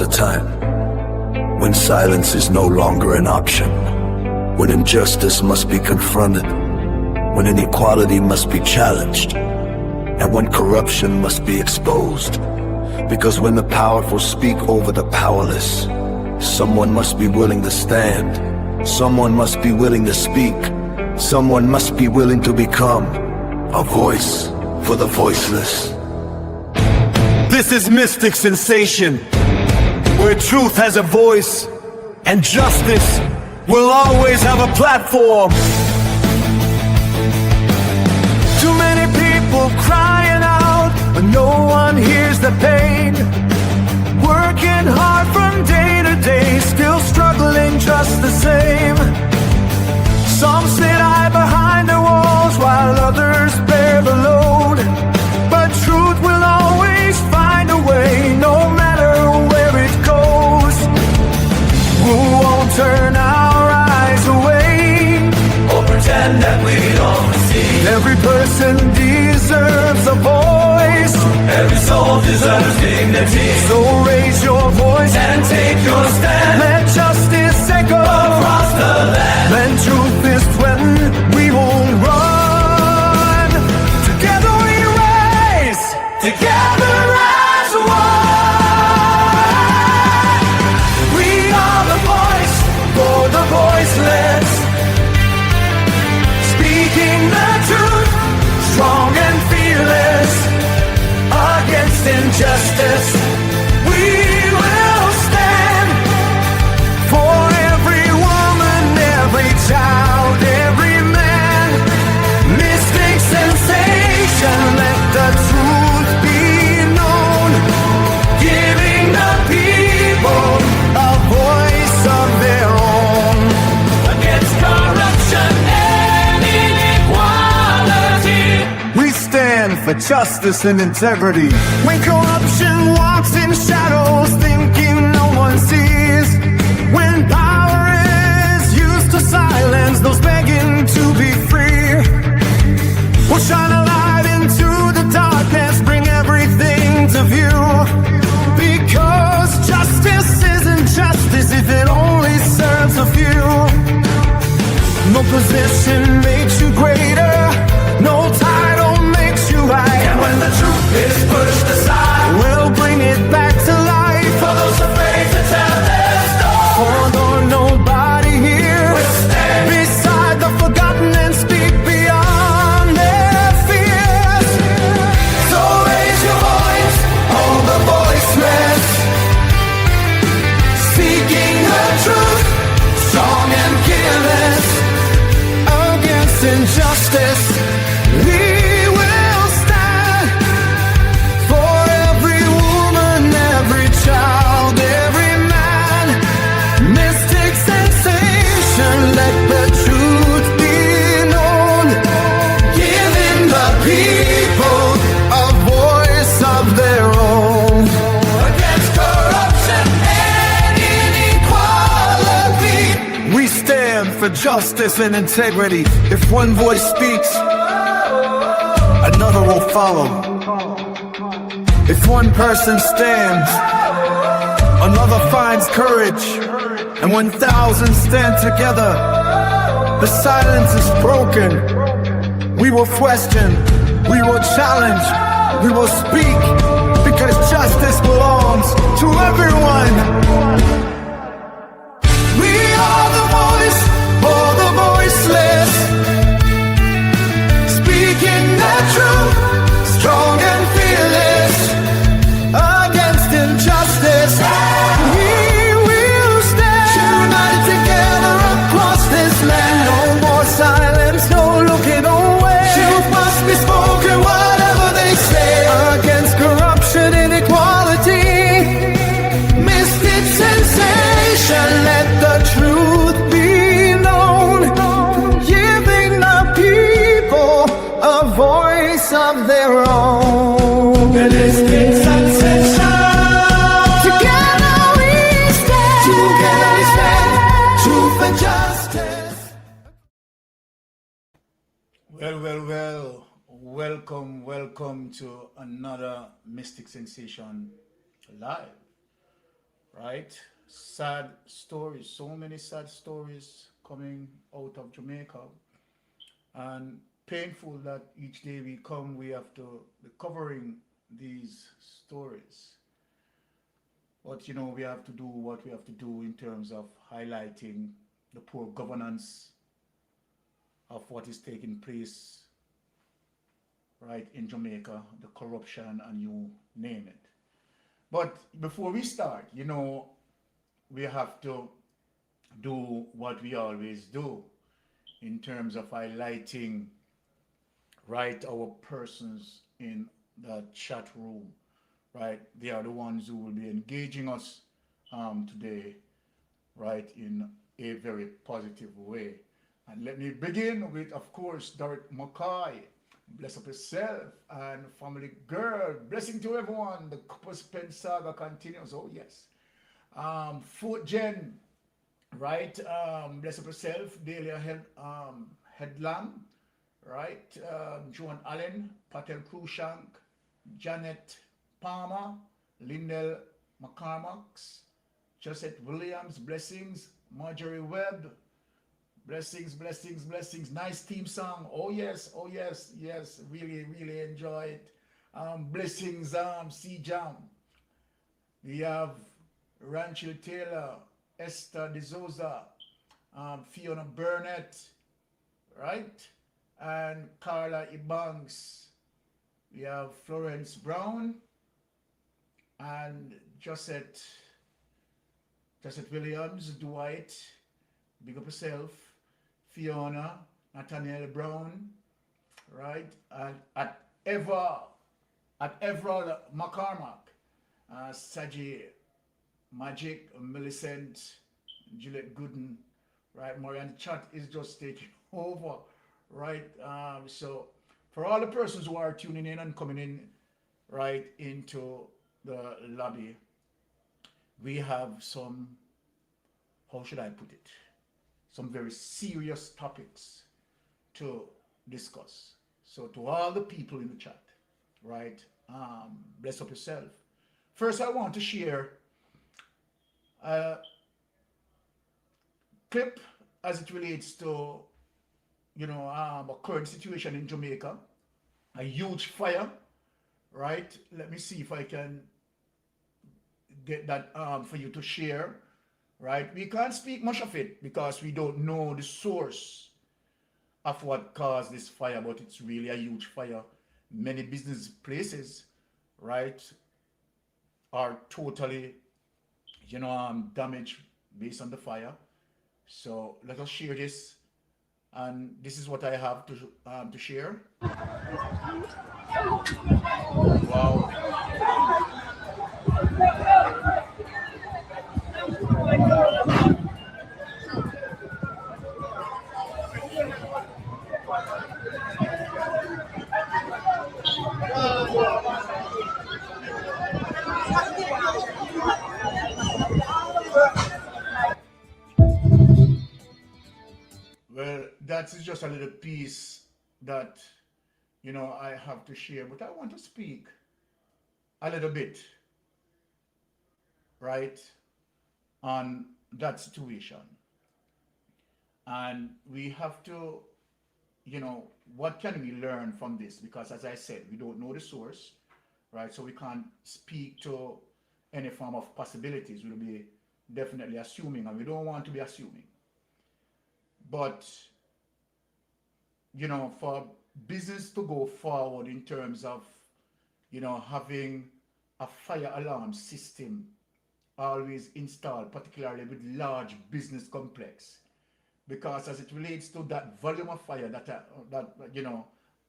comes a time when silence is no longer an option, when injustice must be confronted, when inequality must be challenged, and when corruption must be exposed. Because when the powerful speak over the powerless, someone must be willing to stand, someone must be willing to speak, someone must be willing to become a voice for the voiceless. This is Mystic Sensation, where truth has a voice and justice will always have a platform. Too many people crying out, but no one hears the pain. Working hard from day to day, still struggling just the same. Some sit high behind the walls while others bear the load. But truth will always find a way, no matter where it goes. We won't turn our eyes away or pretend that we don't see. Every person deserves a voice, every soul deserves dignity. So raise your voice and take your stand. Let justice echo across the land. When truth is threatened, we won't run. Together we rise, together as one. We are the voice for the voiceless, speaking the truth, strong and fearless. Against injustice, we will stand. For every woman, every child, every man. Mystic Sensation, let the truth be known. Giving the people a voice of their own. Against corruption and inequality, we stand for justice and integrity. When corruption walks in shadows, thinking no one sees. When power is used to silence those begging to be free, we'll shine a light into the darkness, bring everything to view. Because justice isn't justice if it only serves a few. No position makes you greater, no title makes you right. And when the truth is pushed aside, we'll bring it back to life. For those afraid to tell their story, for nobody here will stand beside the forgotten and speak beyond their fears. So raise your voice, all the voiceless, seeking the truth, strong and fearless. Against injustice, we will stand. For every woman, every child, every man. Mystic Sensation, let the truth be known. Giving the people a voice of their own. Against corruption and inequality, we stand for justice and integrity. If one voice speaks, another will follow. If one person stands, another finds courage. And when thousands stand together, the silence is broken. We will question, we will challenge, we will speak, because justice belongs to everyone. We are the voice for the voiceless, speaking the truth, strong and fearless. Against injustice, we will stand. United together across this land. No more silence, no looking away. Truth must be spoken, whatever they say. Against corruption, inequality. Mystic Sensation, let the truth be known. Giving the people a voice of their own. Mystic Sensation. Together we stand. Together we stand. Truth and justice. Well. Welcome to another Mystic Sensation Live. right? Sad stories, so many sad stories coming out of Jamaica, and painful that each day we come, we have to be covering these stories. But we have to do what we have to do in terms of highlighting the poor governance of what is taking place right in Jamaica, the corruption, and you name it. But before we start, we have to do what we always do in terms of highlighting right our persons in the chat room, right? They are the ones who will be engaging us today, right, in a very positive way. And let me begin with, of course, Dorrit McCoy. Bless up yourself and family girl. Blessing to everyone. The Copper Pen saga continues. Oh yes. Fourth Gen, right? Bless up yourself. Delia Headlam, right? Joan Allen, Patel Krushank, Janet Palmer, Lindell McCormack, Josette Williams, blessings. Marjorie Webb, blessings, blessings, blessings. Nice theme song. Oh yes, yes. Really, really enjoy it. Blessings, C-Jam. We have Ranchel Taylor, Esther DeZosa, Fiona Burnett, right? And Carla Ibanks. We have Florence Brown and Josette Williams, Dwight, big up yourself, Fiona, Nathaniel Brown, right? And at Everald McCormack, Saji Magic, Millicent, Juliet Gooden, right? Marianne chat is just taking over, right? So for all the persons who are tuning in and coming in right into the lobby, we have some, how should I put it, some very serious topics to discuss. So to all the people in the chat, right, bless up yourself. First, I want to share a clip as it relates to, a current situation in Jamaica, a huge fire, right? Let me see if I can get that for you to share, right? We can't speak much of it because we don't know the source of what caused this fire, but it's really a huge fire. Many business places, right, are totally, damaged based on the fire. So let us share this, and this is what I have to share. Wow. Well, that is just a little piece that, I have to share, but I want to speak a little bit, right, on that situation. And we have to, what can we learn from this? Because as I said, we don't know the source, right? So we can't speak to any form of possibilities. We'll be definitely assuming, and we don't want to be assuming. But, for business to go forward in terms of, having a fire alarm system always installed, particularly with large business complex, because as it relates to that volume of fire that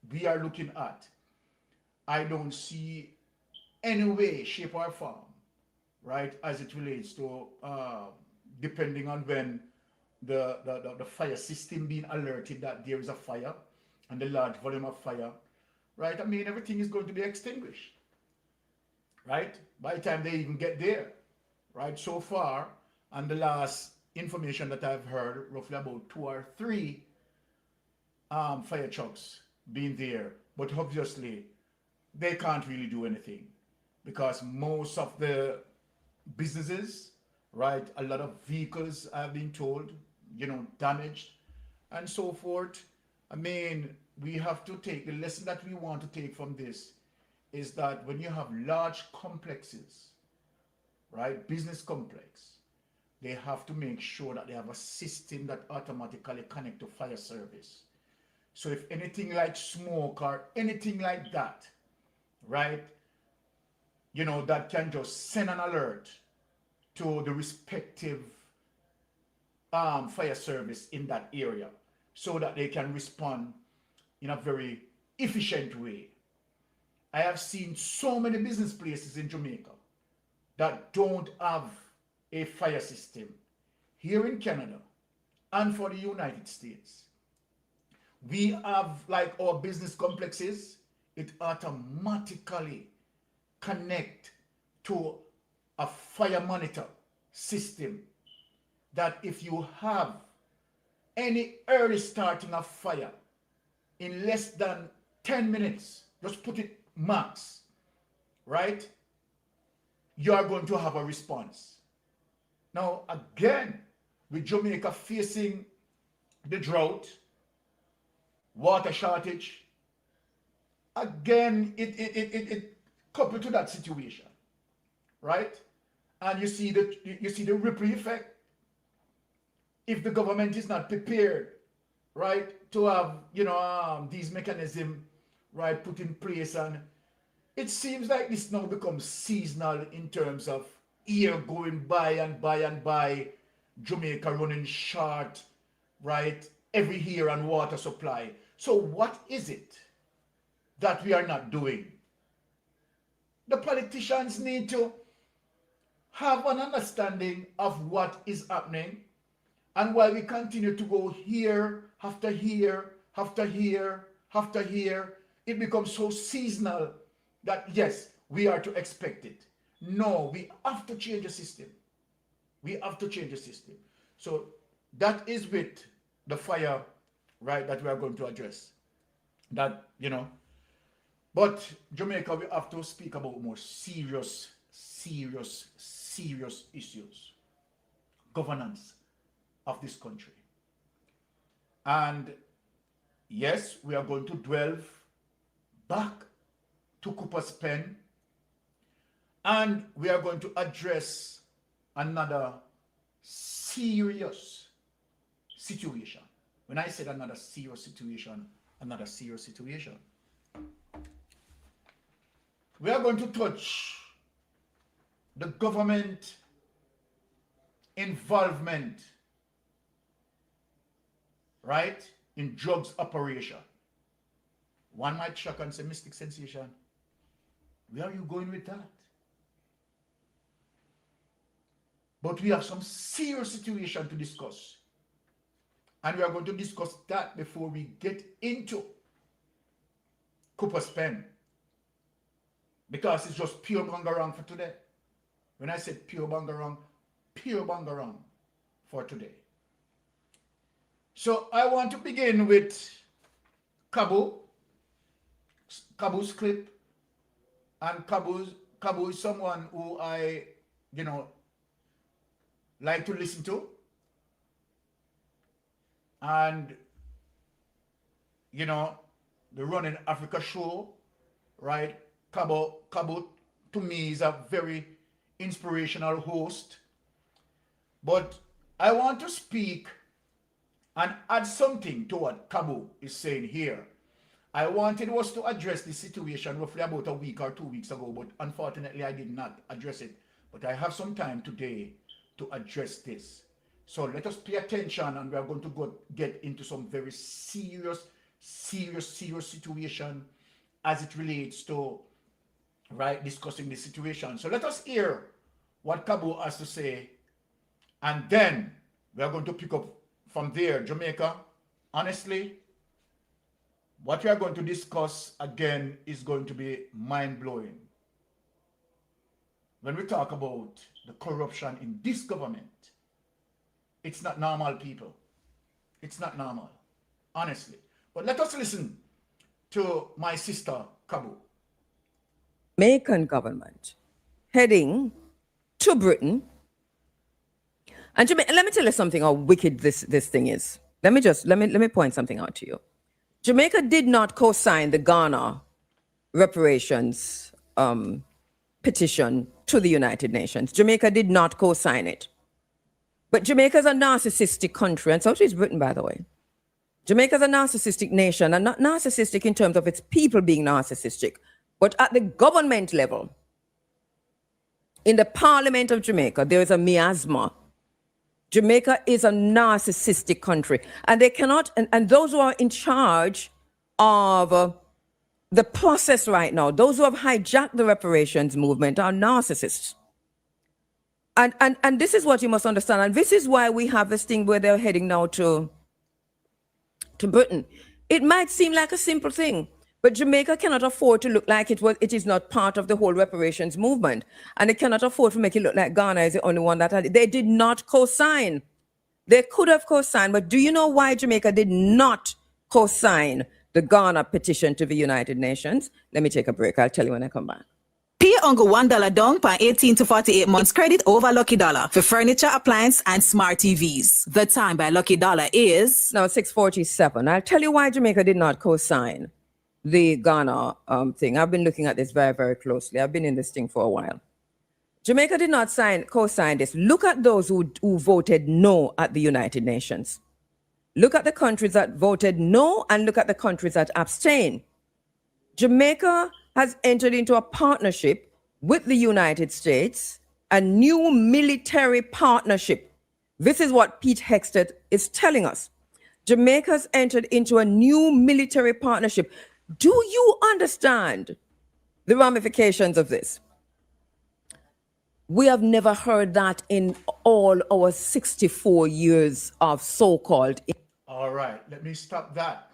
we are looking at, I don't see any way, shape or form, right, as it relates to depending on when the fire system being alerted that there is a fire and the large volume of fire, right? I mean, everything is going to be extinguished, right? By the time they even get there, right? So far, and the last information that I've heard, roughly about 2 or 3 fire trucks being there, but obviously they can't really do anything because most of the businesses right? A lot of vehicles, I've been told, damaged and so forth. I mean, we have to take the lesson that we want to take from this is that when you have large complexes, right, business complex, they have to make sure that they have a system that automatically connect to fire service. So if anything like smoke or anything like that, right, that can just send an alert to the respective fire service in that area so that they can respond in a very efficient way. I have seen so many business places in Jamaica that don't have a fire system. Here in Canada and for the United States, we have like our business complexes, it automatically connect to a fire monitor system that if you have any early starting of fire in less than 10 minutes, just put it max, right? You are going to have a response. Now, again, with Jamaica facing the drought, water shortage, again, it coupled to that situation, right? And you see the ripple effect. If the government is not prepared, right, to have these mechanisms, right, put in place, and it seems like this now becomes seasonal in terms of year going by and by and by, Jamaica running short, right, every year on water supply. So what is it that we are not doing? The politicians need to have an understanding of what is happening, and while we continue to go here after here after here after here, it becomes so seasonal that yes, we are to expect it. No, we have to change the system. We have to change the system. So that is with the fire, right, that we are going to address. That, but Jamaica, we have to speak about more serious issues. Governance of this country. And yes, we are going to delve back to Cooper's pen, and we are going to address another serious situation. When I said another serious situation, we are going to touch the government involvement, right, in drugs operation. One might shock and say, mystic sensation, where are you going with that? But we have some serious situation to discuss. And we are going to discuss that before we get into Cooper's pen. Because it's just pure bangarang for today. When I said pure bangarang for today. So I want to begin with Kabu's clip. And Kabu is someone who I, like to listen to. And, the Running Africa show, right? Kabu to me is a very inspirational host. But I want to speak and add something to what Kabu is saying here. I wanted us to address the situation roughly about a week or 2 weeks ago, but unfortunately I did not address it. But I have some time today to address this. So let us pay attention, and we are going to get into some very serious situation as it relates to, right, discussing the situation. So let us hear what Kabu has to say, and then we are going to pick up from there. Jamaica, honestly, what we are going to discuss again is going to be mind-blowing. When we talk about the corruption in this government, it's not normal, people. It's not normal, honestly. But let us listen to my sister, Kabu. Jamaican government heading to Britain And let me tell you something how wicked this thing is. Let me point something out to you. Jamaica did not co-sign the Ghana reparations petition to the United Nations. Jamaica did not co-sign it. But Jamaica is a narcissistic country, and so is Britain, by the way. Jamaica is a narcissistic nation, and not narcissistic in terms of its people being narcissistic, but at the government level, in the Parliament of Jamaica, there is a miasma. Jamaica is a narcissistic country, and they cannot, and those who are in charge of the process right now, those who have hijacked the reparations movement are narcissists. And this is what you must understand, and this is why we have this thing where they're heading now to Britain. It might seem like a simple thing, but Jamaica cannot afford to look like it is not part of the whole reparations movement. And it cannot afford to make it look like Ghana is the only one that had it. They did not co-sign. They could have co-signed, but do you know why Jamaica did not co-sign the Ghana petition to the United Nations? Let me take a break. I'll tell you when I come back. Pay Uncle $1 down per 18 to 48 months credit over Lucky Dollar for furniture, appliance, and smart TVs. The time by Lucky Dollar is now 6:47. I'll tell you why Jamaica did not co-sign the Ghana thing. I've been looking at this very, very closely. I've been in this thing for a while. Jamaica did not co-sign this. Look at those who voted no at the United Nations. Look at the countries that voted no and look at the countries that abstained. Jamaica has entered into a partnership with the United States, a new military partnership. This is what Pete Hegseth is telling us. Jamaica's entered into a new military partnership. Do you understand the ramifications of this? We have never heard that in all our 64 years of so-called. All right, let me stop that.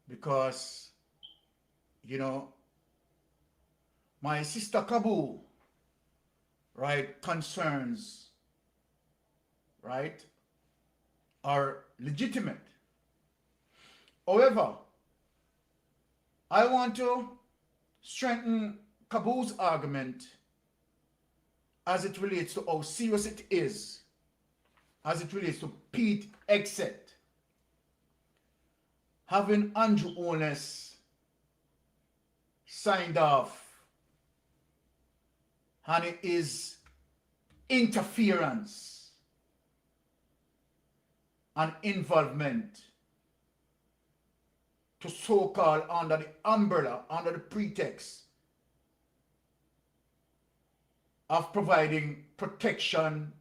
Because, you know, my sister Kabul, right, concerns, right, are legitimate. However, I want to strengthen Kabul's argument as it relates to how serious it is, as it relates to Pete Hegseth having Andrew Holness signed off and it is interference and involvement to so-called under the umbrella, under the pretext of providing protection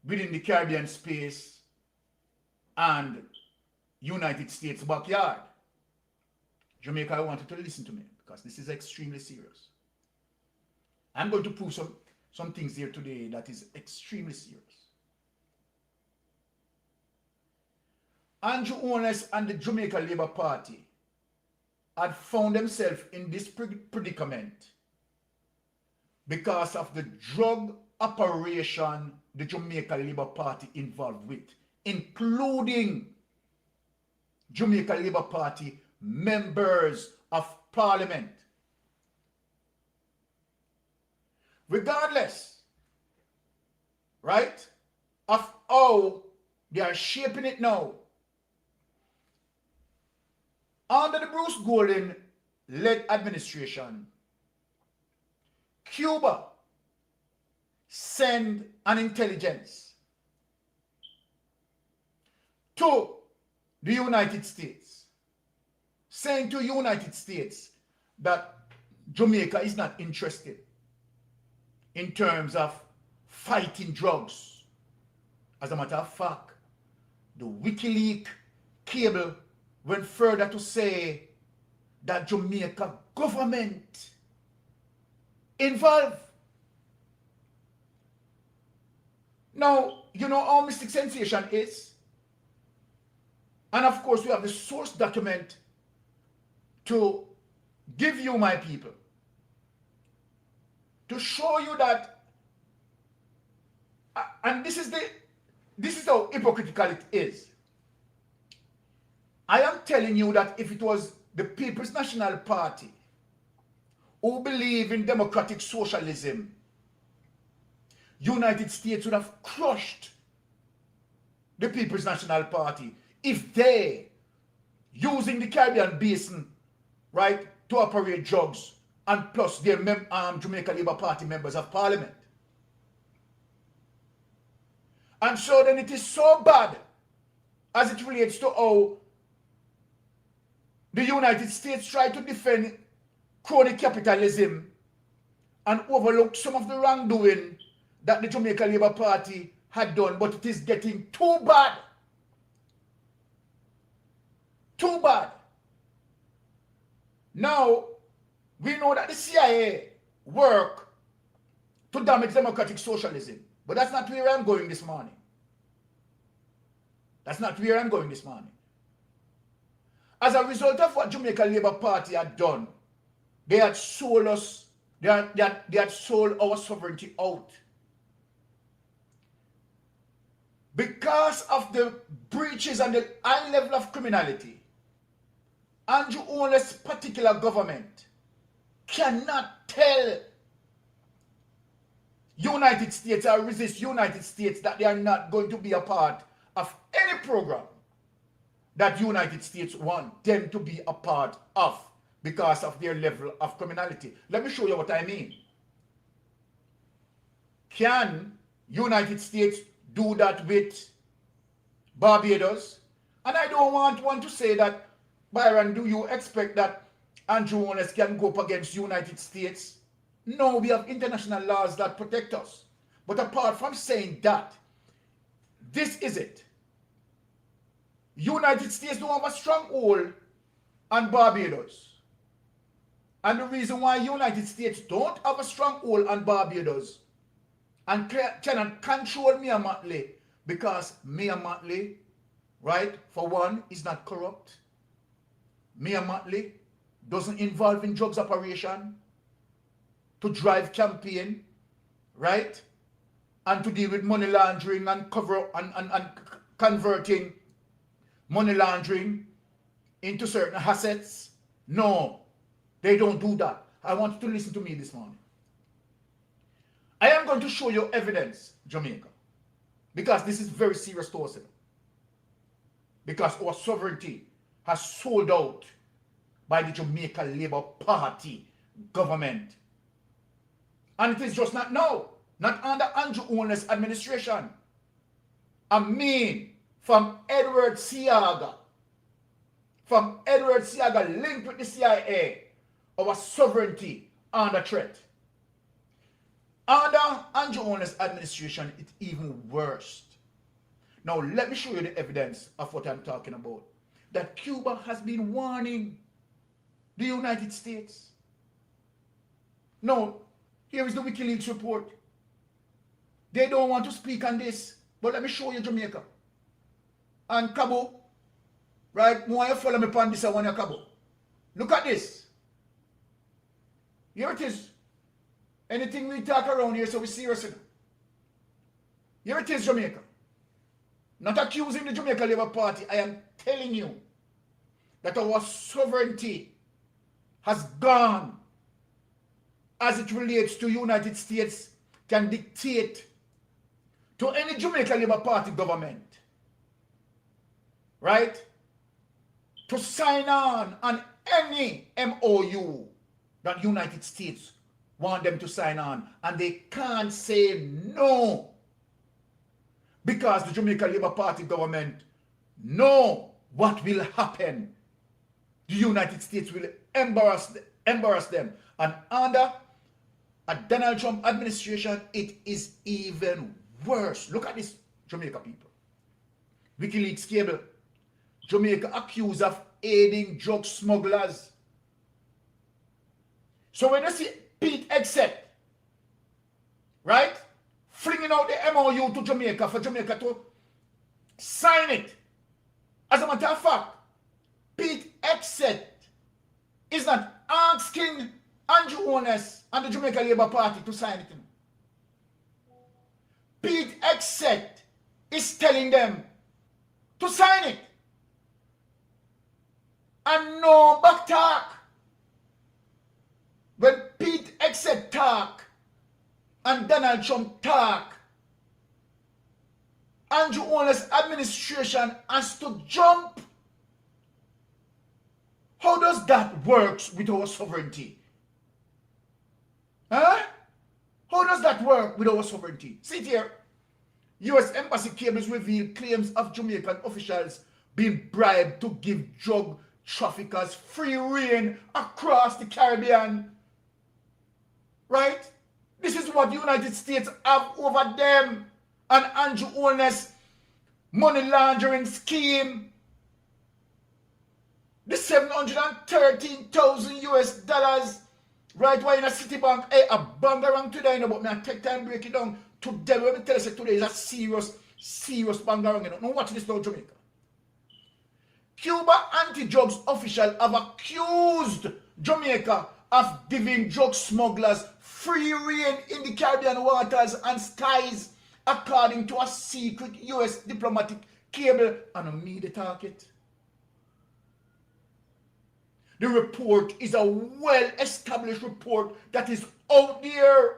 within the Caribbean space and United States backyard. Jamaica, I want you to listen to me because this is extremely serious. I'm going to prove some things here today that is extremely serious. Andrew Holness and the Jamaica Labour Party had found themselves in this predicament because of the drug operation the Jamaica Labour Party involved with, including Jamaica Labour Party members of Parliament. Regardless, right, of how they are shaping it now, under the Bruce Golding-led administration, Cuba sent an intelligence to the United States, saying to the United States that Jamaica is not interested in terms of fighting drugs. As a matter of fact, the WikiLeaks cable went further to say that Jamaica government involved. Now, you know how Mystic Sensation is? And of course, we have the source document to give you, my people, to show you that, and this is how hypocritical it is. I am telling you that if it was the People's National Party who believe in democratic socialism, United States would have crushed the People's National Party if they, using the Caribbean Basin, right, to operate drugs, and plus their Jamaica Labour Party members of Parliament. And so then it is so bad as it relates to how the United States try to defend crony capitalism and overlook some of the wrongdoing that the Jamaica Labour Party had done, but it is getting too bad. Too bad. Now, we know that the CIA work to damage democratic socialism, but that's not where I'm going this morning. That's not where I'm going this morning. As a result of what Jamaica Labour Party had done, they had sold us, they had sold our sovereignty out. Because of the breaches and the high level of criminality, Andrew Owen's particular government cannot tell United States or resist United States that they are not going to be a part of any program that United States want them to be a part of because of their level of criminality. Let me show you what I mean. Can United States do that with Barbados? And I don't want one to say that, Byron, do you expect that Andrew Owen can go up against United States? No, we have international laws that protect us. But apart from saying that, this is it. United States don't have a stronghold on Barbados. And the reason why United States don't have a stronghold on Barbados and cannot control Mia Motley, because Mia Motley, right, for one, is not corrupt. Mia Motley doesn't involve in drugs operation to drive campaign, right, and to deal with money laundering and and converting money laundering into certain assets. No, they don't do that. I want you to listen to me this morning. I am going to show you evidence, Jamaica, because this is very serious to us. Because our sovereignty has sold out by the Jamaica Labour Party government. And it is just not now, not under Andrew Owen's administration. I mean, from Edward Seaga, linked with the CIA, our sovereignty under threat. Under Andrew Owen's administration, it's even worse. Now, let me show you the evidence of what I'm talking about. That Cuba has been warning the United States. Now, here is the WikiLeaks report. They don't want to speak on this, but let me show you Jamaica. And Cabo, right? More you follow me upon this, I want you Cabo. Look at this. Here it is. Anything we talk around here, so we serious enough. Here it is, Jamaica. Not accusing the Jamaica Labour Party. I am telling you that our sovereignty has gone as it relates to United States can dictate to any Jamaica Labour Party government, right, to sign on any MOU that United States want them to sign on, and they can't say no because the Jamaica Labour Party government know what will happen. The United States will embarrass them, and under a Donald Trump administration, it is even worse. Look at this, Jamaica people. WikiLeaks cable. Jamaica accused of aiding drug smugglers. So when you see Pete Exet, right, flinging out the MOU to Jamaica for Jamaica to sign it. As a matter of fact, Pete Exet is not asking Andrew Owners and the Jamaica Labour Party to sign it. Pete Exet is telling them to sign it. And no back talk. When Pete Exet talk and Donald Trump talk, Andrew Holness administration has to jump. How does that work with our sovereignty? Huh? How does that work with our sovereignty? See it here. U.S. Embassy cables reveal claims of Jamaican officials being bribed to give drug traffickers free rein across the Caribbean. Right? This is what the United States have over them. And Andrew Holness money laundering scheme. The 713,000 US dollars. Right, why in a Citibank, hey, a bang around today, you know, but me I take time break it down. Today, let me tell you, today is a serious bang around, you know. Now watch this now, Jamaica. Cuba anti-drugs officials have accused Jamaica of giving drug smugglers free rein in the Caribbean waters and skies, according to a secret US diplomatic cable and a media target. The report is a well-established report that is out there.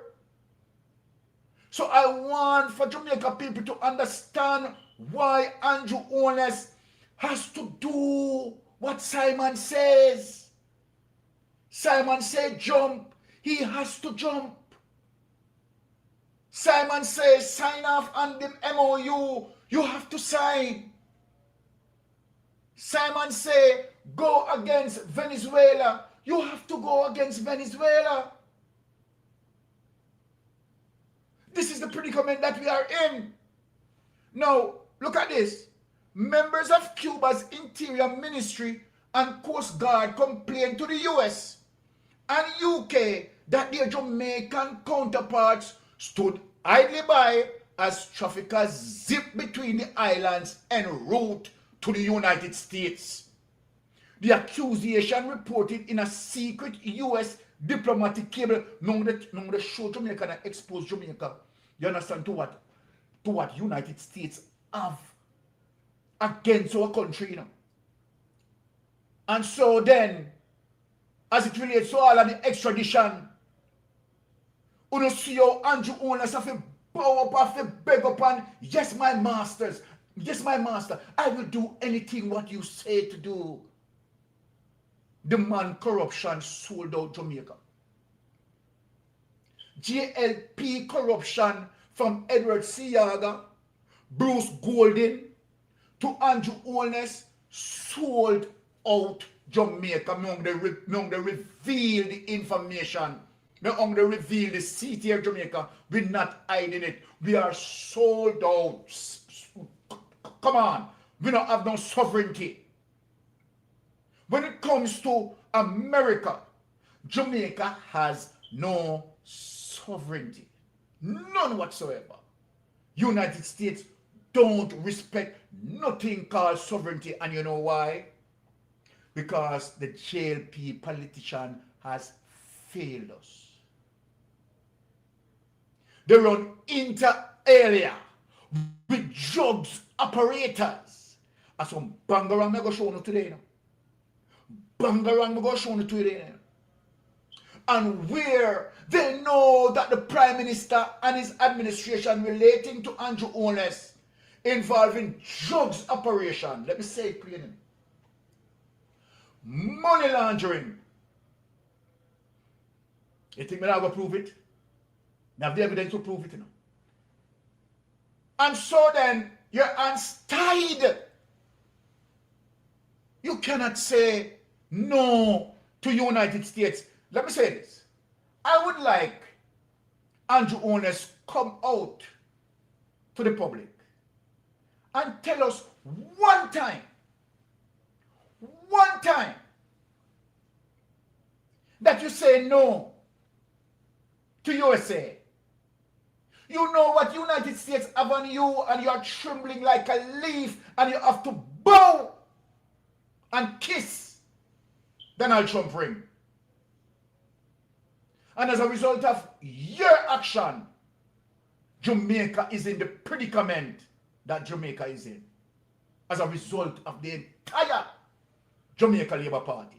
So I want for Jamaica people to understand why Andrew Holness has to do what Simon says. Simon said jump. He has to jump. Simon says sign off on the MOU. You have to sign. Simon say go against Venezuela. You have to go against Venezuela. This is the predicament that we are in. Now, look at this. Members of Cuba's Interior Ministry and Coast Guard complained to the US and UK that their Jamaican counterparts stood idly by as traffickers zip between the islands en route to the United States. The accusation reported in a secret US diplomatic cable. Now the show Jamaica and expose Jamaica. You understand to what United States have against our country, you know. And so then, as it relates to all of the extradition, you know, see how Andrew Holness have to bow up, have to beg up and yes, my masters, yes, my master, I will do anything what you say to do. The man corruption sold out Jamaica. JLP corruption from Edward Seaga, Bruce Golden to Andrew Holness sold out Jamaica. Among the reveal the information. Among the reveal the city of Jamaica. We're not hiding it. We are sold out. Come on. We don't have no sovereignty. When it comes to America, Jamaica has no sovereignty. None whatsoever. United States don't respect nothing called sovereignty. And you know why? Because the JLP politician has failed us. They run inter alia with drugs operators. And some bangarang me go show you today. Bangarang me go show you today. And where they know that the Prime Minister and his administration relating to Andrew Holness involving drugs operation. Let me say it plainly. Money laundering. You think me not going to prove it? I have the evidence to prove it, you know. And so then, your hands tied. You cannot say no to United States. Let me say this. I would like Andrew Holness come out to the public and tell us one time that you say no to USA. You know what United States have on you and you are trembling like a leaf and you have to bow and kiss Donald Trump ring. And as a result of your action, Jamaica is in the predicament that Jamaica is in. As a result of the entire Jamaica Labour Party.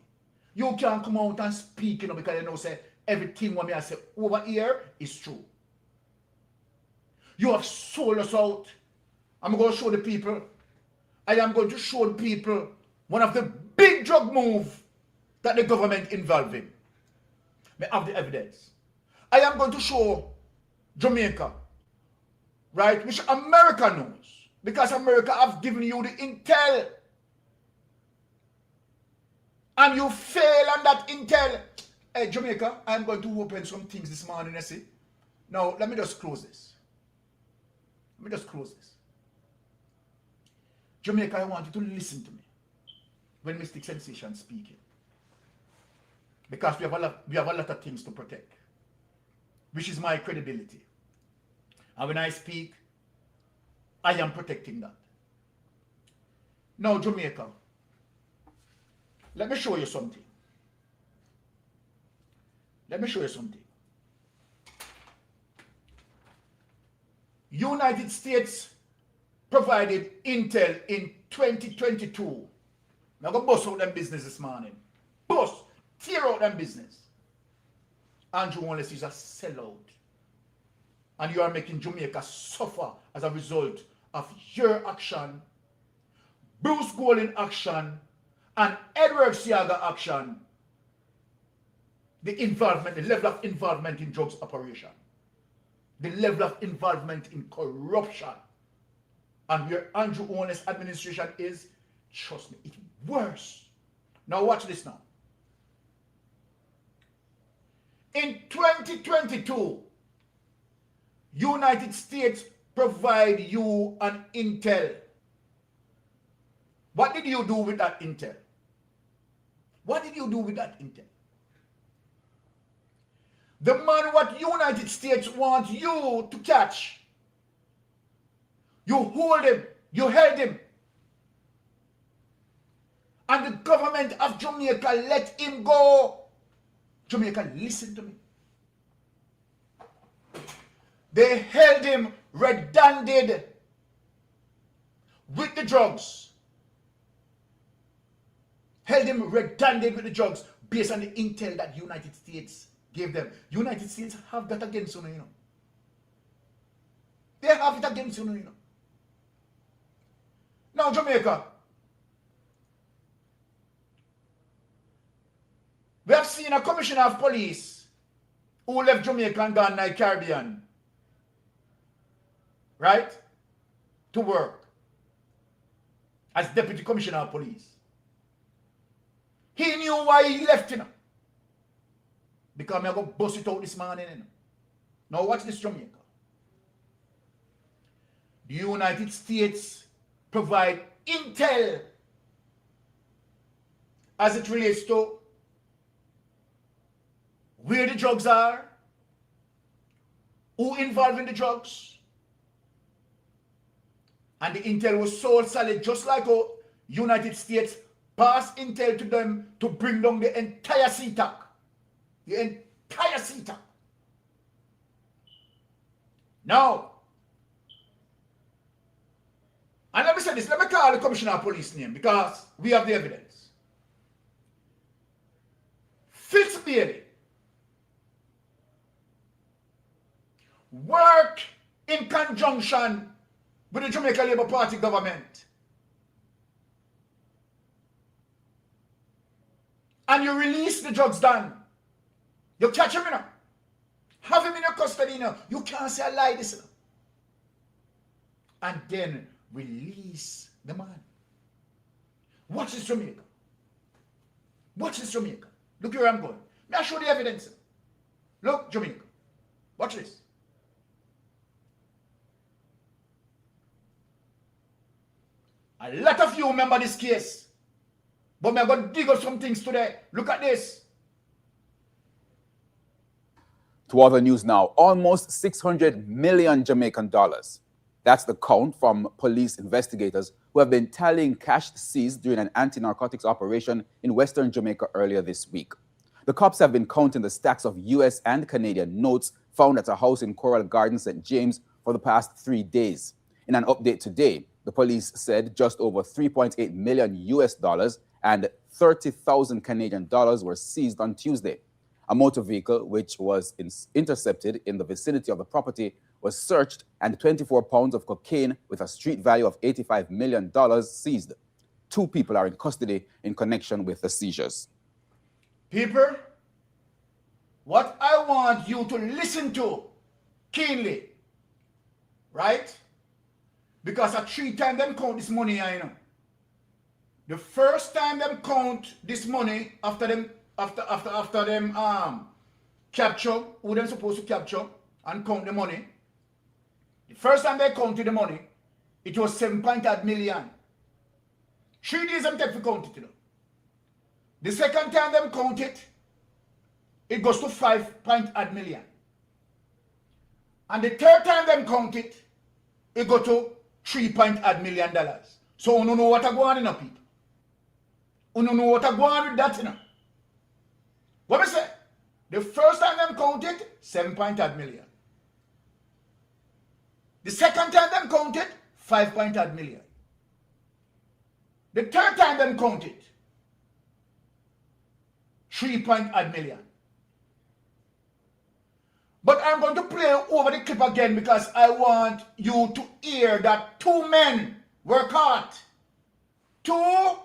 You can't come out and speak, you know, because you know, say, everything what me I say over here is true. You have sold us out. I'm going to show the people. I am going to show the people one of the big drug moves that the government involved in. I have the evidence. I am going to show Jamaica, right, which America knows, because America have given you the intel. And you fail on that intel. Hey, Jamaica, I'm going to open some things this morning, you see. Now, let me just close this. Jamaica, I want you to listen to me when Mystic Sensation speaking. Because we have a lot of things to protect, which is my credibility. And when I speak, I am protecting that. Now, Jamaica, let me show you something. United States provided intel in 2022. Now go bust out them business this morning. Bust. Tear out them business. Andrew Wallace is a sellout. And you are making Jamaica suffer as a result of your action, Bruce Golding action, and Edward Seaga action. The level of involvement in drugs operation. The level of involvement in corruption. And where Andrew Wallace's administration is, trust me, it's worse. Now watch this now. In 2022, United States provide you an intel. What did you do with that intel? The man what United States wants you to catch, you hold him, you held him. And the government of Jamaica let him go. Jamaica, listen to me. They held him red-handed with the drugs. Held him red-handed with the drugs based on the intel that United States gave them. United States have that against you, you know. They have it against you, you know. Now, Jamaica, we have seen a commissioner of police who left Jamaica and gone to the Caribbean, right, to work as deputy commissioner of police. He knew why he left, you know. Because I'm going to bust it out this morning, you know. Now watch this, Jamaica. The United States provide intel as it relates to where the drugs are, who involved in the drugs. And the intel was so solid, just like how United States passed intel to them to bring down the entire CTAC. The entire CTAC. Now, and let me say this, let me call the commissioner of police name because we have the evidence. Fitzbailey work in conjunction with the Jamaica Labour Party government. And you release the drugs done. You catch him, you know. Have him in your custody, you know. You can't say a lie, this, you know. And then release the man. Watch this, Jamaica. Watch this, Jamaica. Look where I'm going. May I show the evidence? Look, Jamaica. Watch this. A lot of you remember this case. But I'm going to dig up some things today. Look at this. To other news now, almost 600 million Jamaican dollars. That's the count from police investigators who have been tallying cash seized during an anti-narcotics operation in Western Jamaica earlier this week. The cops have been counting the stacks of US and Canadian notes found at a house in Coral Garden, St. James for the past 3 days. In an update today, the police said just over 3.8 million US dollars and 30,000 Canadian dollars were seized on Tuesday. A motor vehicle, which was intercepted in the vicinity of the property, was searched and 24 pounds of cocaine with a street value of $85 million seized. 2 people are in custody in connection with the seizures. People, what I want you to listen to keenly, right? Because at 3 times them count this money, I know. The first time them count this money after them capture who them supposed to capture and count the money. The first time they counted the money, it was 7.8 million. 3 days them take to count it, you know. The second time them count it, it goes to 5.8 million. And the third time them count it, it go to $3.8 million. So you know what I go on in, people. You know what I go on with that, you know. What I say? The first time them counted, 7.8 million. The second time them counted, 5.8 million. The third time them counted, 3.8 million. But I'm going to play over the clip again because I want you to hear that 2 men were caught. 2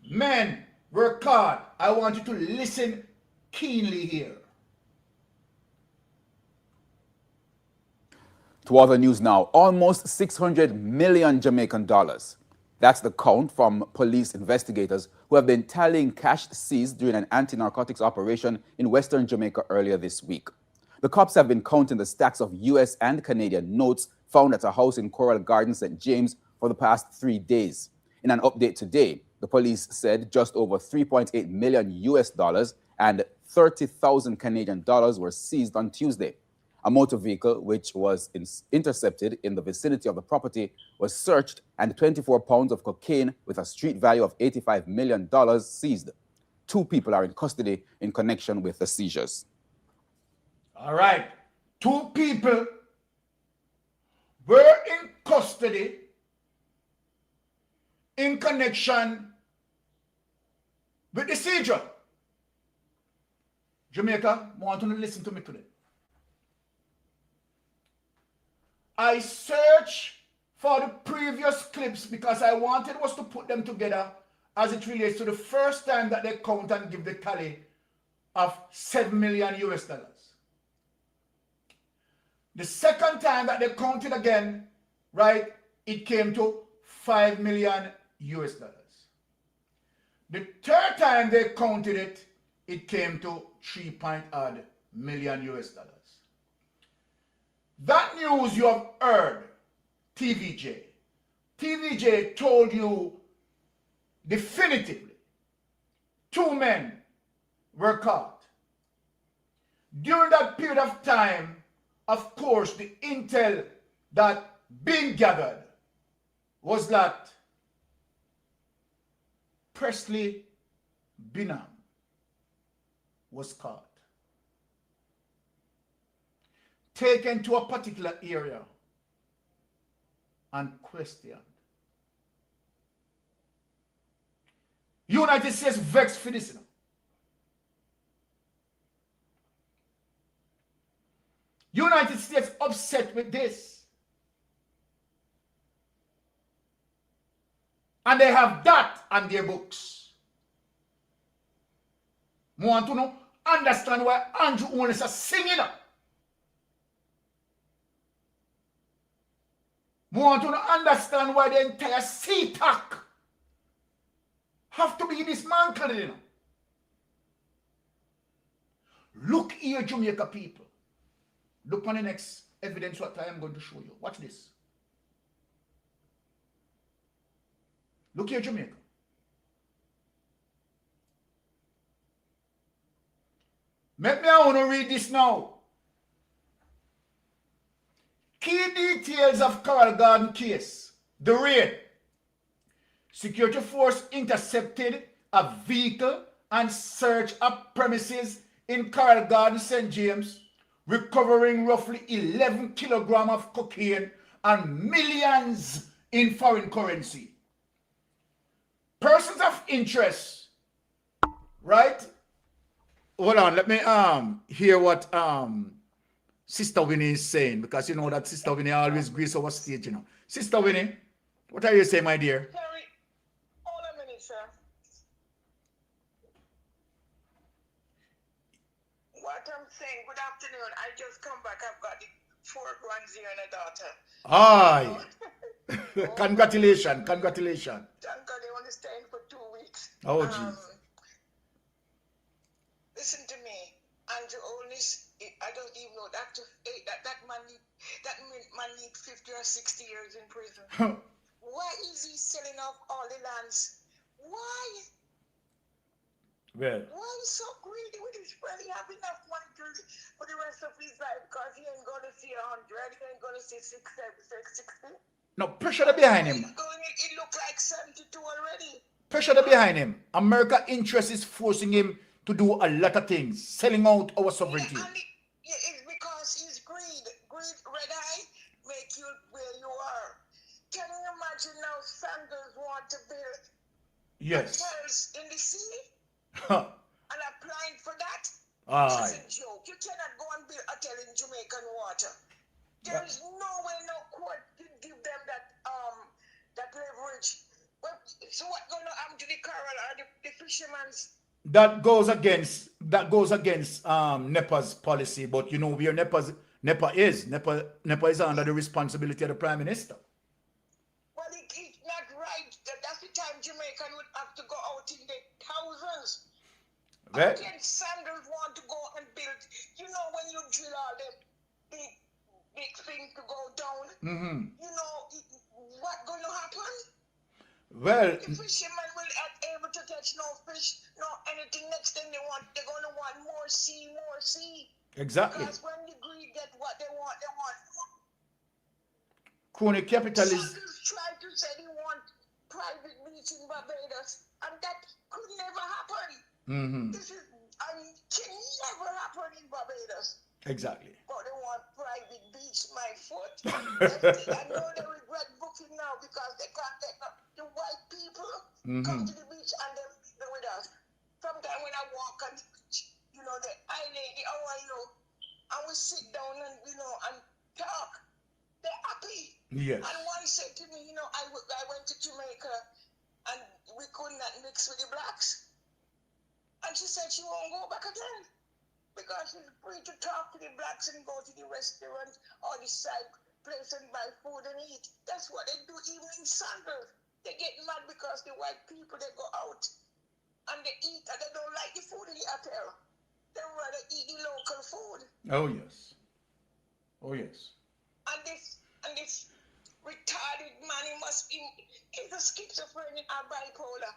men were caught. I want you to listen keenly here. To other news now, almost 600 million Jamaican dollars. That's the count from police investigators who have been tallying cash seized during an anti-narcotics operation in Western Jamaica earlier this week. The cops have been counting the stacks of US and Canadian notes found at a house in Coral Garden, St. James for the past 3 days. In an update today, the police said just over 3.8 million US dollars and 30,000 Canadian dollars were seized on Tuesday. A motor vehicle, which was intercepted in the vicinity of the property, was searched and 24 pounds of cocaine with a street value of $85 million seized. 2 people are in custody in connection with the seizures. All right. 2 people were in custody in connection with the seizure. Jamaica, I want you to listen to me today. I searched for the previous clips because I wanted us to put them together as it relates to the first time that they count and give the tally of 7 million US dollars. The second time that they counted again, right, it came to 5 million US dollars. The third time they counted it, it came to 3.8 million US dollars. That news you have heard, TVJ. TVJ told you definitively 2 men were caught. During that period of time, of course, the intel that being gathered was that Presley Bingham was caught, taken to a particular area and questioned. United States vexed for this. United States upset with this. And they have that on their books. I want to know, understand why Andrew Owens is singing up. I want to understand why the entire CTAC have to be dismantled. You know? Look here, Jamaica people. Look on the next evidence what I am going to show you. Watch this. Look here, Jamaica. Let me I want to read this now. Key details of Coral Garden case. The raid. Security force intercepted a vehicle and searched a premises in Coral Garden, St. James, recovering roughly 11 kilograms of cocaine and millions in foreign currency. Persons of interest, right? Hold on, let me hear what Sister Winnie is saying, because you know that Sister Winnie always grace our stage, you know. Sister Winnie, what are you saying, my dear? Terry, hold a minute, sir. What I'm saying, good afternoon. I just come back. I've got the 4 grandsons and a daughter. Aye. Congratulations, congratulations. Thank God they only staying for 2 weeks. Oh, jeez. Listen to me, Andrew Olnis. I don't even know that man need 50 or 60 years in prison. Why is he selling off all the lands? Why? Well, Why is he so greedy with his money? He have enough money for the rest of his life because he ain't going to see 100. He ain't going to see 60. no, pressure the behind him. It look like 72 already. Pressure the behind him. America interest is forcing him to do a lot of things, selling out our sovereignty. It's because he's greed. Greed, red eye, make you where you are. Can you imagine now Sanders want to build Yes. hotels in the sea? And applying for that? Aye. It's a joke. You cannot go and build a hotel in Jamaican water. There is no way no court can give them that leverage. Well, so what gonna happen to the coral or the fishermen's? That goes against NEPA's policy, but you know where NEPA is under the responsibility of the Prime Minister. Well, it's not right. That's the time Jamaican would have to go out in the thousands. Right? Again, Sanders want to go and build. You know when you drill all them big things to go down. You know what going to happen? Well, The fishermen will not able to catch no fish, no anything. Next thing they're going to want more sea. exactly. Because when the greed get what they want more. Crony capitalism. Sanders tried to say he want private beach in Barbados, and that could never happen. This is, can never happen in Barbados. Exactly. But they want private beach, my foot. I know they regret booking now because they can't take the white people come to the beach and they're with us. Sometimes when I walk on the beach, you know, the I lady, how are you? And we sit down and, you know, and talk. They're happy. Yes. And one said to me, you know, I went to Jamaica and we could not mix with the blacks. And she said she won't go back again. Because she's free to talk to the blacks and go to the restaurant or the side place and buy food and eat. That's what they do even in Sanders. They get mad because the white people, they go out and they eat and they don't like the food in the hotel. They rather eat the local food. Oh yes. Oh yes. And this retarded man, he's a schizophrenic or bipolar.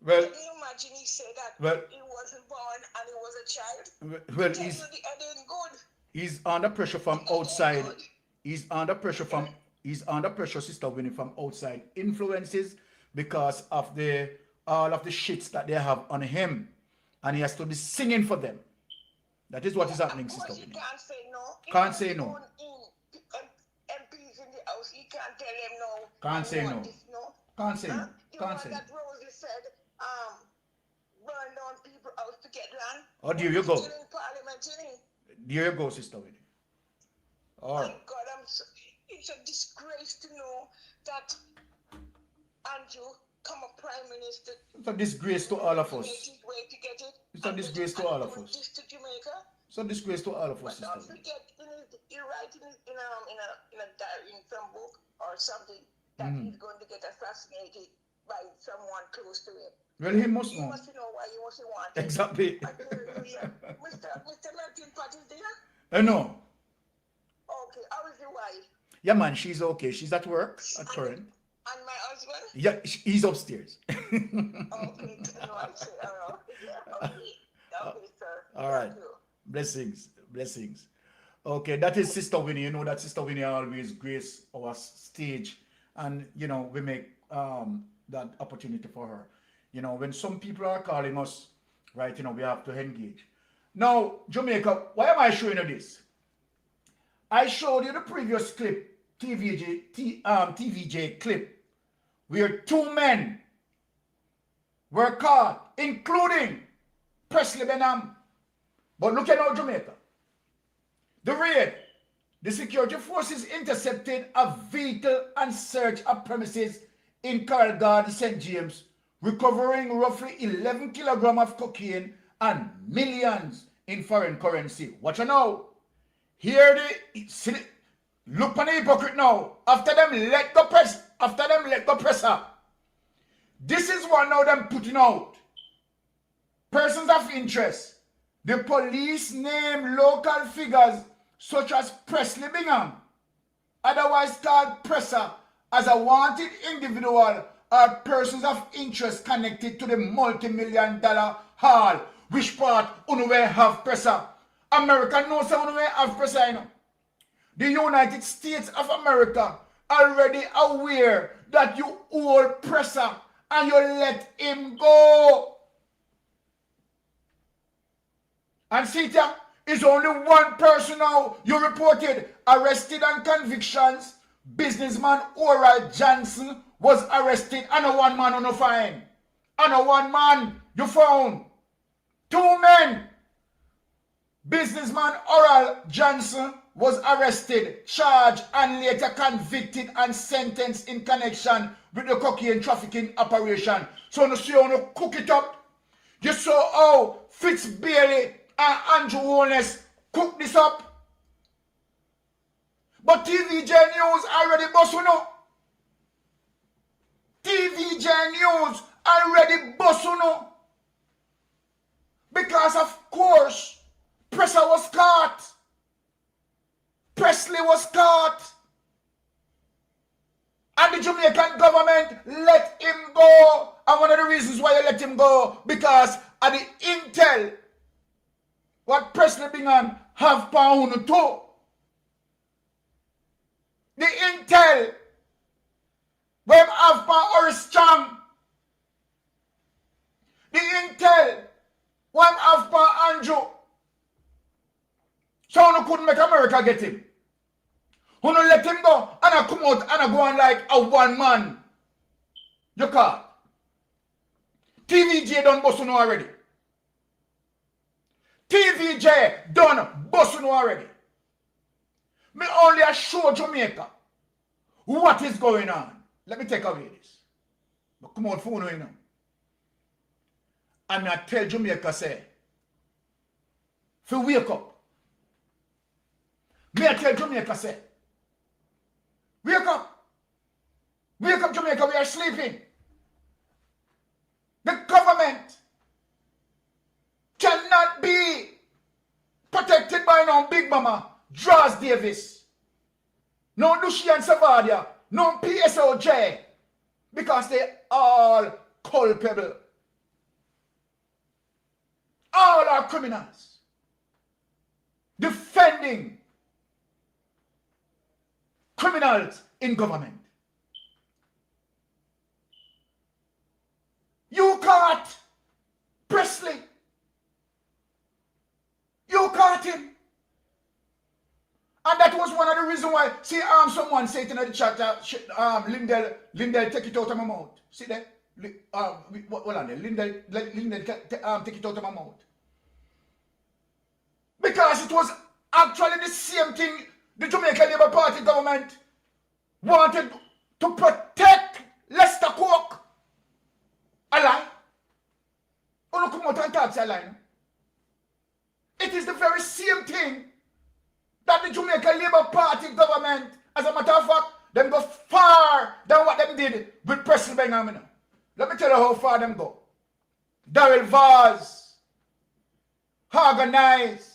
Well, Can you imagine he said that he wasn't born and he was a child? well, Tell you the ain't good. he's under pressure from outside. He's under pressure, Sister Winnie, from outside influences because of all of the shits that they have on him, and he has to be singing for them. That is what is happening, Sister Winnie. He can't say no. Can't say no. MPs in the house, he can't tell them no. Can't say no. Can't say no. Can't say no. That Rosie said, burn down people's house to get land. Oh, there you go. Still in Parliament, isn't he? There you go, Sister Winnie. All right. Thank God, it's a disgrace to know that Andrew come a prime minister. It's a disgrace to all of us. Way to get it. It's a disgrace to all of us. This to Jamaica. It's a disgrace to all of us, But Sister don't Winnie. forget, he write in a diary, in some book or something that he's going to get assassinated by someone close to him. Well, he must You know. must know why he must want it. Exactly. Mr. Melton Pot is there? I know. Okay, how is the wife? Yeah, man, she's okay. She's at work at current. And my husband? Yeah, he's upstairs. Okay, no, I say, okay, sir. All right. Thank you. Blessings. Okay, that is Sister Winnie. You know that Sister Winnie always grace our stage, and you know we make that opportunity for her. You know, when some people are calling us, right? You know, we have to engage. Now, Jamaica, why am I showing you this? I showed you the previous clip, TVJ clip, where 2 men were caught, including Presley Benham. But look at now, Jamaica. The raid. The security forces intercepted a vehicle and searched a premises in Carroll Garden, St. James, recovering roughly 11 kilograms of cocaine and millions in foreign currency. Watch out now. Here look on the hypocrite now. After them let go presser. This is what now them putting out. Persons of interest. The police name local figures such as Presley Bingham, otherwise called Presser, as a wanted individual or persons of interest connected to the multi-million-dollar haul. Which part unwe have Presser? America knows how unwe have Presser, you know. The United States of America already aware that you hold Presser and you let him go. And see there is only one person now you reported arrested on convictions. Businessman Ora Johnson was arrested and a one man on a fine. And a one man you found. 2 men. Businessman Oral Johnson was arrested, charged, and later convicted and sentenced in connection with the cocaine trafficking operation. So you see how you cook it up. You saw how Fitz Bailey and Andrew Holness cook this up. But TVJ News already boss you know. TVJ News already boss you know. Because of course, Presser was caught. Presley was caught. And the Jamaican government let him go. And one of the reasons why you let him go, because of the intel what Presley Bingham have pound too. The intel when have pound strong. The intel when have pound Andrew. So you couldn't make America get him. You don't let him go and I come out and I go on like a one man. You can't. TVJ done boss you know already. TVJ done boss you know already. Me only show Jamaica what is going on. Let me take away this. But come out for you know. And I tell Jamaica say, if you wake up, me I tell Jamaica say, wake up. Wake up Jamaica, we are sleeping. The government cannot be protected by no Big Mama, Draws Davis, no Lucian Savadia, no PSOJ, because they all culpable. All are criminals. Defending criminals in government. You caught Presley. You caught him. And that was one of the reasons why, see, someone said in the chat, Lindell, take it out of my mouth. See that? Hold on there. Lindell, take it out of my mouth. Because it was actually the same thing the Jamaica Labour Party government wanted to protect Lester Cook. A lie. Oh, come out and talk a lie. It is the very same thing that the Jamaica Labour Party government, as a matter of fact, them go far than what them did with Presley Bingham. Let me tell you how far them go. Darrell Vaz, organize,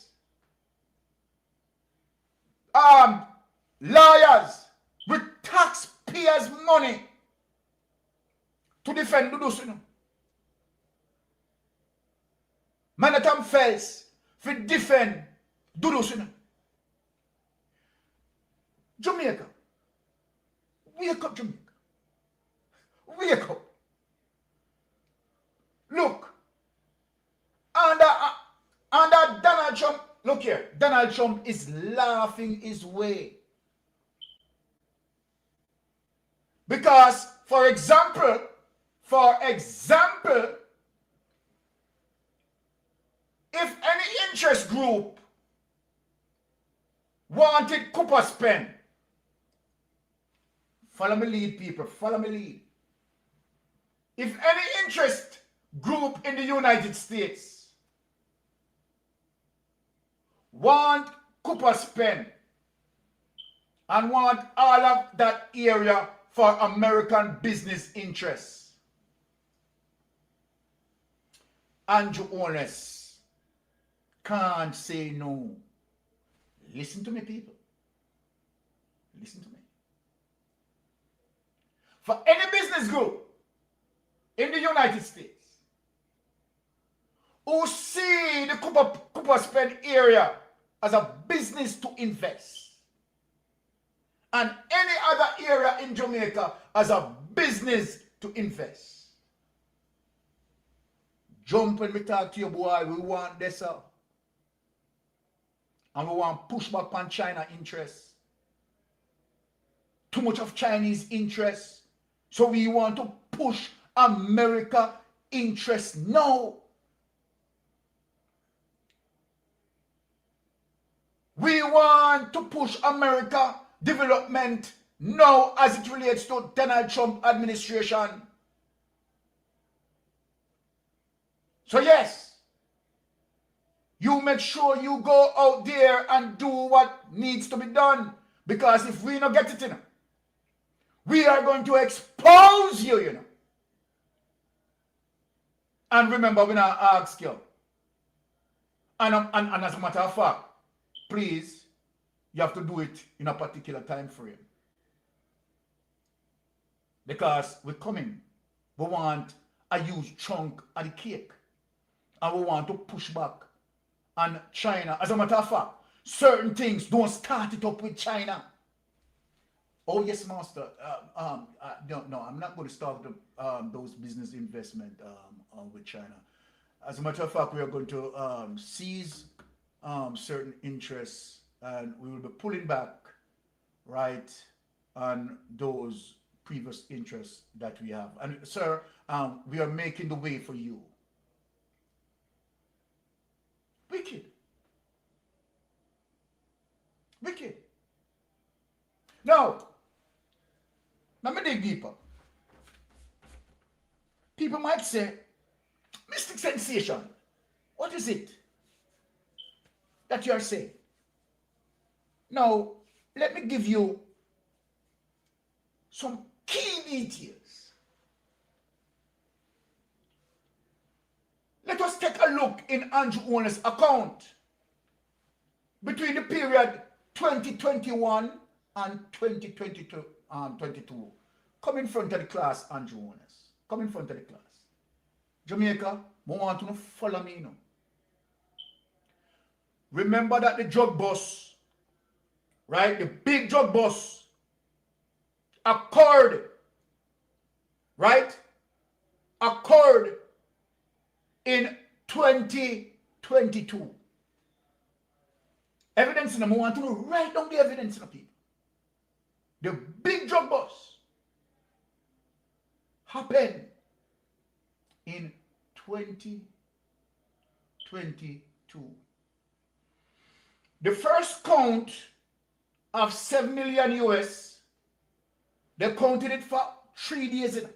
lawyers with taxpayers' money to defend Dudus. Manhattan Fells to defend Dudus. Jamaica. Wake up, Jamaica. Wake up. Look. Under Donald Trump, look here. Donald Trump is laughing his way. Because, for example, if any interest group wanted copper spend. Follow me lead, people. Follow me lead. If any interest group in the United States want copper spend and want all of that area for American business interests, Andrew Holness can't say no. Listen to me, people. Listen to me. For any business group in the United States who see the copper spend area as a business to invest, and any other area in Jamaica as a business to invest, jump when we talk to you, boy. We want this up. And we want push back on China interests. Too much of Chinese interests. So we want to push America interests now. We want to push America development now as it relates to Donald Trump administration. So yes, you make sure you go out there and do what needs to be done, because if we don't get it in, we are going to expose you, you know. And remember, when I ask you, and as a matter of fact, please, you have to do it in a particular time frame. Because we're coming. We want a huge chunk of the cake. And we want to push back on China. As a matter of fact, certain things, don't start it up with China. Oh yes, master. No, I'm not going to start those business investment with China. As a matter of fact, we are going to seize certain interests, and we will be pulling back, right, on those previous interests that we have. And sir, we are making the way for you. Wicked. Wicked. Now, let me dig deeper. People might say, mystic sensation, what is it that you are saying? Now, let me give you some key details. Let us take a look in Andrew Holness' account between the period 2021 and 2022. Come in front of the class, Andrew Holness. Come in front of the class. Jamaica, I want you to follow me now. Remember that the drug boss, right, the big drug boss, occurred, right, occurred in 2022. Evidence in them. I want to write down the evidence in the people. The big drug boss happened in 2022. The first count of 7 million US, they counted it for 3 days in.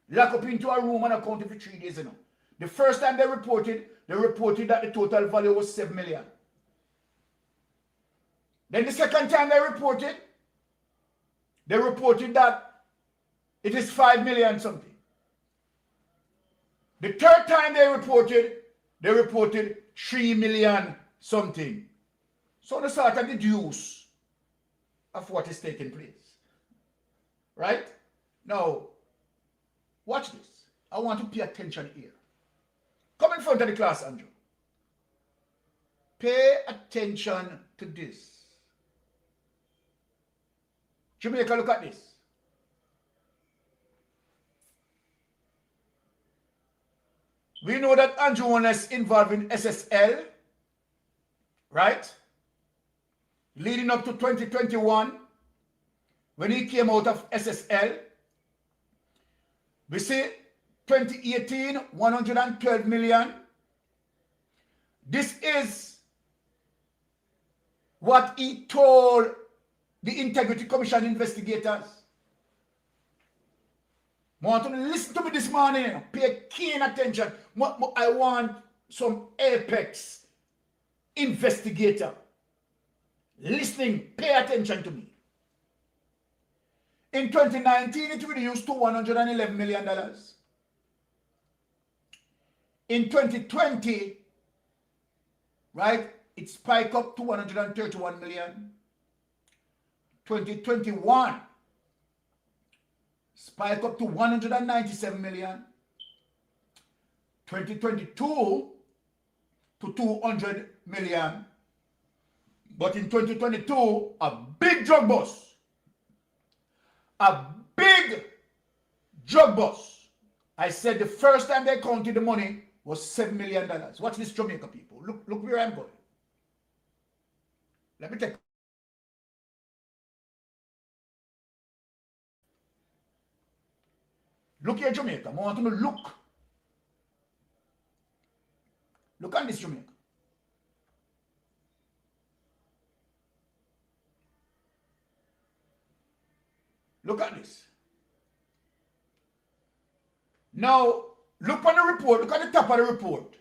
Lock up into a room and accounted for 3 days in. The first time they reported that the total value was 7 million. Then the second time they reported that it is 5 million something. The third time they reported 3 million something. So they start to deduce of what is taking place. Right? Now, watch this. I want to pay attention here. Come in front of the class, Andrew. Pay attention to this. Jamaica, look at this. We know that Andrew Holness involved in SSL, right? Leading up to 2021, when he came out of SSL, we see 2018, 112 million. This is what he told the Integrity Commission investigators. I want to listen to me this morning. Pay keen attention. I want some apex investigator listening. Pay attention to me. In 2019, it reduced to $111 million. In 2020, right, it spiked up to 131 million. 2021, spike up to 197 million. 2022 to 200 million. But in 2022, a big drug bust. A big drug bust. I said the first time they counted the money was $7 million. Watch this, Jamaica people. Look where I'm going. Let me take. Look here, Jamaica. I want you to look. Look at this, Jamaica. Look at this. Now, look on the report. Look at the top of the report.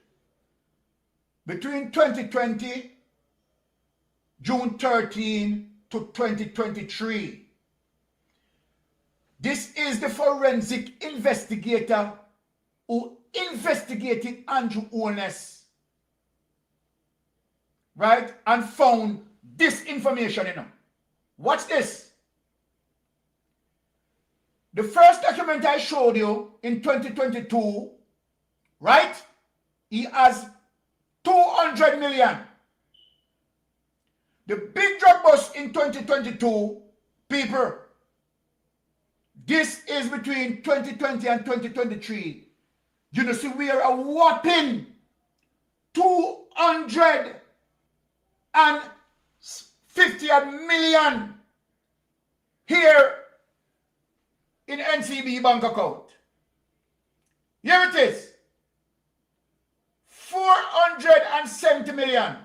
Between 2020, June 13 to 2023. This is the forensic investigator who investigated Andrew Holness, right, and found this information in him. Watch this. The first document I showed you in 2022, right, he has 200 million. The big drug bust in 2022, people, this is between 2020 and 2023. You know, see, we are a whopping 250 million here in NCB bank account. Here it is. 470 million.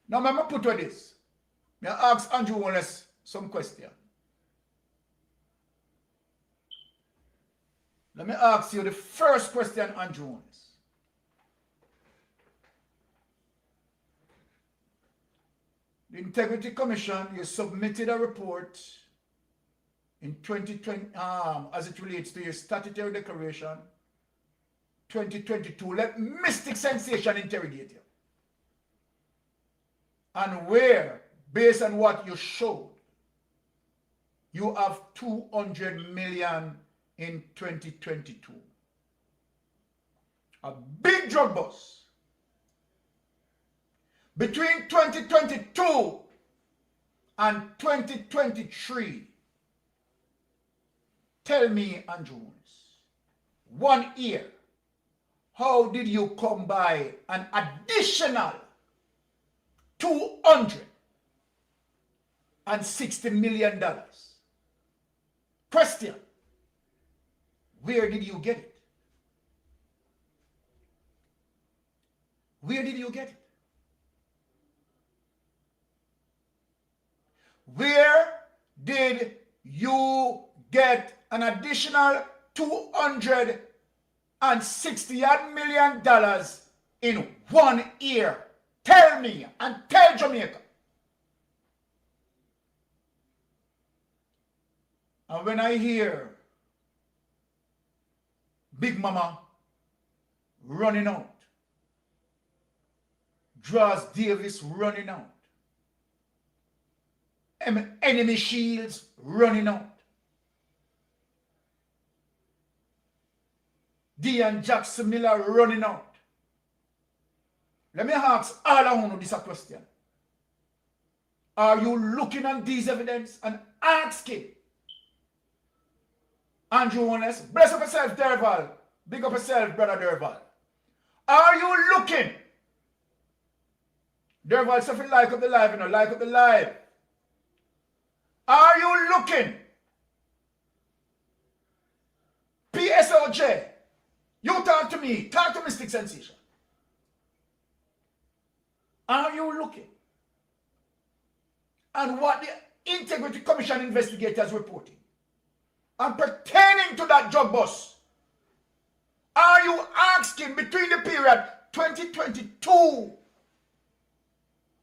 Now, I'm going to put with this. I ask Andrew Holness some question. Let me ask you the first question, Andrew Holness. The Integrity Commission, you submitted a report in 2020, as it relates to your statutory declaration, 2022. Let Mystic Sensation interrogate you. And where, based on what you showed, you have 200 million in 2022. A big drug bust. Between 2022 and 2023, tell me, Andrew Holness, 1 year, how did you come by an additional $260 million? Question. Where did you get it? Where did you get it? Where did you get an additional $260 million in 1 year? Tell me and tell Jamaica. And when I hear Big Mama running out, Draws Davis running out, Enemy Shields running out, Dean Jackson Miller running out. Let me ask all of you this a question. Are you looking at these evidence and asking Andrew Holness, bless up yourself, Derval. Big up yourself, brother Derval. Are you looking? Derval, something like up the live, you know, like up the live. Are you looking? PSOJ, you talk to me. Talk to Mystic Sensation. Are you looking? and what the Integrity Commission investigators reporting, and pertaining to that drug bust, are you asking between the period 2022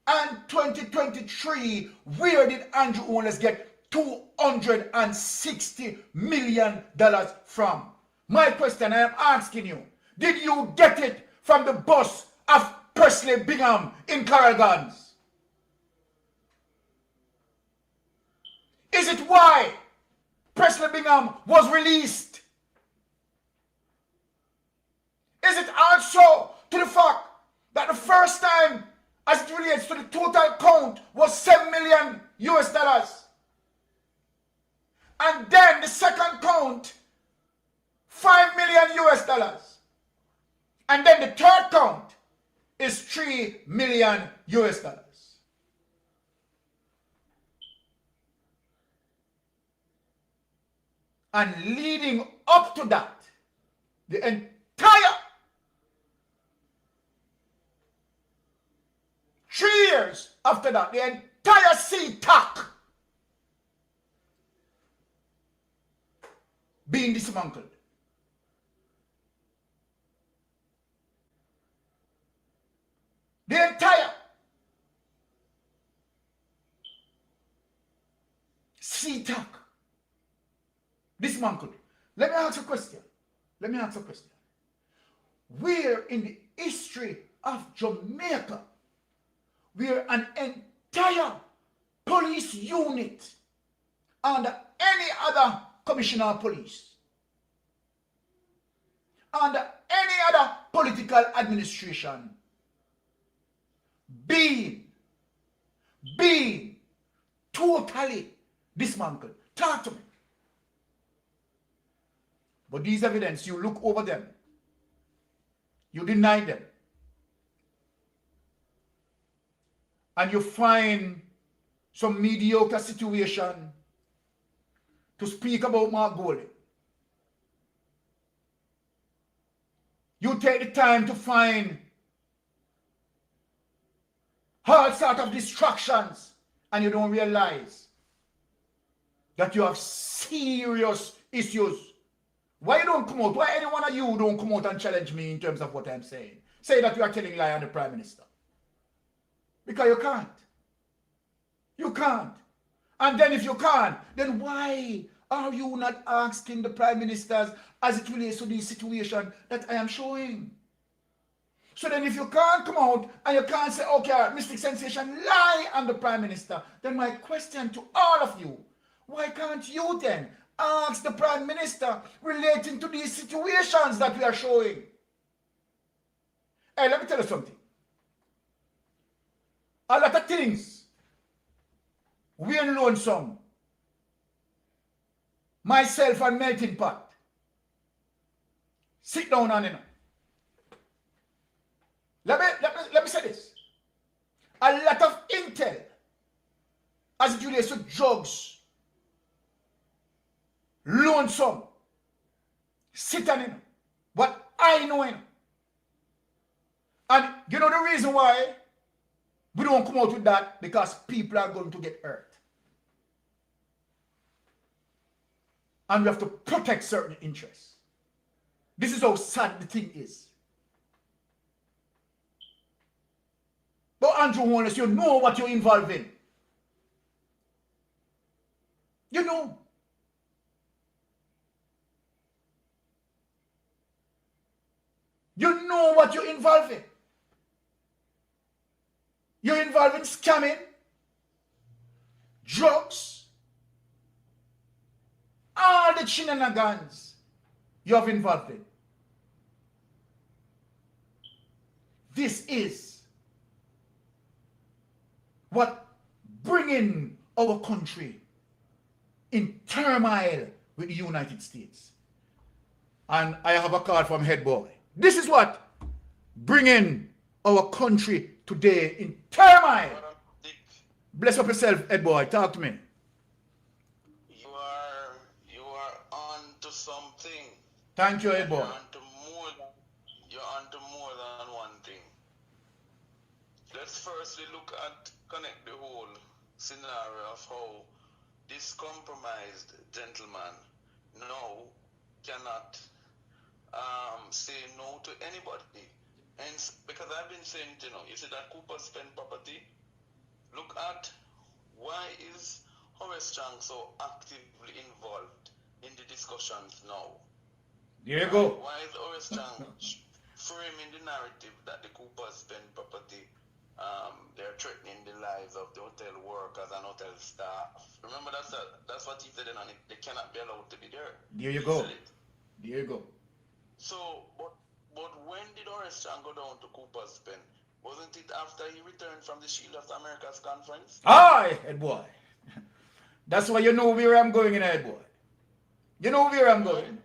and 2023, where did Andrew Holness get $260 million from? My question I am asking you, did you get it from the bus of Presley Bingham in Carroll Gardens? Is it why Presley Bingham was released? Is it also to the fact that the first time, as it relates to the total count, was $7 million US, and then the second count, $5 million US, and then the third count is $3 million US. And leading up to that, the entire 3 years after that, the entire CTAC being dismantled. The entire CTAC dismantled. Let me ask a question. Where in the history of Jamaica, where an entire police unit under any other commissioner of police, under any other political administration, being totally dismantled? Talk to me. But these evidence, you look over them, you deny them, and you find some mediocre situation to speak about Mark Golding. You take the time to find all sorts of distractions, and you don't realize that you have serious issues. Why you don't come out? Why any one of you don't come out and challenge me in terms of what I'm saying? Say that you are telling lie on the Prime Minister. Because you can't. You can't. And then if you can't, then why are you not asking the Prime Ministers as it relates to this situation that I am showing? So then if you can't come out and you can't say, okay, Mystic Sensation lie on the Prime Minister, then my question to all of you, why can't you then ask the Prime Minister relating to these situations that we are showing? Hey, let me tell you something. A lot of things we in Lonesome, myself and Melting Pot, sit down and let me say this. A lot of intel as it relates to drugs, Lonesome, sitting in what I know in. And you know the reason why we don't come out with that? Because people are going to get hurt. And we have to protect certain interests. This is how sad the thing is. But Andrew Holness, you know what you're involved in. You know. You know what you're involved in. You're involved in scamming, drugs, all the shenanigans you have involved in. This is what bringing our country in turmoil with the United States. And I have a card from Head Boy. This is what bringing our country today in turmoil. Bless up yourself, Head Boy. Talk to me. You are on to something. Thank you, Head Boy. You're on to more than one thing. Let's firstly look at connect the whole scenario of how this compromised gentleman now cannot say no to anybody. And because I've been saying, you see that Cooper spent property. Look at why is Horace Chang so actively involved in the discussions now? There you go. Why is Horace Chang framing the narrative that the Coopers spend property? They're threatening the lives of the hotel workers and hotel staff. Remember, that's what he said, and they cannot be allowed to be there. There you go. There you go. So, but when did Horace Chang go down to Cooper's Pen? Wasn't it after he returned from the Shield of America's conference? Aye, head boy. That's why you know where I'm going in, head boy. You know where I'm going.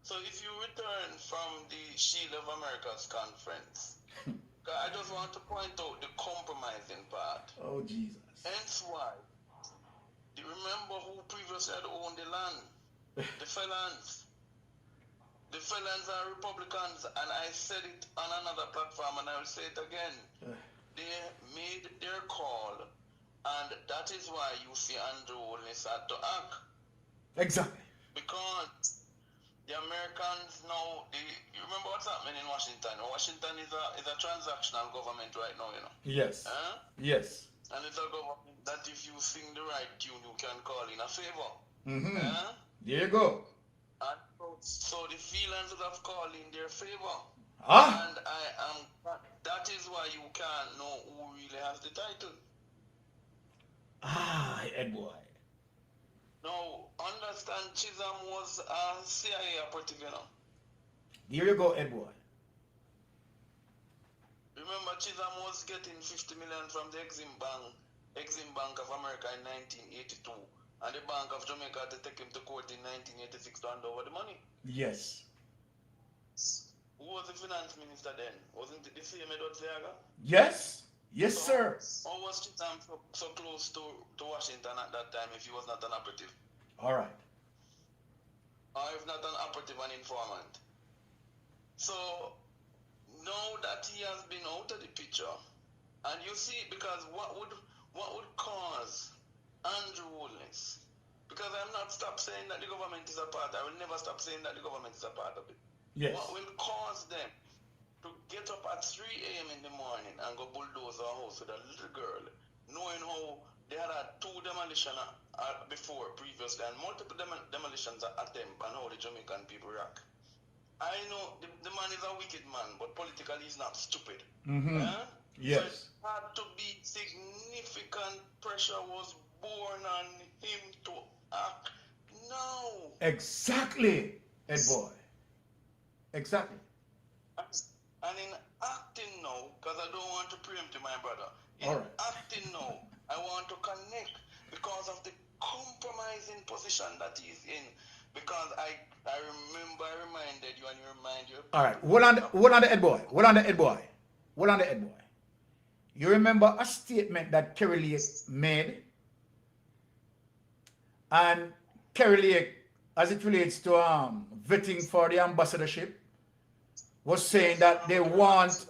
So if you return from the Shield of America's conference, I just want to point out the compromising part. Oh, Jesus. Hence why, do you remember who previously had owned the land? The felons. The felons are Republicans, and I said it on another platform, and I will say it again. They made their call, and that is why you see Andrew Holness had to act. Exactly. Because the Americans now, you remember what's happening in Washington? Washington is a transactional government right now, Yes. Huh? Yes. And it's a government that if you sing the right tune, you can call in a favor. Mm-hmm. Huh? There you go. And so the feelings have called in their favor. Ah. And that is why you can't know who really has the title. Ah, head boy. Now, understand Chisholm was a CIA operative, Here you go, head boy. Remember, Chisholm was getting 50 million from the Exim Bank of America in 1982. And the Bank of Jamaica had to take him to court in 1986 to hand over the money. Yes. Who was the finance minister then? Wasn't it the same Edward Seaga? Yes. Yes, sir. Or was Chisholm so close to Washington at that time if he was not an operative? All right. Or if not an operative, an informant. So, now that he has been out of the picture, and you see, because what would cause Andrew Holness? Because I'm not stop saying that the government is a part. I will never stop saying that the government is a part of it. Yes. What will cause them to get up at 3 a.m. in the morning and go bulldoze a house with a little girl, knowing how they had two demolitions before, previously, and multiple demolitions attempt, and how the Jamaican people react. I know the man is a wicked man, but politically he's not stupid. Mm-hmm. Yes. So it had to be significant pressure was born on him to act now. Exactly, head boy. Exactly. And in acting now, because I don't want to preempt my brother, in all right. acting now, I want to connect because of the compromising position that he's in. Because I reminded you and you remind you. All right, hold on the head boy. Hold on the head boy. Hold on the head boy. You remember a statement that Kerry Lake made? And Kerry Lake, as it relates to vetting for the ambassadorship, was saying that they want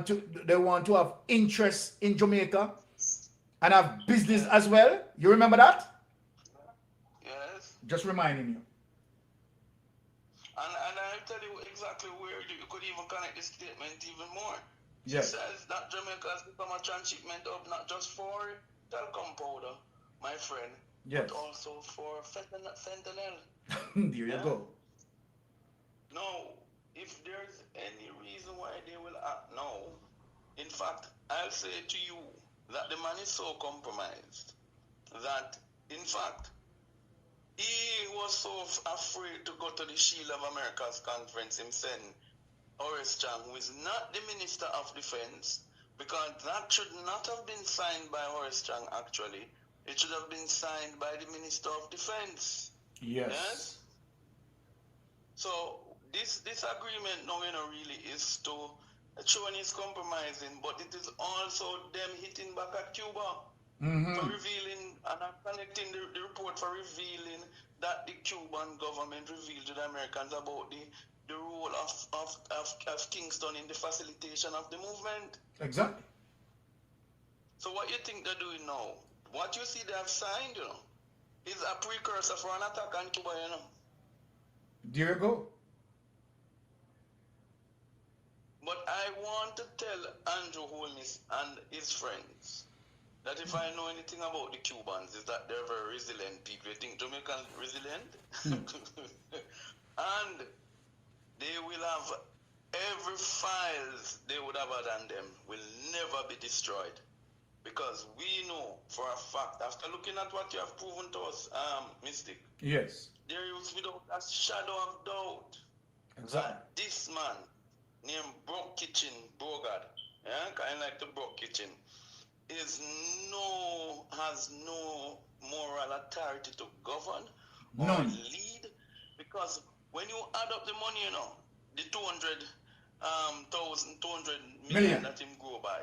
to have interest in Jamaica and have business as well. You remember that? Yes. Just reminding you. And I'll tell you exactly where you could even connect this statement even more. Yes. It says that Jamaica has become a transshipment hub not just for talcum powder, my friend, yes, but also for fentanyl. There you go. No, if there's any reason why they will act now, in fact, I'll say to you that the man is so compromised that, in fact, he was so afraid to go to the Shield of America's conference himself, Horace Chang, who is not the Minister of Defense, because that should not have been signed by Horace Chang actually. It should have been signed by the Minister of Defense. Yes. So this agreement now really is to showing is compromising, but it is also them hitting back at Cuba. Mm-hmm. For revealing, and I'm connecting the report for revealing that the Cuban government revealed to the Americans about the role of Kingston in the facilitation of the movement. Exactly. So what you think they're doing now? what you see they have signed, you know, is a precursor for an attack on Cuba, you know. There you go. But I want to tell Andrew Holness and his friends that if I know anything about the Cubans is that they're very resilient people. You think Jamaicans resilient? And they will have every files they would have had on them will never be destroyed. Because we know for a fact, after looking at what you have proven to us, Mystic, Yes. there is without a shadow of doubt Exactly. that this man named Brock Kitchen Bogard, yeah, kind of like the Brock Kitchen, has no moral authority to govern or None. lead, because when you add up the money, you know, the 200 million that him go by,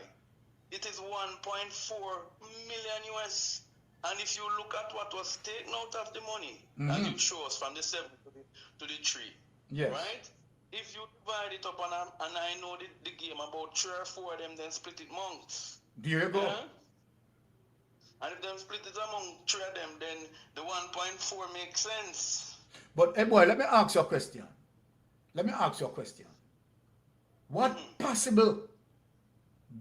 it is 1.4 million US. And if you look at what was taken out of the money, and you show us from the 7 to the 3, Yes. right? If you divide it up, and I know the game about 3 or 4 of them, then split it amongst. There you go. Yeah? And if them split it among 3 of them, then the 1.4 makes sense. But, hey boy, let me ask you a question. What possible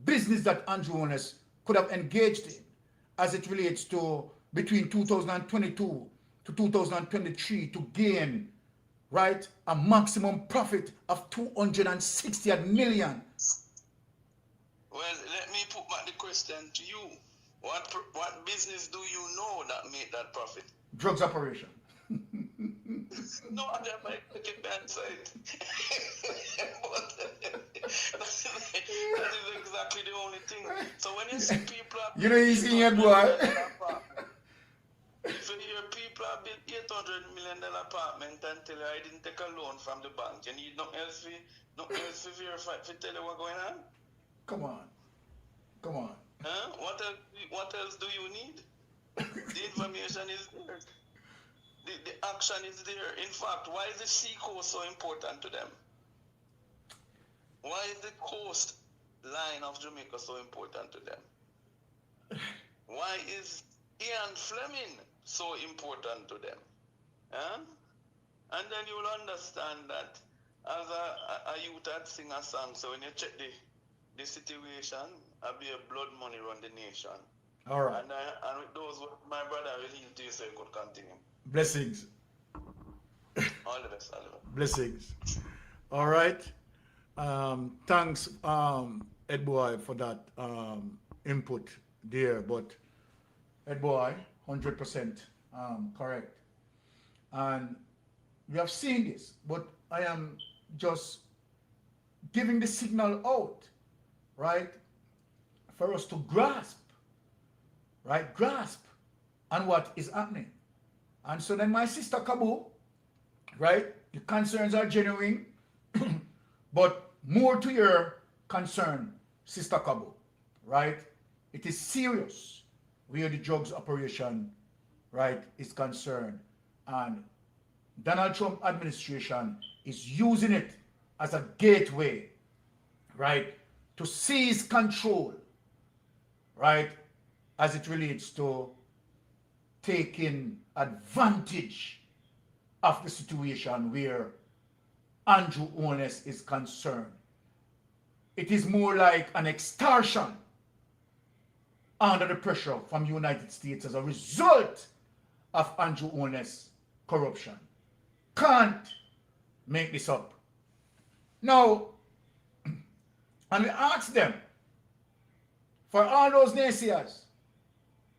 business that Andrew Holness could have engaged in as it relates to between 2022 to 2023 to gain, right, a maximum profit of 260 million? Well, let me put back the question to you. What business do you know that made that profit? Drugs operation. No, I might take it back side. But that is exactly the only thing. So when you see people You know he's in here, boy. If you hear people have built $800 million apartment and tell you I didn't take a loan from the bank, you need nothing else to verify to tell you what's going on? Come on. Huh? What else do you need? The information is there. The action is there. In fact, why is the sea coast so important to them? Why is the coast line of Jamaica so important to them? Why is Ian Fleming so important to them? Huh? And then you will understand that as a youth that sing a song, so when you check the situation, I'll be a blood money run the nation. All right. And with those, my brother will heal to you so you could continue. Blessings. All the best, Oliver. Blessings. All right. Thanks, Ed Boy, for that input there. But Ed Boy, 100% correct. And we have seen this, but I am just giving the signal out, right, for us to grasp on what is happening. And so then my sister Kabu, right, the concerns are genuine, but more to your concern, Sister Kabu, right? It is serious where the drugs operation, right, is concerned. And Donald Trump administration is using it as a gateway, right, to seize control, right, as it relates to taking advantage of the situation where Andrew Holness is concerned. It is more like an extortion under the pressure from the United States as a result of Andrew Holness corruption. Can't make this up. Now, and we ask them, for all those naysayers,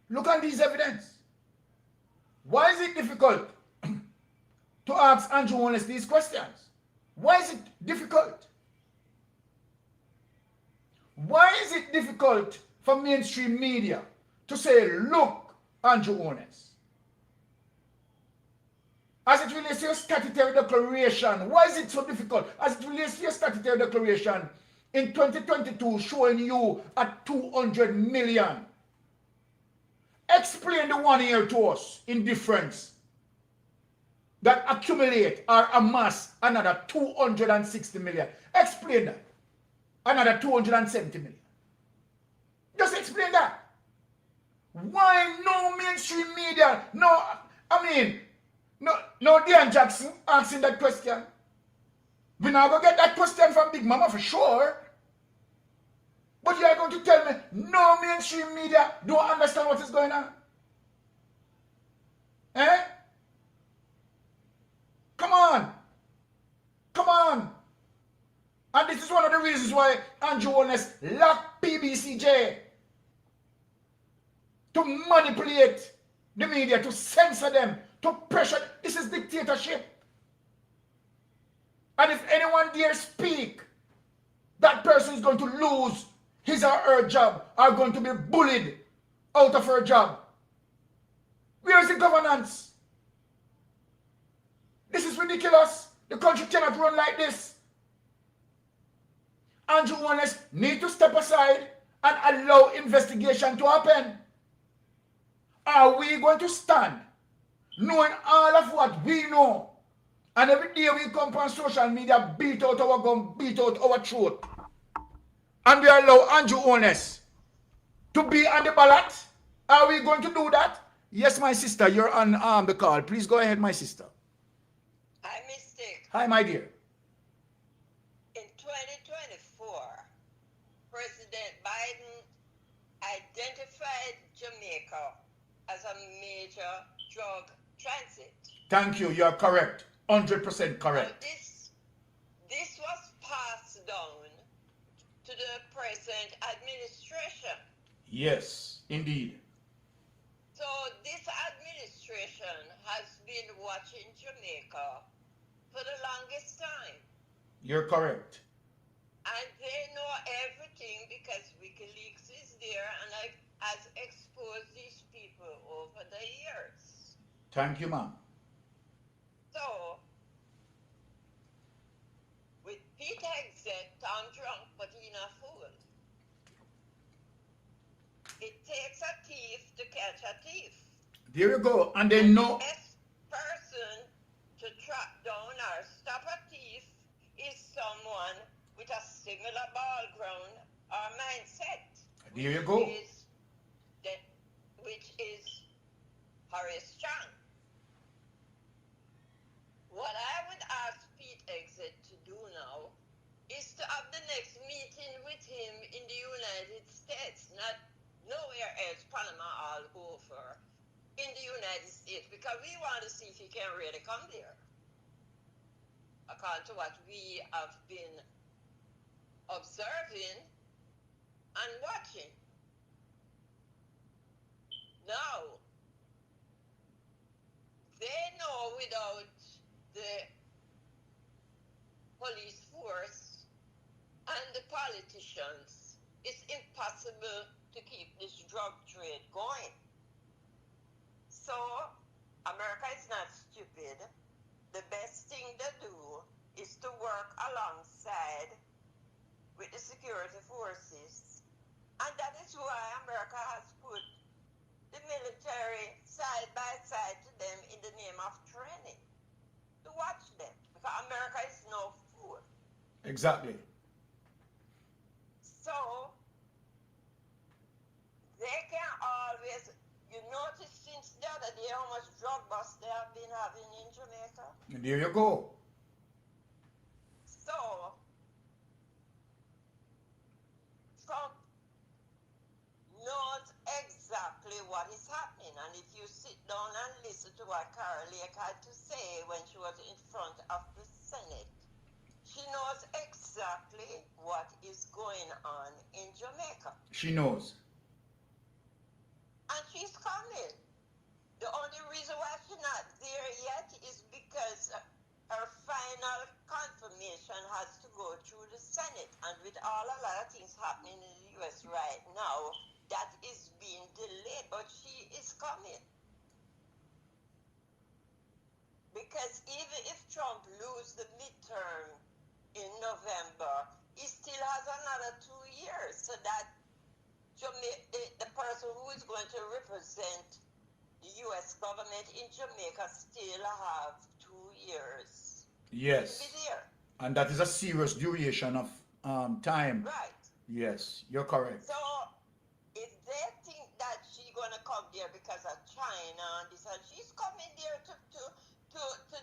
look at these evidence. Why is it difficult to ask Andrew Holness these questions? Why is it difficult? Why is it difficult for mainstream media to say, look, Andrew Holness? As it relates to your statutory declaration, why is it so difficult? As it relates to your statutory declaration in 2022 showing you at 200 million. Explain the 1 year to us in difference that accumulate or amass another 260 million. Explain that. Another 270 million. Just explain that. Why no mainstream media? No, I mean, no Dan Jackson asking that question. We now go get that question from Big Mama for sure. But you are going to tell me no mainstream media don't understand what is going on? Eh? Come on. Come on. And this is one of the reasons why Andrew Holness locked PBCJ to manipulate the media, to censor them, to pressure. This is dictatorship. And if anyone dare speak, that person is going to lose his or her job, are going to be bullied out of her job. Where is the governance? This is ridiculous. The country cannot run like this. Andrew Holness need to step aside and allow investigation to happen. Are we going to stand knowing all of what we know, and every day we come on social media, beat out our gun, beat out our throat, and we allow Andrew Holness to be on the ballot? Are we going to do that? Yes, my sister, you're on the call. Please go ahead, my sister. I mistake. Hi, my dear. In 2024, President Biden identified Jamaica as a major drug transit. Thank you. You're correct. 100% Now, correct. this was passed down to the present administration. Yes, indeed. So this administration has been watching Jamaica for the longest time. You're correct. And they know everything because WikiLeaks is there and has exposed these people over the years. Thank you, ma'am. So, with Pete Exit, Tom drunk, but he not fool. It takes a thief to catch a thief. There you go. And they know. The best person to track down or stop a thief is someone with a similar background or mindset. There you go. Which is Horace Strong. What I would ask Pete Exit to do now is to have the next meeting with him in the United States, not nowhere else, Panama all over, in the United States, because we want to see if he can really come there, according to what we have been observing and watching. Now, they know without the police force and the politicians, it's impossible to keep this drug trade going. So, America is not stupid. The best thing to do is to work alongside with the security forces. And that is why America has put the military side by side to them in the name of training, to watch them, because America is no fool. Exactly. So they can always, you notice since the other day how much drug busts they have been having in Jamaica. There you go. So Trump knows exactly what is happening, and if you sit down and listen to what Carol Lake had to say when she was in front of the Senate, she knows exactly what is going on in Jamaica. She knows. And she's coming. The only reason why she's not there yet is because her final confirmation has to go through the Senate. And with a lot of things happening in the U.S. right now, that is being delayed, but she is coming. Because even if Trump loses the midterm in November, he still has another 2 years. So that the person who is going to represent the U.S. government in Jamaica still have 2 years. Yes. To be there. And that is a serious duration of time. Right. Yes, you're correct. So if they think that she's going to come there because of China and this, and she's coming there to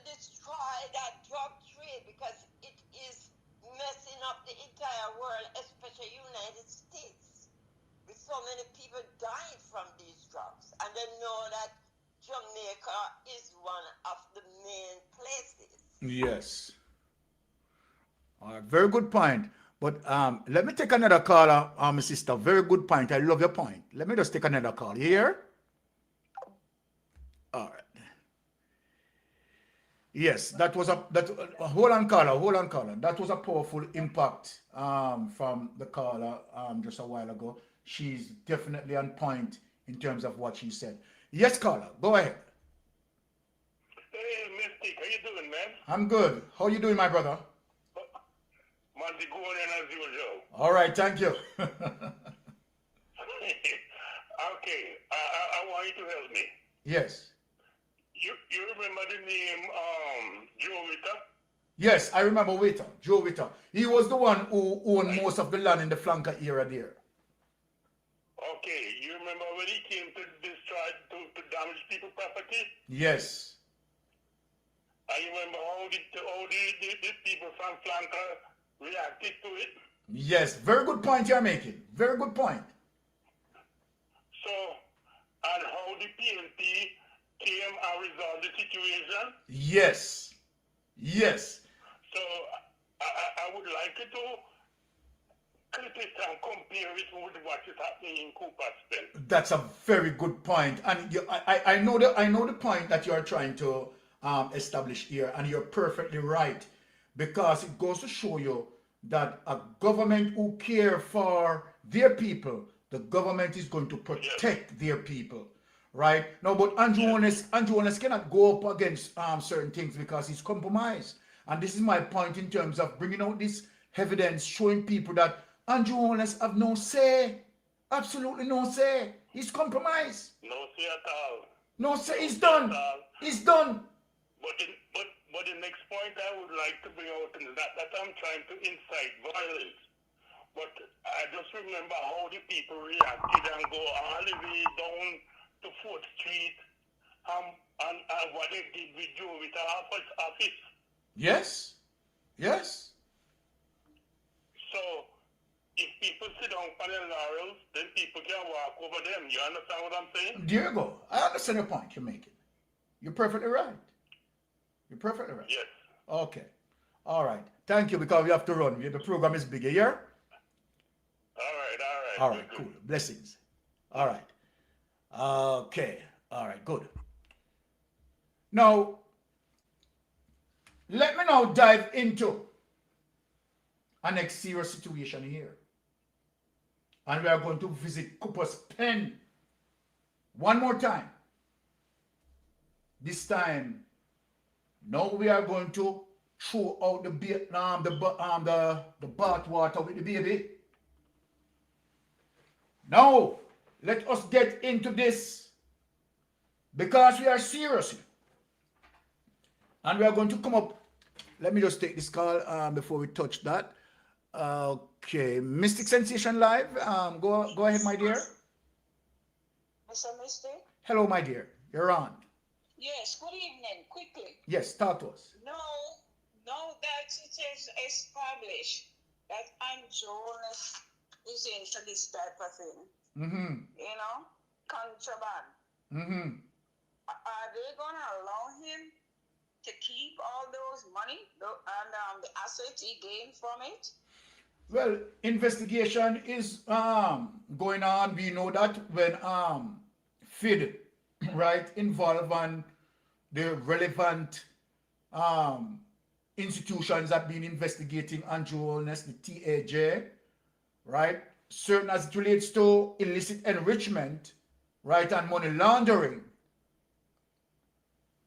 destroy that drug trade because it is messing up the entire world, especially United States, with so many people dying from these drugs. And they know that Jamaica is one of the main places. Yes. All right, very good point. But let me take another caller, my sister. Very good point. I love your point. Let me just take another call. You hear? All right. Yes, that was hold on, caller. That was a powerful impact from the caller just a while ago. She's definitely on point in terms of what she said. Yes, caller, go ahead. Hey, Mystic, how you doing, man? I'm good. How you doing, my brother? Monty going in as usual. All right, thank you. Okay, I want you to help me. Yes. You remember the name Joe Witter? Yes, I remember Witter, Joe Witter. He was the one who owned most of the land in the flanker area there. Okay, you remember when he came to destroy, to damage people's property? Yes. I remember how the people from flanker reacted to it. Yes, very good point you're making. Very good point. So, and how the PNP came and resolved the situation. Yes. Yes. So, I would like you to clip it and compare it with what is happening in Cooperstown. That's a very good point. And I know the point that you're trying to establish here, and you're perfectly right, because it goes to show you that a government who care for their people, the government is going to protect their people, right? No, but Andrew Honest cannot go up against certain things because he's compromised. And this is my point in terms of bringing out this evidence, showing people that Andrew Honest have no say, absolutely no say. He's compromised. No say at all. No say. He's done. He's done. But the next point I would like to bring out is that I'm trying to incite violence. But I just remember how the people reacted and go all the way down to 4th Street and what they did with Joe with the office. Yes. Yes. So if people sit down on their laurels, then people can walk over them. You understand what I'm saying? There you go. I understand your point you're making. You're perfectly right. You're perfectly right. Yes. Okay. All right. Thank you, because we have to run. The program is bigger, yeah? All right. All right, cool. Blessings. All right. Okay. All right, good. Now, let me now dive into a next serious situation here. And we are going to visit Cooper's Pen one more time. This time, now we are going to throw out the bath water with the baby. Now, let us get into this, because we are serious. And we are going to come up. Let me just take this call before we touch that. Okay, Mystic Sensation Live. Go ahead, my dear. Mr. Mystic? Hello, my dear. You're on. Yes, good evening. Quickly. Yes, talk to us. No, that it is established that Jonas is into this type of thing. Mm-hmm. You know, contraband. Mm-hmm. Are they going to allow him to keep all those money and the assets he gained from it? Well, investigation is going on. We know that when FID, right, involved on the relevant institutions that have been investigating Andrew Holness, the TAJ, right, certain as it relates to illicit enrichment, right, and money laundering,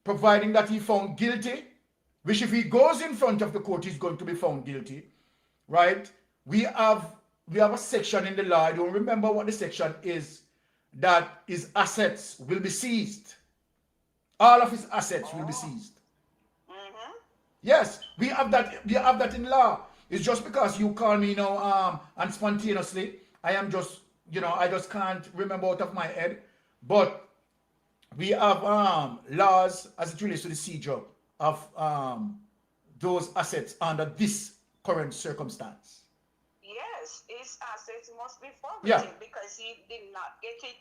providing that he found guilty, which if he goes in front of the court, he's going to be found guilty, right? We have a section in the law, I don't remember what the section is, that his assets will be seized. All of his assets will be seized. Mm-hmm. Yes, we have that in law. It's just because you call me now and spontaneously, I am just, I just can't remember out of my head. But we have laws as it relates to the seizure of those assets under this current circumstance. Yes, his assets must be Yeah. forfeited because he did not get it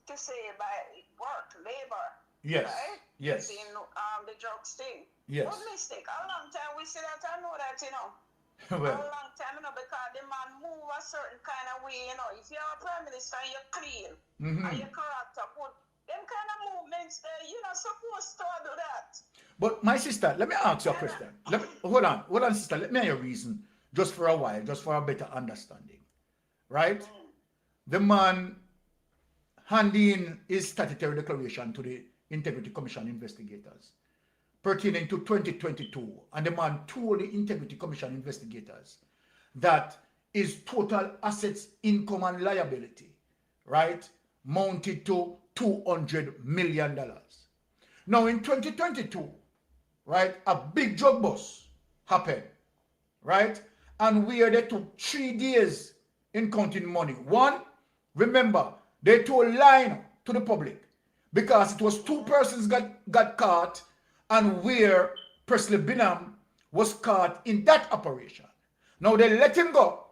to say by work, labor. Yes. Right? Yes. It's in the drugs thing. Yes. What mistake? How long time we say that? I know that, you know. Well, How long time, you know, because the man move a certain kind of way, you know. If you're a prime minister and you're clean and your character good, them kind of movements there, you're not supposed to do that. but my sister, let me ask you a question. Hold on, sister. Let me hear your reason, just for a while, just for a better understanding, right? The man handing his statutory declaration to the Integrity Commission investigators pertaining to 2022, and the man told the Integrity Commission investigators that his total assets, income, and liability, right, mounted to $200 million. Now in 2022, right, a big drug bust happened, right, and where they took 3 days in counting money. One, remember, they told line to the public because it was 2 persons got caught, and where Presley Bingham was caught in that operation. Now they let him go,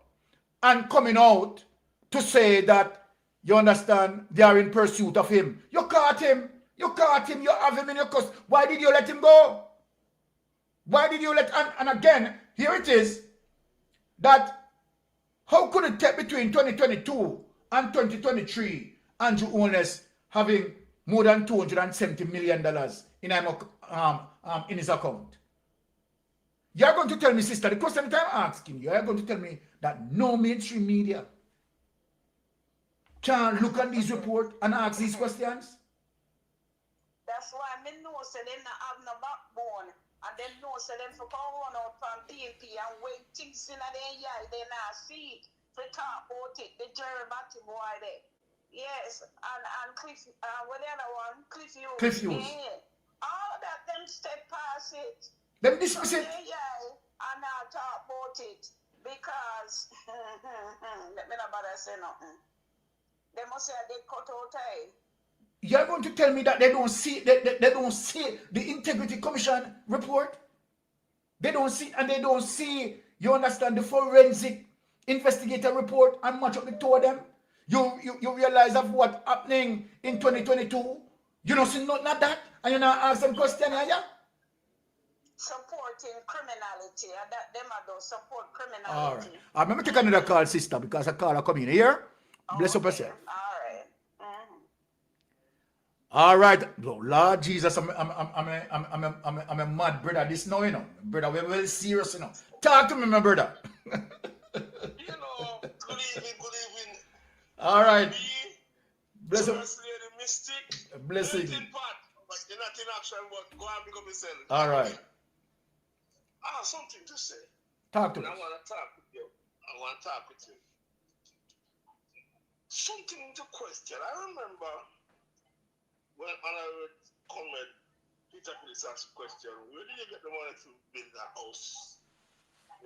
and coming out to say that, you understand, they are in pursuit of him. You caught him, you have him in your custody. Why did you let him go? Why did you let, and again, here it is, that how could it take between 2022 and 2023 Andrew Holness having more than $270 million in his account? You're going to tell me, sister, the question that I'm asking you, you're going to tell me that no mainstream media can look at these reports and ask these questions? That's why I know so they not have no backbone. And then know so them for come run out from PNP and wait things in their yard, they not see it. For talk about it, the Jerry Batty boy there. Yes, and Cliff, what the other one? Cliff Hughes. Cliff Hughes. Yeah. All that them step past it. Them dismiss it. Yeah, and now talk about it. Because, let me not bother say nothing. They must say they cut out time. You're going to tell me that they don't see they don't see the Integrity Commission report? They don't see, and they don't see, you understand, the forensic investigator report and match up the two of them? You realize of what happening in 2022? You don't see nothing of that? And you not ask them question, are you? Supporting criminality. That them are those support criminality. All right. I'm going to take another call, sister, because a caller coming here. Bless up yourself. All right, Lord Jesus, I'm a mad brother. This now, you know, brother, we're very serious, you know. Talk to me, my brother. You know, good evening. All right. Bless up. up. Mystic. Blessing. But you're not in action, but go and become yourself. All right. I have something to say. Talk to and us. I want to talk with you. Something to question. I remember when Honorable Comrade Peter Phillips asked a question, where did you get the money to build that house,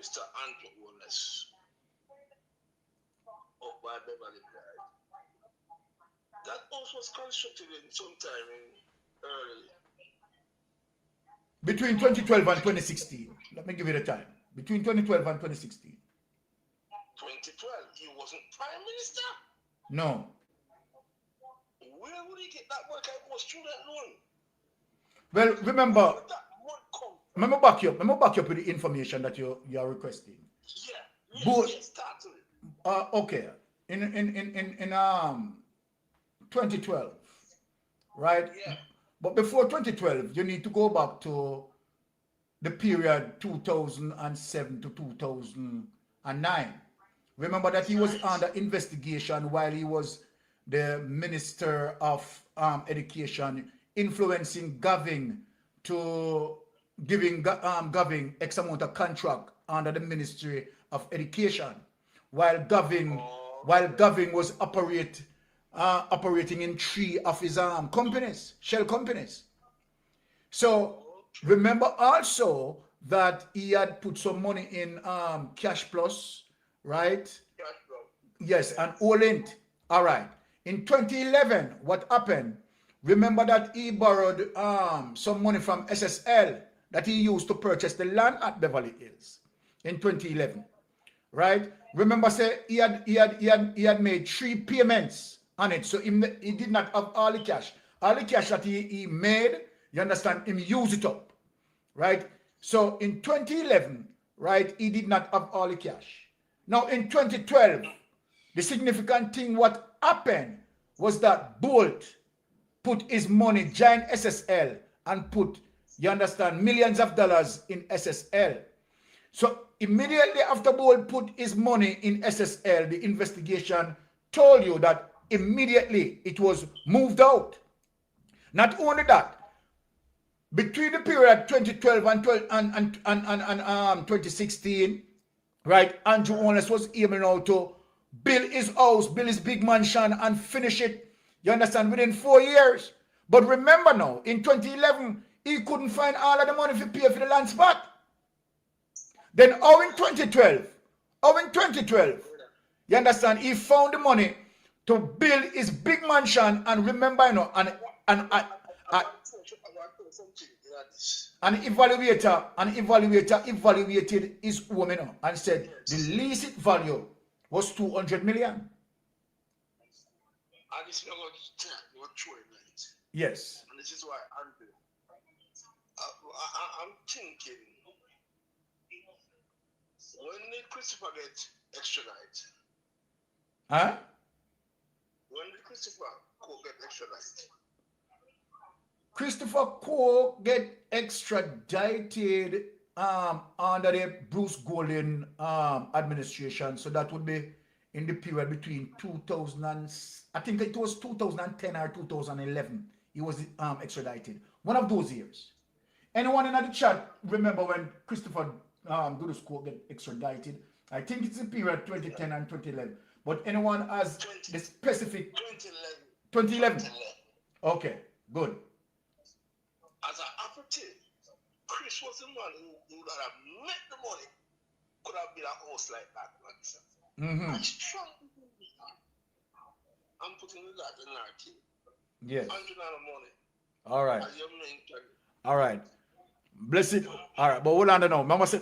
Mr. Andrew Holness, up by Beverly Drive? That house was constructed in sometime in early. Between 2012 and 2016. Let me give you the time. Between 2012 and 2016. 2012, he wasn't Prime Minister? No. Where would he get that work? I was student loan. Well, remember, let me back you up with the information that you are requesting. Yeah. But, Start to it. Okay. In 2012, right? Yeah. But before 2012, you need to go back to the period 2007 to 2009. Remember that he was under investigation while he was the Minister of Education, influencing Gavin to giving X amount of contract under the Ministry of Education, while Gavin was operating in 3 of his companies, shell companies. So remember also that he had put some money in Cash Plus, right? Cash Plus. Yes, and Olint. All right. In 2011, what happened remember that he borrowed some money from SSL that he used to purchase the land at Beverly Hills in 2011, right? Remember, say he had made 3 payments on it, so he did not have all the cash. All the cash that he made, you understand, him use it up, right? So in 2011, right, he did not have all the cash. Now in 2012, the significant thing what happened was that Bolt put his money, joined SSL, and put, you understand, millions of dollars in SSL. So immediately after Bolt put his money in SSL, the investigation told you that immediately it was moved out. Not only that, between the period 2012 and 2016, right, Andrew Holness was able now to build his house, build his big mansion, and finish it, you understand, within 4 years. But remember now, in 2011, he couldn't find all of the money to pay for the land spot. Then in 2012, you understand, he found the money to build his big mansion, and remember, you know, an evaluator evaluated his home, you know, and said the lease value was 200 million. Yes. And this is why I'm thinking, when did Christopher get extradited? Huh? When did Christopher get extradited? Christopher Cole get extradited under the Bruce Golden administration. So that would be in the period between 2000 and, I think it was 2010 or 2011. He was extradited. One of those years. Anyone in the chat remember when Christopher Bruce Cole get extradited? I think it's the period 2010 and 2011. But anyone has the specific 2011. Okay, good. As an operative, Chris was the one who would have met the money, could have been a host like that. I'm putting that in our team. Yes. $100 money. All right. As your main target. All right. Bless it. All right, but hold on now. Remember, say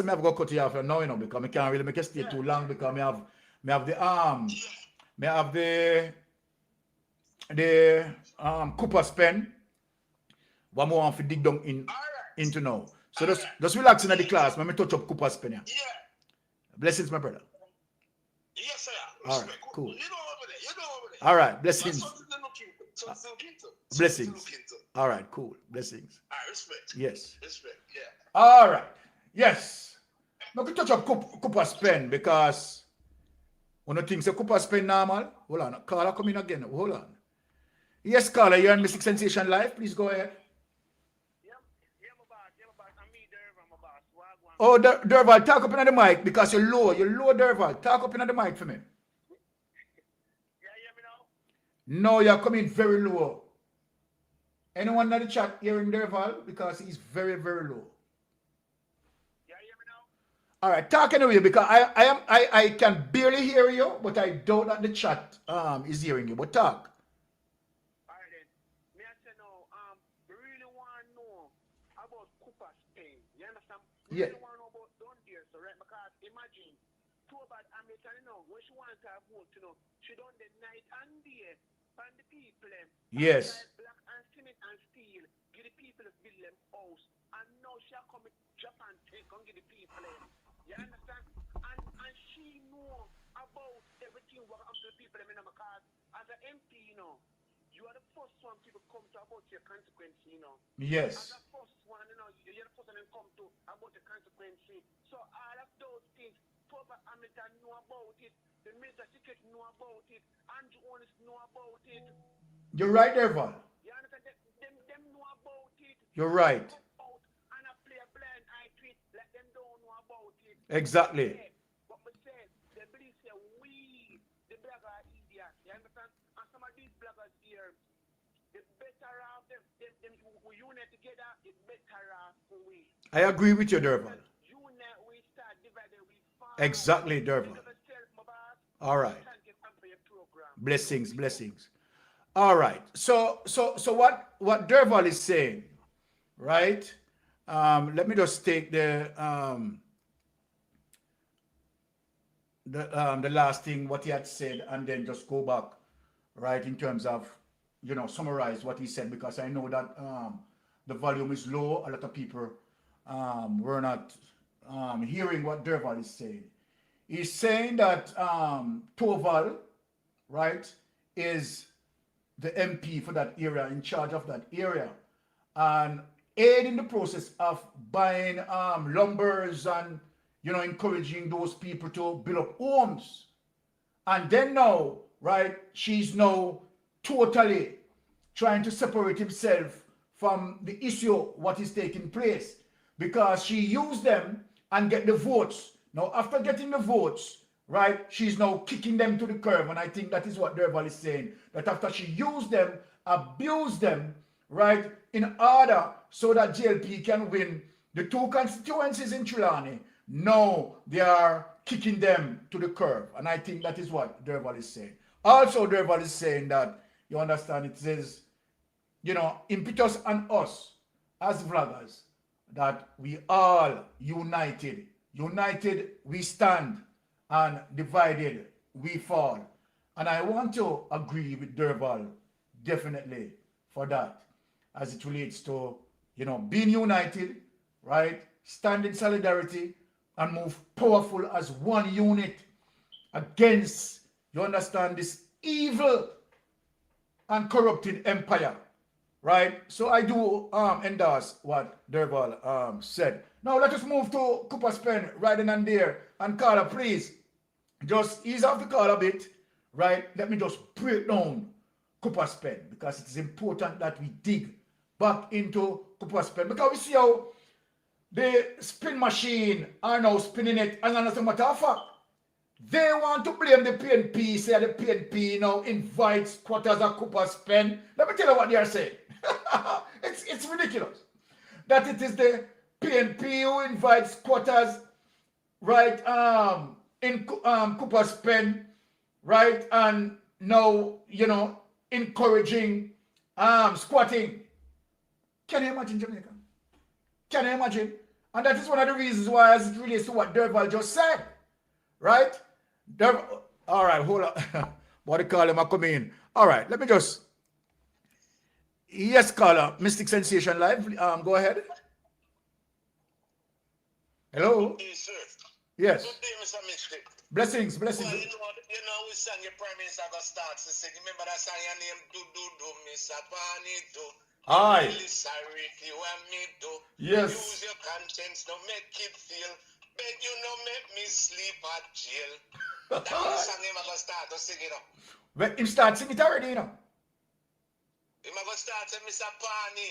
me have got cut you off now, you know, because I can't really make it stay too long because me have the Cooper's pen. One more to dig down into now. So just relax in the class. Let me touch up Cooper's pen here. Yeah. Blessings, my brother. Yes, sir. All right, cool. You know over there. All right, blessings. Something Blessings. All right, cool. Blessings. Respect. Yes. Respect, yeah. All right. Yes. I could touch up Cooper's pen because one of the things the Cooper's pen normal. Hold on. Carla come in again. Hold on. Yes, Carla, you're on Mystic Sensation Live. Please go ahead. Oh, Derval, talk up in the mic because you're low. You're low, Derval. Talk up in the mic for me. No, you're coming very low. Anyone in the chat hearing Derval? Because he's very, very low. All right, talk anyway because I can barely hear you, but I doubt that the chat is hearing you. But talk. All right then. Me I say no. We really want to know about Cooper's pain. You understand? We really want to know about Don Deere, so right? Because imagine, too bad American, you know, when she wants to vote, you know, she done the night and day and the people Yes. Black and cement and steel, give the people build them house, and now she come to Japan take and give the people You understand? And she know about everything what happens to the people because as an MP, you know, you are the first one people come to about your consequences, you know. Yes. As the first one, you know, you're the first one come to about the consequences. So all of those things, Papa Hamilton know about it, the Minister Secret know about it, Andrew Honest know about it. You're right there, Val. You understand? Them know about it. You're right. And I play a blind eye to it, let them don't know about it. Exactly. But we say, they believe say we, the blogger are idiots. You understand? And some of these bloggers here, the better off them we unite together, it's better off for we. I agree with you, Derval. Unite, we start divided, we fall. Exactly, Derval. All right. Blessings, blessings. All right. So what Derval is saying, right? Let me just take the last thing what he had said and then just go back, right, in terms of, you know, summarize what he said, because I know that the volume is low. A lot of people were not hearing what Derval is saying. He's saying that Toval, right, is the MP for that area, in charge of that area, and aid in the process of buying lumbers and, you know, encouraging those people to build up homes. And then now, right, she's now totally trying to separate himself from the issue, what is taking place, because she used them and get the votes. Now, after getting the votes, right, she's now kicking them to the curb. And I think that is what Derval is saying, that after she used them, abused them, right, in order so that JLP can win the 2 constituencies in Trelawney, now they are kicking them to the curb. And I think that is what Derval is saying. Also, Derval is saying that, you understand, it says, you know, impetus on us as vloggers, that we all united. United we stand, and divided we fall. And I want to agree with Derval definitely for that, as it relates to, you know, being united, right? Stand in solidarity and move powerful as one unit against, you understand, this evil and corrupted empire, right? So I do endorse what Derval said. Now let us move to Cooper's Pen right in and there. And Carla, please, just ease off the call a bit, right? Let me just break down Cooper's Pen, because it is important that we dig back into Cooper's Pen, because we see how the spin machine are now spinning it. And as a matter of fact, they want to blame the PNP, say the PNP now invites squatters at Cooper's Pen. Let me tell you what they are saying. It's ridiculous that it is the PNP who invites squatters, right, in Cooper's Pen, right, and now, you know, encouraging squatting. Can you imagine, Jamaica? Can you imagine? And that is one of the reasons why, as it relates to what Derval just said, right? All right, hold on. What do you call him? I come in. All right, let me just. Yes, caller, Mystic Sensation Live. Go ahead. Hello. Good day, sir. Yes. Good day, Mr. Mystic. Blessings, blessings. Well, you know which song your Prime Minister got starts to sing. Remember that song your name do, Mr. Panito. Aye. Really sorry if you and me do. Yes. Use your conscience, no make it feel. Beg you no make me sleep at jail. That's the song him gonna start to sing, you know. Well, him start singing it already, you know. Him gonna start to Mr. Pani.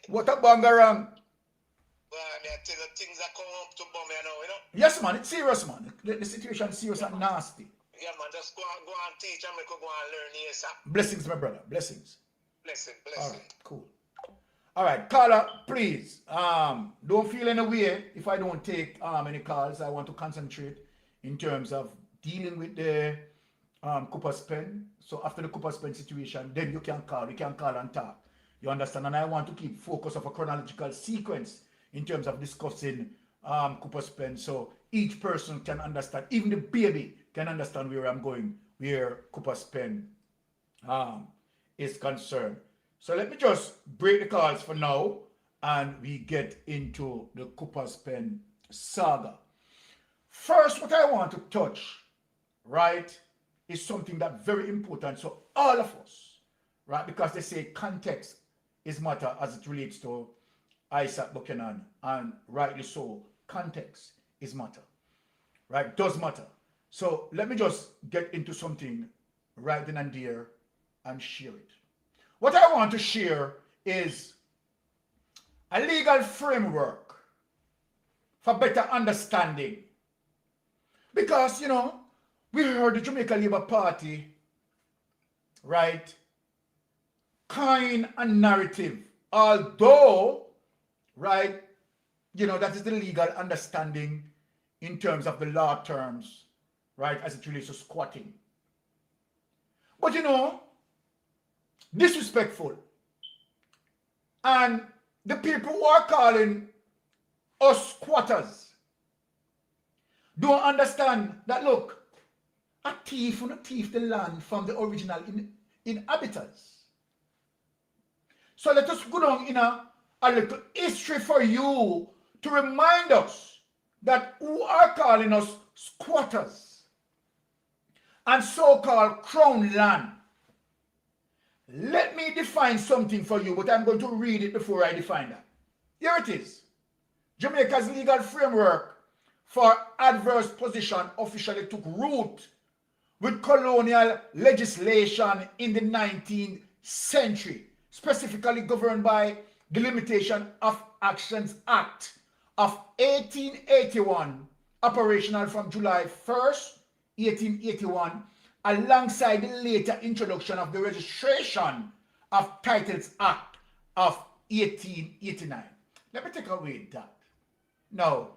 What a bangarang. Well, I mean, I tell you, things are coming up to bum, you know. Yes, man, it's serious, man. The situation is serious and nasty. Yeah, man, just go and teach and make go and learn here, sir. Blessings, my brother. Blessings. Blessing. All right, cool. All right, caller, please. Don't feel any way if I don't take any calls. I want to concentrate in terms of dealing with the Cooper's Pen. So after the Cooper's Pen situation, then you can call. You can call and talk. You understand? And I want to keep focus of a chronological sequence in terms of discussing Cooper's Pen, so each person can understand, even the baby can understand where I'm going, where Cooper's Pen is concerned. So let me just break the calls for now, and we get into the Cooper's Pen saga. First, what I want to touch, right, is something that's very important. So all of us, right, because they say context is matter as it relates to Isaac Buchanan, and rightly so, context is matter, right? Does matter. So let me just get into something right then and there and share it. What I want to share is a legal framework for better understanding. Because, you know, we heard the Jamaica Labour Party, right, coin a narrative, although, right, you know, that is the legal understanding in terms of the law terms, right, as it relates to squatting. But you know, disrespectful. And the people who are calling us squatters don't understand that, look, a thief will not thief the land from the original inhabitants. So let us go down in a little history for you to remind us that who are calling us squatters and so-called crown land. Let me define something for you, but I'm going to read it before I define that. Here it is. Jamaica's legal framework for adverse possession officially took root with colonial legislation in the 19th century, specifically governed by the Limitation of Actions Act of 1881, operational from July 1st, 1881, alongside the later introduction of the Registration of Titles Act of 1889. Let me take away that. Now,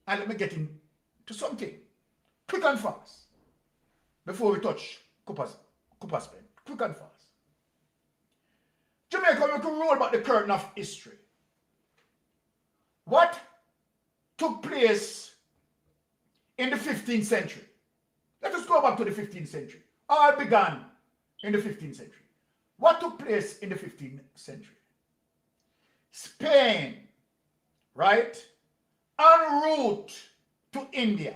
and let me get into something quick and fast before we touch Cooper's pen. Quick and fast. Jamaica, we can roll back the curtain of history. What took place in the 15th century? Let us go back to the 15th century. All began in the 15th century. What took place in the 15th century? Spain, right, en route to India.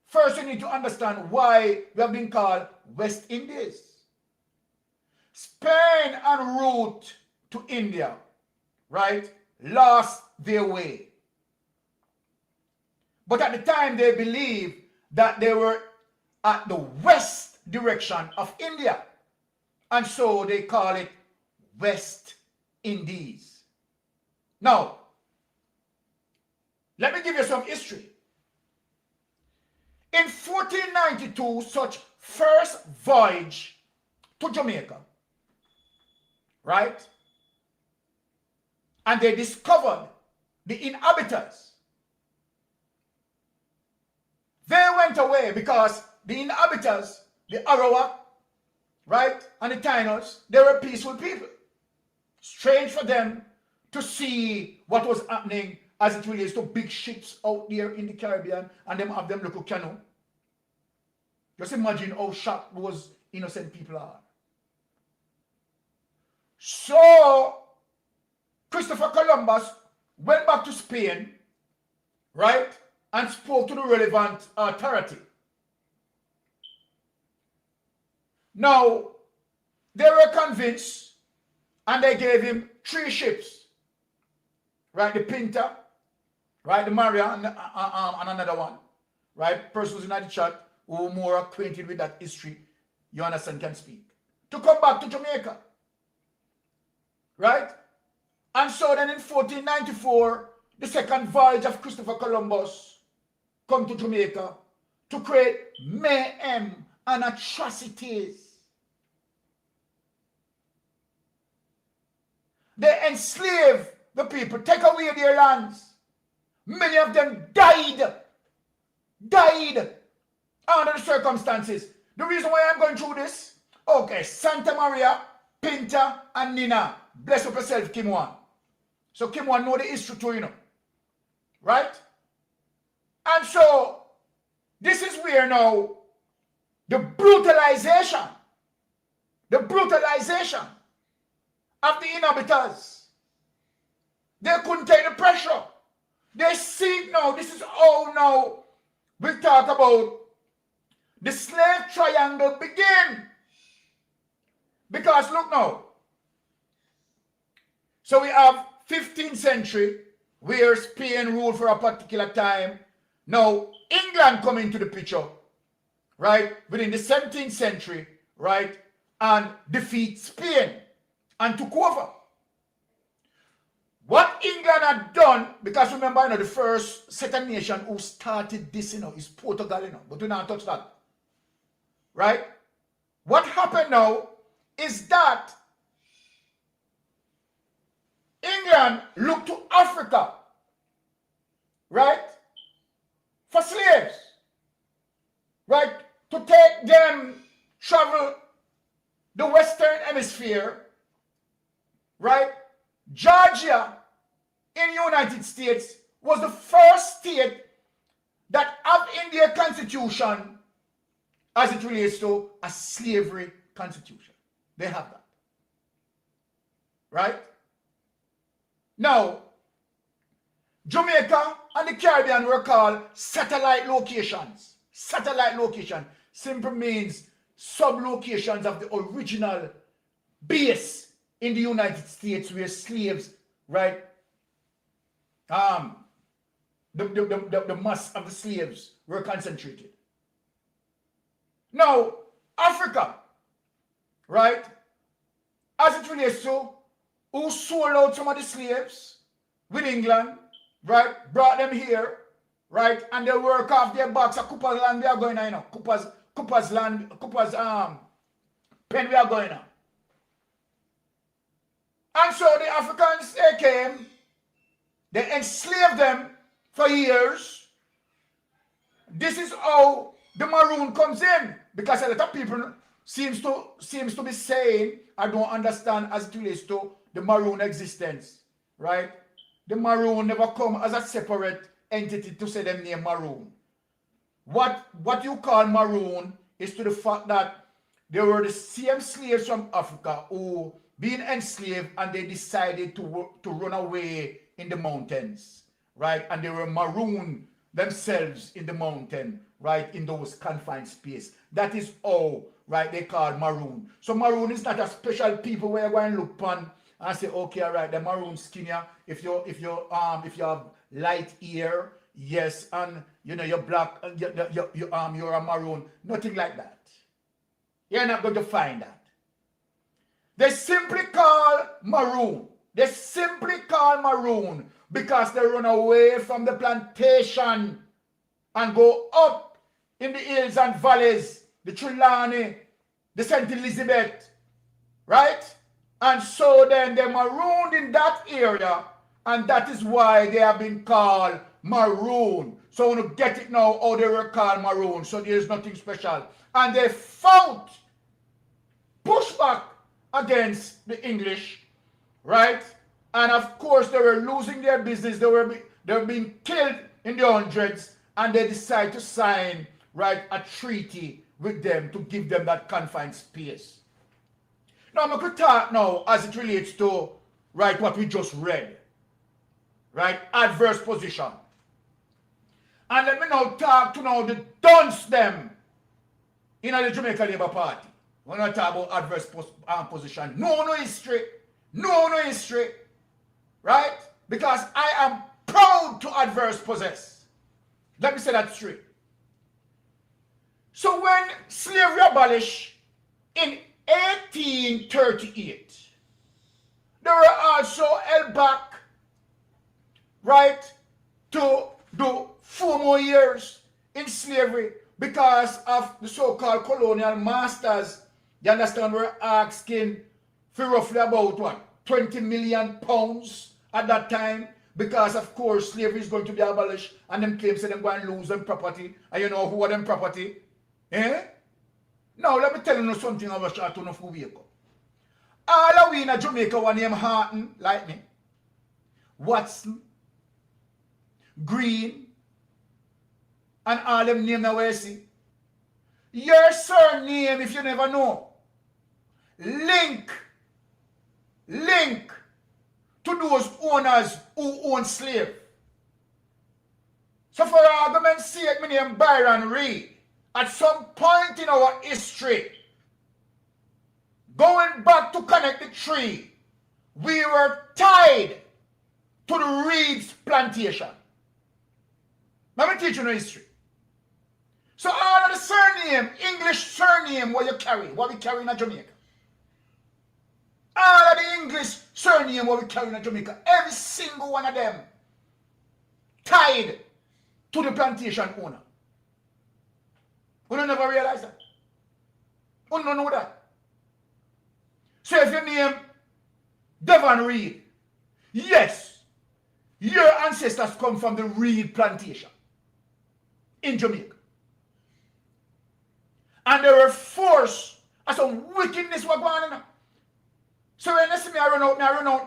First, you need to understand why we have been called West Indies. Spain en route to India, right, lost their way. But at the time, they believed that they were at the west direction of India. And so they call it West Indies. Now, let me give you some history. In 1492, such first voyage to Jamaica, right? And they discovered the inhabitants. They went away because the inhabitants, the Arawak, right, and the Taínos, they were peaceful people. Strange for them to see what was happening as it relates to big ships out there in the Caribbean and them have them little canoe. Just imagine how shocked those innocent people are. So, Christopher Columbus went back to Spain, right, and spoke to the relevant authority. Now, they were convinced and they gave him 3 ships, right, the Pinta, right, the Maria, and another one, right, persons in the chat who are more acquainted with that history, you understand, can speak, to come back to Jamaica, right? And so then in 1494, the second voyage of Christopher Columbus come to Jamaica to create mayhem and atrocities. They enslave the people, take away their lands. Many of them died under the circumstances. The reason why I'm going through this, okay, Santa Maria, Pinta, and Nina. Bless up yourself, Kim Wan. So Kim Wan know the history too, you know. Right? And so, this is where now the brutalization of the inhabitants, they couldn't take the pressure. They see now, this is how now we talk about the slave triangle begin. Because look now, so we have 15th century where Spain ruled for a particular time. Now England come into the picture, right, within the 17th century, right, and defeat Spain and took over. What England had done, because remember, you know, the first second nation who started this, you know, is Portugal, you know, but we don't touch that. Right? What happened now is that England looked to Africa, right, for slaves. right, to take them travel the Western Hemisphere, right? Georgia in the United States was the first state that have in their constitution as it relates to a slavery constitution. They have that. Right? Now, Jamaica and the Caribbean were called satellite locations. Satellite location simply means sub-locations of the original base in the United States where slaves, right, the mass of the slaves were concentrated. Now, Africa, right, as it relates to who sold out some of the slaves with England, right, brought them here, right, and they work off their backs of Cooper's land we are going on, you know, Cooper's land, Cooper's pen we are going on. And so the Africans, they came, they enslaved them for years. This is how the maroon comes in, because a lot of people seems to be saying, I don't understand as it relates to the maroon existence, right? The maroon never come as a separate entity to say them name maroon. What you call maroon is to the fact that there were the same slaves from Africa who been enslaved and they decided to run away in the mountains, right? And they were marooned themselves in the mountain, right? In those confined space. That is all, right? They call maroon. So maroon is not a special people where you go and look upon and say, okay, all right, the maroon skin here. If you have light hair, yes, and you know you're black, you're a maroon. Nothing like that. You're not going to find that. They simply call maroon. They simply call maroon because they run away from the plantation and go up in the hills and valleys, the Trelawney, the St. Elizabeth, right? And so then they're marooned in that area, and that is why they have been called maroon. So I want to get it now how they were called maroon, so there's nothing special. And they fought, pushback against the English, right? And of course they were losing their business. They were being killed in the hundreds, and they decided to sign, right, a treaty with them to give them that confined space. Now I'm going to talk now as it relates to, right, what we just read, right, adverse position. And let me now talk to now the dunce them in the Jamaica Labour Party. We're not talking about adverse position. No history. No history. Right? Because I am proud to adverse possess. Let me say that straight. So when slavery abolished in 1838, they were also held back, right, to do 4 more years in slavery because of the so-called colonial masters. You understand, we're asking for roughly about what, 20 million pounds at that time, because of course slavery is going to be abolished, and them claims that they're going to lose them property. And you know who are them property? Eh? Now let me tell you something I was trying to know for Jamaica. All of we in Jamaica one name Harton, like me, Watson, Green, and all them name now where you see. Your surname, if you never know, link to those owners who own slave. So for argument's sake, my name Byron Reed. At some point in our history, going back to connect the tree, we were tied to the Reed's plantation. Let me teach you the history. So all of the surname, English surname what you carry, what we carry in Jamaica. All of the English surname what we carry in Jamaica, every single one of them tied to the plantation owner. You never realize that. You don't know that. So if your name Devon Reed, yes, your ancestors come from the Reed plantation in Jamaica. And they were forced. And some wickedness was going on. So when you see me, I run out,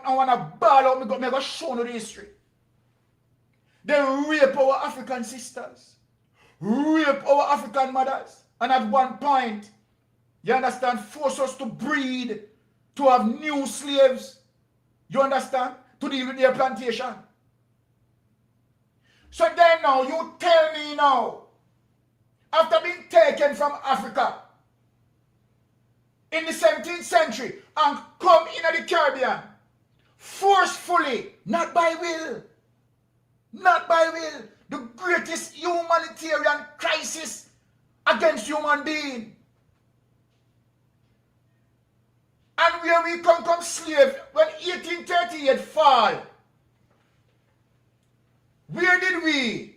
I want to ball out, I go show you the history. They rape our African sisters. Rape our African mothers. And at one point, you understand, force us to breed, to have new slaves. You understand? To deal with their plantation. So then now, you tell me now, after being taken from Africa in the 17th century and come into the Caribbean, forcefully, not by will, the greatest humanitarian crisis against human being. And where we come slave, when 1838 fall, where did we,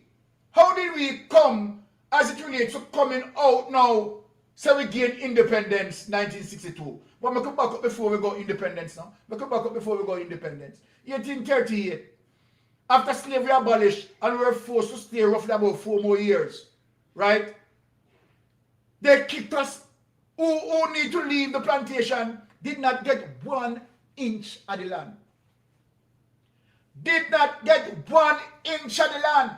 how did we come as it relates to coming out now, so we gain independence 1962. But we come back up before we go independence now. 1838, after slavery abolished and we were forced to stay roughly about 4 more years, right? They kicked us, who need to leave the plantation, did not get 1 inch of the land. Did not get 1 inch of the land.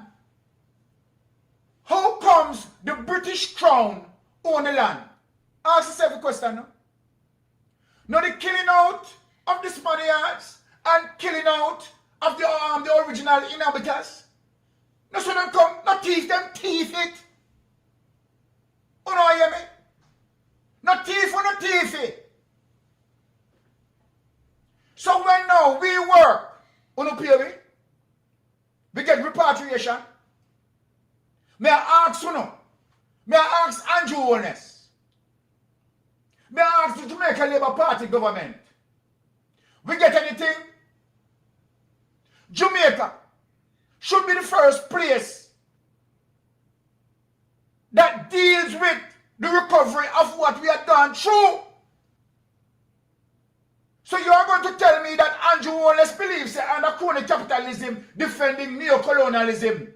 How comes the British Crown own the land? Ask yourself a question now. Now the killing out of the Spaniards and killing out of the original inhabitants. No, so them come, not thief them, thief it. You know, hear me? Not thief or not thief it. So when now we work, you know, pay we get repatriation. May I ask you now? May I ask Andrew Holness? May I ask the Jamaica Labour Party government? We get anything? Jamaica should be the first place that deals with the recovery of what we have gone through. So you are going to tell me that Andrew Holness believes under crony capitalism defending neo-colonialism,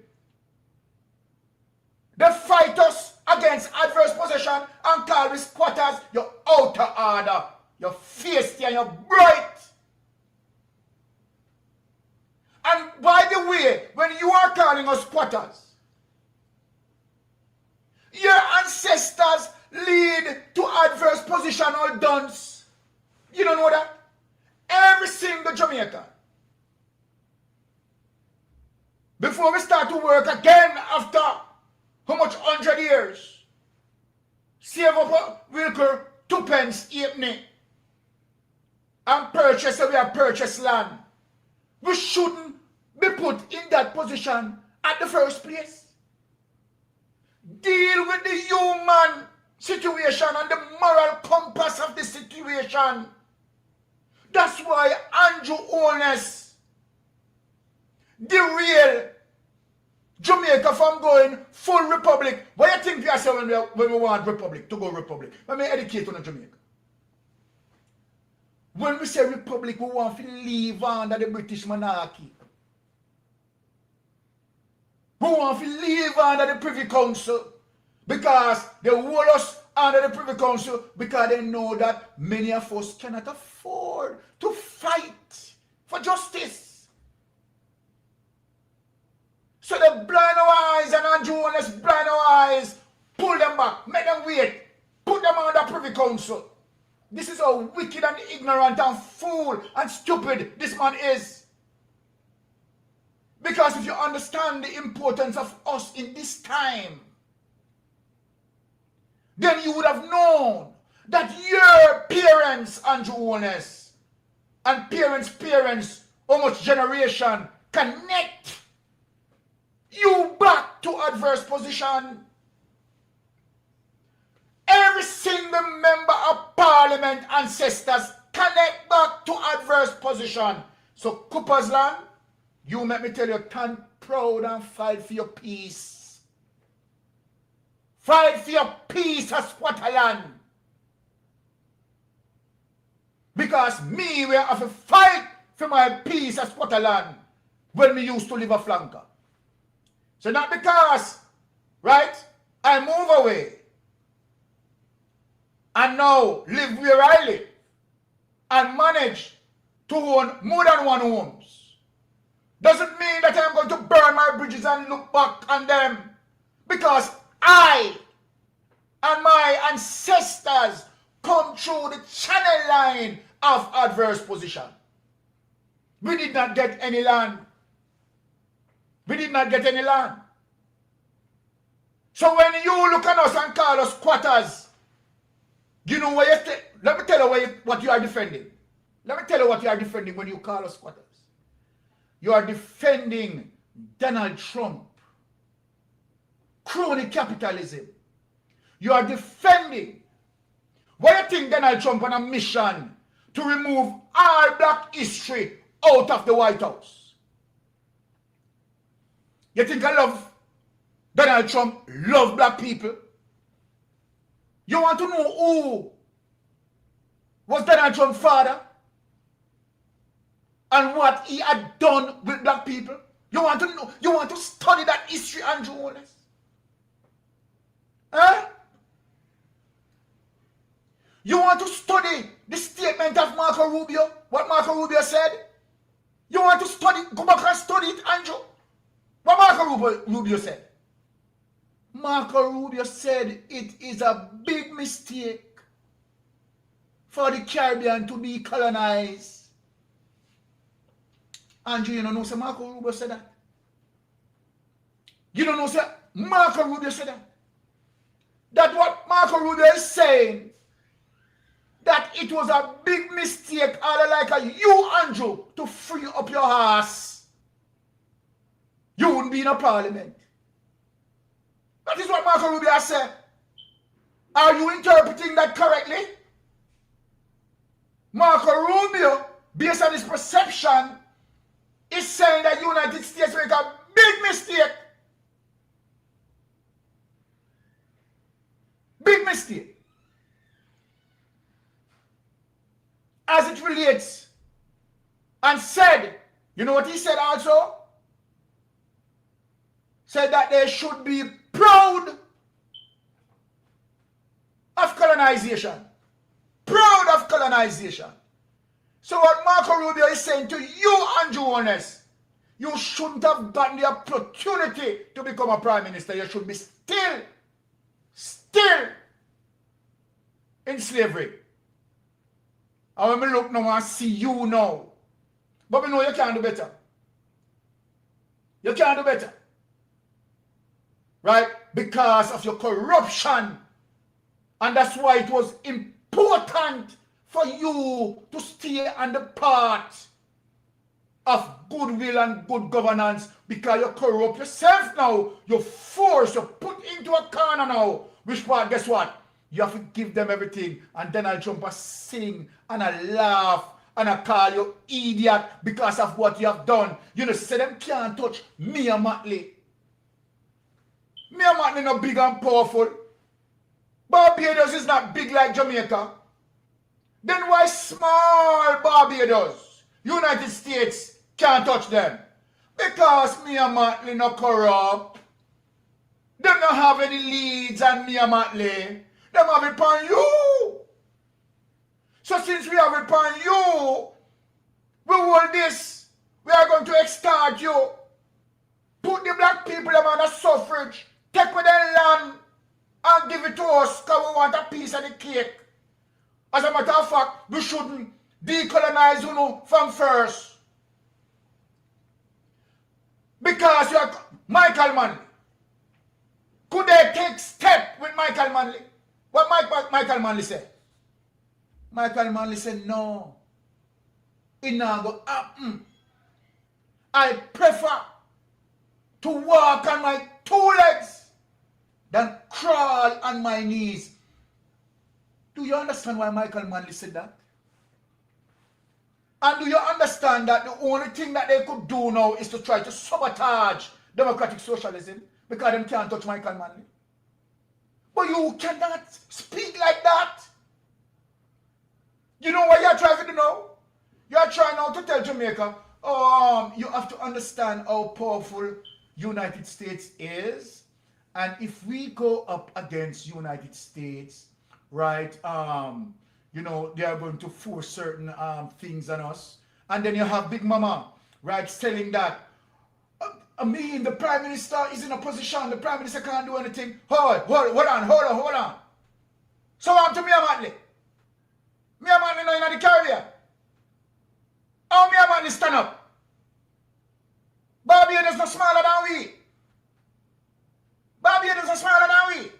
they fight us against adverse possession and call we squatters, your outer order, your feisty and your bright. And by the way, when you are calling us squatters, your ancestors lead to adverse position or dunce. You don't know that? Every single Jamaican, before we start to work again after how much 100 years, save up a wilker 2 pence halfpenny and purchase, so we have purchased land. We shouldn't be put in that position at the first place. Deal with the human situation and the moral compass of the situation. That's why Andrew Holness derailed Jamaica from going full republic. What do you think we are saying when we want republic, to go republic? Let me educate on Jamaica. When we say republic, we want to live under the British monarchy. We want to live under the Privy Council because they hold us under the Privy Council because they know that many of us cannot afford to fight for justice. So they blind our eyes, and Andrew Holness blind our eyes, pull them back, make them wait, put them under Privy Council. This is how wicked and ignorant and fool and stupid this man is. Because if you understand the importance of us in this time, then you would have known that your parents, Andrew Holness, and parents, how much generation connect you back to adverse position. Every single member of parliament ancestors connect back to adverse position. So Cooper's land, you make me tell you, stand proud and fight for your peace. Fight for your peace as squatter land. Because me will have to fight for my peace as squatter land when we used to live a flanker. So not because, right, I move away. and now live where I live and manage to own more than one homes doesn't mean that I'm going to burn my bridges and look back on them, because I and my ancestors come through the channel line of adverse position. We did not get any land. We did not get any land. So when you look at us and call us squatters, you know what you let me tell you what you are defending. Let me tell you what you are defending when you call us squatters. You are defending Donald Trump, crony capitalism. You are defending. Why you think Donald Trump on a mission to remove all black history out of the White House? You think I love Donald Trump love black people? You want to know who was Donald Trump's father and what he had done with black people? You want to know? You want to study that history, Andrew Wallace? Huh? You want to study the statement of Marco Rubio? What Marco Rubio said? You want to study? Go back and study it, Andrew. What Marco Rubio said? Marco Rubio said it is a big mistake for the Caribbean to be colonized. Andrew, you don't know, sir, Marco Rubio said that. You don't know, sir, Marco Rubio said that. That what Marco Rubio is saying, that it was a big mistake, all like you, Andrew, to free up your ass. You wouldn't be in a parliament. That is what Marco Rubio said. Are you interpreting that correctly? Marco Rubio, based on his perception, is saying that United States make a big mistake. Big mistake. As it relates, and said, you know what he said also? Said that they should be proud of colonization. Proud of colonization. So what Marco Rubio is saying to you, Andrew Holness, you shouldn't have gotten the opportunity to become a prime minister. You should be still in slavery. And when we look now and see you now, but we know you can do better. You can do better. Right? Because of your corruption. And that's why it was important for you to stay on the path of goodwill and good governance, because you corrupt yourself now. You're forced, you're put into a corner now. Which part, guess what? You have to give them everything. And Donald Trump will sing and I laugh and I call you idiot because of what you have done. You know, say them can't touch me and Matley. Me and Matley not big and powerful. Barbados is not big like Jamaica. Then why small Barbados, United States, can't touch them? Because me and Matley not corrupt. Them don't have any leads on me and Matley. Them have it upon you. So since we have it upon you, we hold this. We are going to extort you. Put the black people on the suffrage. Take with their land and give it to us because we want a piece of the cake. As a matter of fact, we shouldn't decolonize from first. Because you're Michael Manley. Could they take step with Michael Manley? What Michael Manley said? Michael Manley said, no. It not go happen. I prefer to walk on my two legs than crawl on my knees. Do you understand why Michael Manley said that? And do you understand that the only thing that they could do now is to try to sabotage democratic socialism because they can't touch Michael Manley? But you cannot speak like that. You know what you're trying to do now? You're trying now to tell Jamaica, you have to understand how powerful United States is. And if we go up against United States, right? You know, they are going to force certain things on us. And then you have Big Mama, right, telling that, I mean, the Prime Minister is in a position, the Prime Minister can't do anything. Hold on. So I'm to me a Matley. Me a Matley now in the Caribbean. How me a Matley stand up? Barbados is not smaller than we. Barbados is not smaller than we.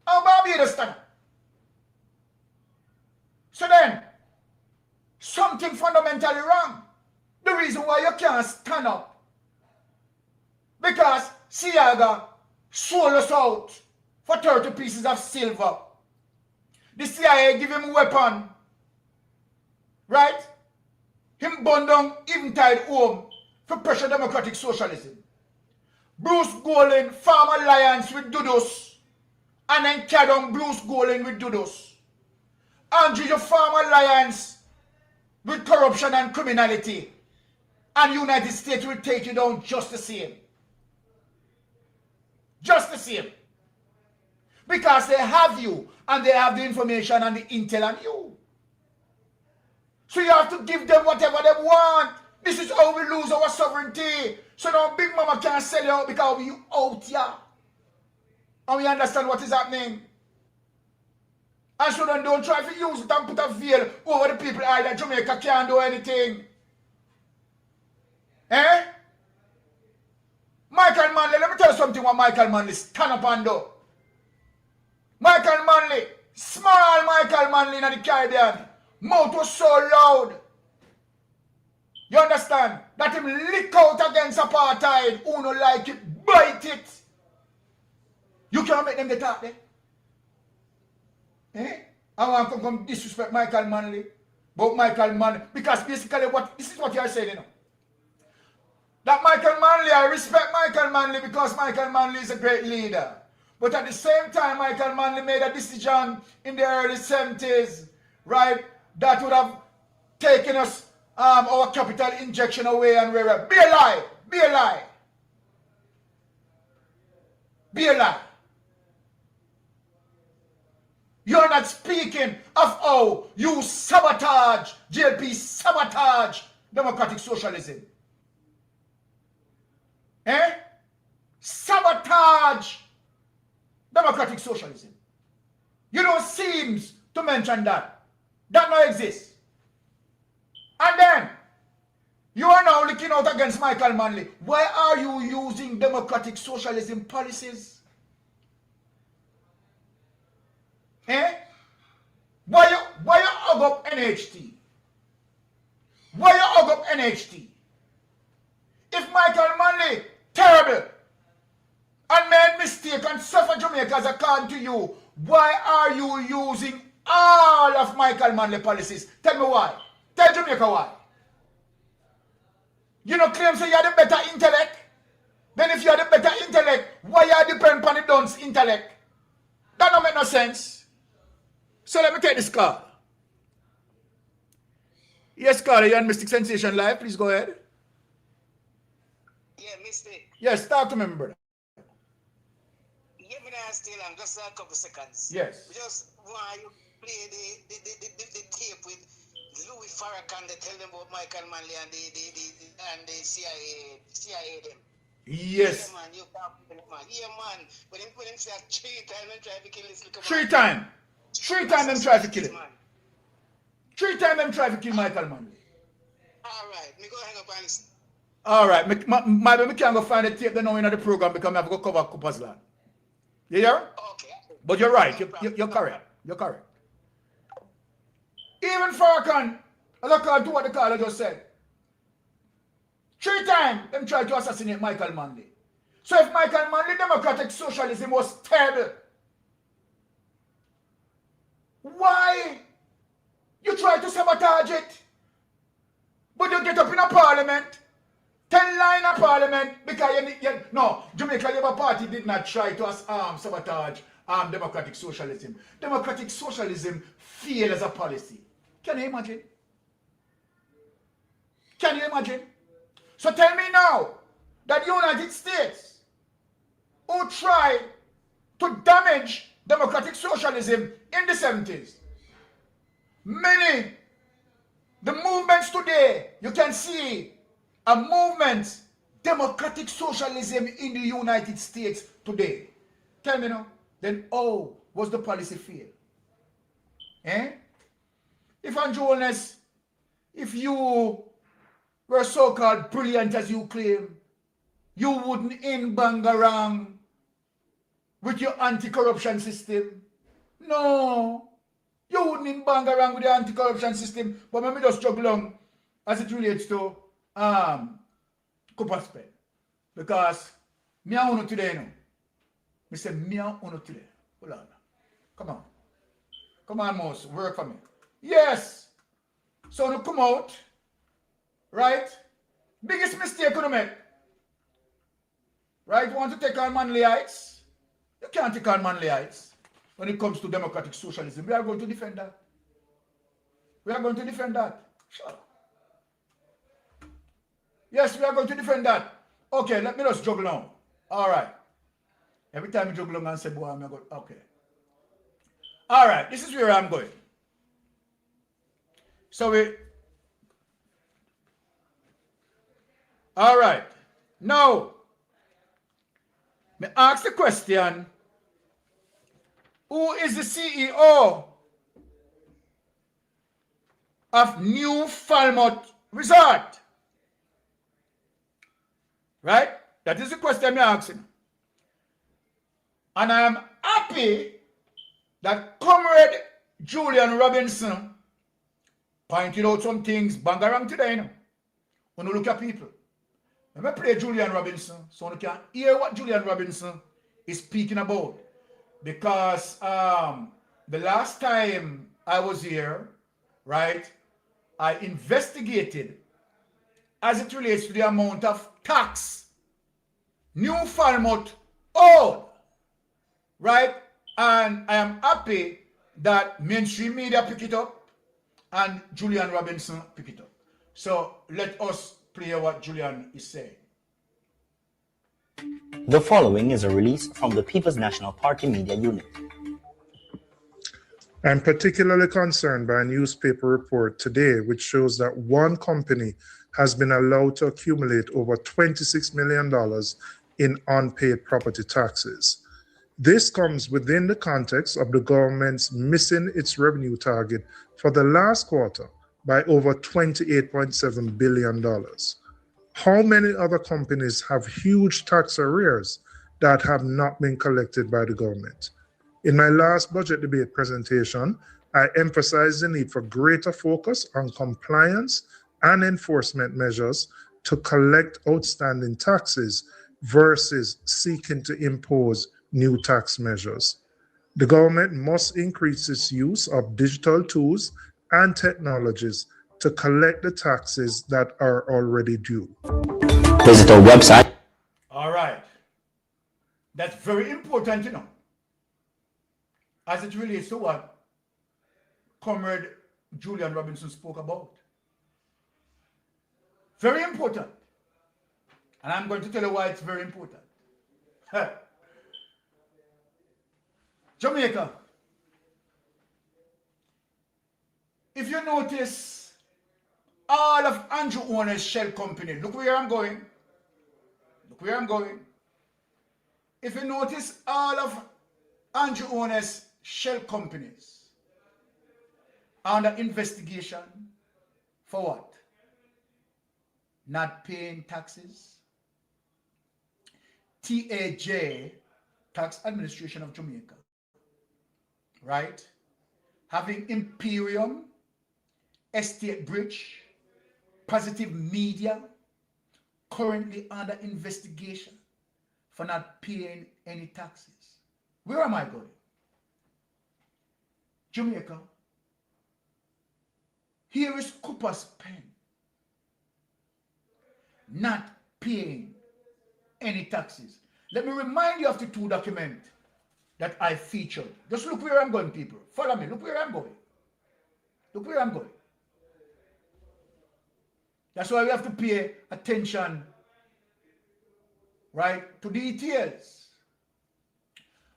How Barbados stand up? So then, something fundamentally wrong. The reason why you can't stand up, because Seaga sold us out for 30 pieces of silver. The CIA give him a weapon, right? Him burned down Eventide home for pressure democratic socialism. Bruce Golding form alliance with Dudos, and then carry on Bruce Golding with Dudos. Andrew, you form alliance with corruption and criminality, and United States will take you down just the same. Just the same. Because they have you, and they have the information and the intel on you. So you have to give them whatever they want. This is how we lose our sovereignty. So now Big Mama can't sell you out because we out here. And we understand what is happening. And so then don't try to use it and put a veil over the people that Jamaica can't do anything. Eh? Michael Manley, let me tell you something what Michael Manley stand up and do. Michael Manley, small Michael Manley in the Caribbean, mouth was so loud. You understand? That him lick out against apartheid, who no like it, bite it. You can't make them get out there. Eh? I want to come disrespect Michael Manley. But Michael Manley, because basically this is what you are saying, you know. That Michael Manley, I respect Michael Manley because Michael Manley is a great leader. But at the same time, Michael Manley made a decision in the early 70s, right, that would have taken us our capital injection away and be a lie, be a lie. Be a lie. You're not speaking of how you sabotage, JLP sabotage democratic socialism. Eh? Sabotage democratic socialism. You don't seem to mention that. That no exists. And then, you are now looking out against Michael Manley. Why are you using democratic socialism policies? Eh? Why you hug up NHT? Why you hug up NHT? If Michael Manley, terrible, and made mistake and suffer Jamaica as according to you, why are you using all of Michael Manley policies? Tell me why. Tell Jamaica why. You know, claim say you have the better intellect. Then if you have the better intellect, why you depend on the Don's intellect? That don't make no sense. So let me take this call. Yes, caller, you're on Mystic Sensation Live. Please go ahead. Yeah, Mystic. Yes, talk to me, brother. Yeah, me now still on just a couple seconds. Yes. Just why you play the tape with Louis Farrakhan, they tell them about Michael Manley and the CIA them. Yes. Yeah, man, you talk to them, man. Yeah, man. When him say 3 times and try to kill this little 3 times. 3 times them try to kill him. 3 times them try to kill Michael Manley. Alright, me go hang up and listen. Alright, maybe I can't go find the tape then now in the program because I have to go cover Cooper's land. You hear? Okay. But you're right, you're correct. You're correct. Even Farrakhan, as I call to what the caller just said, 3 times them tried to assassinate Michael Manley. So if Michael Manley democratic socialism was terrible, why you try to sabotage it? But you get up in a parliament, 10 line of parliament, because no, Jamaica Labour Party did not try to sabotage democratic socialism. Democratic socialism failed as a policy. Can you imagine? Can you imagine? So tell me now that United States who tried to damage democratic socialism in the 70s. The movements today, you can see a movement, democratic socialism in the United States today. Tell me now, then how was the policy fail? If Andrew Holness, if you were so-called brilliant as you claim, you wouldn't in-bang around with your anti-corruption system. No. You wouldn't bang around with the anti-corruption system, but let me just juggle along as it relates to Cooper's Pen. Because me and uno today, no. Me say me and uno today. Hold on. Come on. Come on, Mouse. Work for me. Yes. So you come out, right? Biggest mistake you make. Right? Want to take on Manly Heights? You can't take on Manly Heights. When it comes to democratic socialism, we are going to defend that. We are going to defend that. Sure. Yes, we are going to defend that. Okay, let me just juggle on. All right. Every time you juggle on and say, boy, I'm going. Okay. All right, this is where I'm going. So all right. Now, me ask the question. Who is the CEO of New Falmouth Resort? Right? That is the question I'm asking. And I am happy that Comrade Julian Robinson pointed out some things bang around today. You know? When you look at people. Let me play Julian Robinson so you can hear what Julian Robinson is speaking about. Because the last time I was here, right, I investigated as it relates to the amount of tax New Falmouth owed, right? And I am happy that mainstream media pick it up and Julian Robinson pick it up. So let us play what Julian is saying. The following is a release from the People's National Party Media Unit. I'm particularly concerned by a newspaper report today which shows that one company has been allowed to accumulate over $26 million in unpaid property taxes. This comes within the context of the government's missing its revenue target for the last quarter by over $28.7 billion. How many other companies have huge tax arrears that have not been collected by the government? In my last budget debate presentation, I emphasized the need for greater focus on compliance and enforcement measures to collect outstanding taxes versus seeking to impose new tax measures. The government must increase its use of digital tools and technologies to collect the taxes that are already due. Visit our website. All right. That's very important, you know, as it relates to what Comrade Julian Robinson spoke about. Very important. And I'm going to tell you why it's very important. Jamaica. If you notice, all of Andrew Holness shell company, look where I'm going. Look where I'm going. If you notice, all of Andrew Holness shell companies under investigation for what? Not paying taxes. TAJ, Tax Administration of Jamaica, right? Having Imperium, Estate Bridge, Positive Media, currently under investigation for not paying any taxes. Where am I going? Jamaica. Here is Cooper's Pen, not paying any taxes. Let me remind you of the two documents that I featured. Just look where I'm going, people. Follow me. Look where I'm going. Look where I'm going. That's why we have to pay attention, right, to details.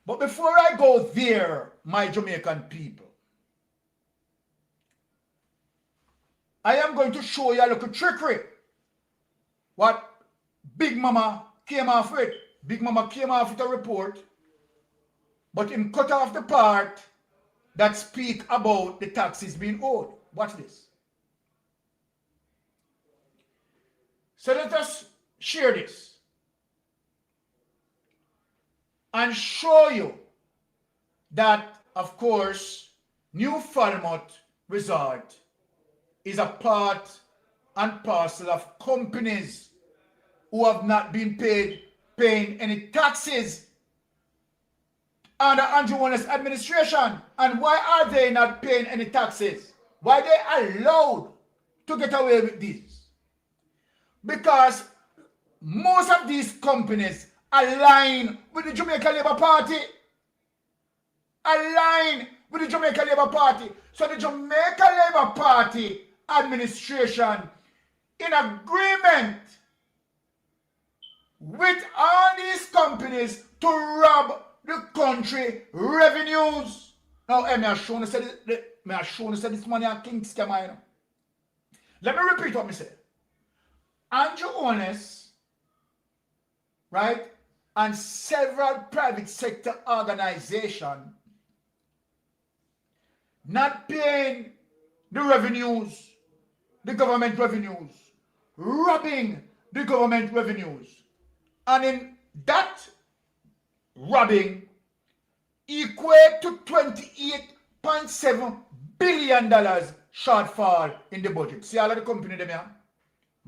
But before I go there, my Jamaican people, I am going to show you a little trickery. What Big Mama came off with. Big Mama came off with a report, but him cut off the part that speak about the taxes being owed. Watch this. So let us share this and show you that, of course, New Falmouth Resort is a part and parcel of companies who have not been paying any taxes under Andrew Warner's administration. And why are they not paying any taxes? Why are they allowed to get away with this? Because most of these companies align with the Jamaica Labour Party. Align with the Jamaica Labour Party. So the Jamaica Labour Party administration, in agreement with all these companies to rob the country revenues. Now, may I show you this money at King's Scam. Let me repeat what I said. Andrew Honest, right, and several private sector organizations not paying the revenues, the government revenues, robbing the government revenues. And in that robbing equate to $28.7 billion shortfall in the budget. See all of the company them here?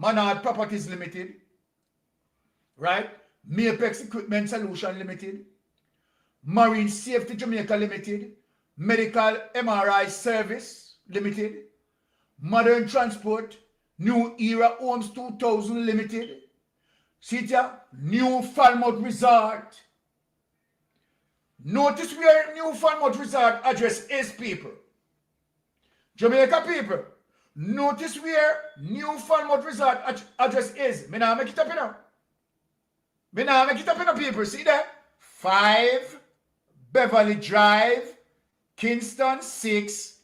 Manard Properties Limited, right? Mapex Equipment Solution Limited, Marine Safety Jamaica Limited, Medical MRI Service Limited, Modern Transport, New Era Homes 2000 Limited, Seaga, New Falmouth Resort. Notice where New Falmouth Resort address is, people. Jamaica people. Notice where New Falmouth Resort address is. Me now make it up, you know. Me now make it up, you know, people. See that? 5 Beverly Drive, Kingston 6,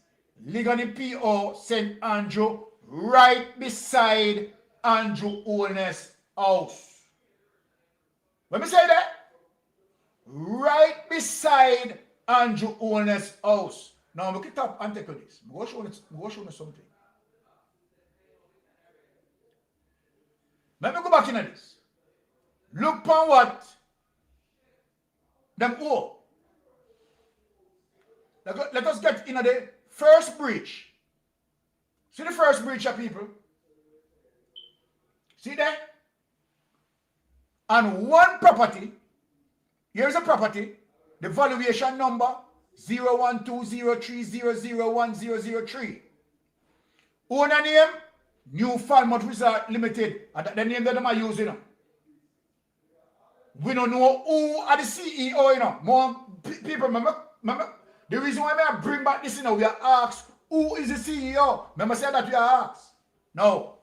Ligoni P.O., St. Andrew, right beside Andrew Holness' house. Let me say that. Right beside Andrew Holness' house. Now look it up and take this. Go show you something. Let me go back into this. Look upon what them owe. Let us get into the first breach. See the first breach of people? See there? And one property, here's a property, the valuation number 012030010003. Owner name, New Falmouth Resort Limited. And that's the name that they are using. We don't know who are the CEO, you know. More people, remember, the reason why I bring back this, you know, we are asked, who is the CEO? Remember, say that we are asked. No.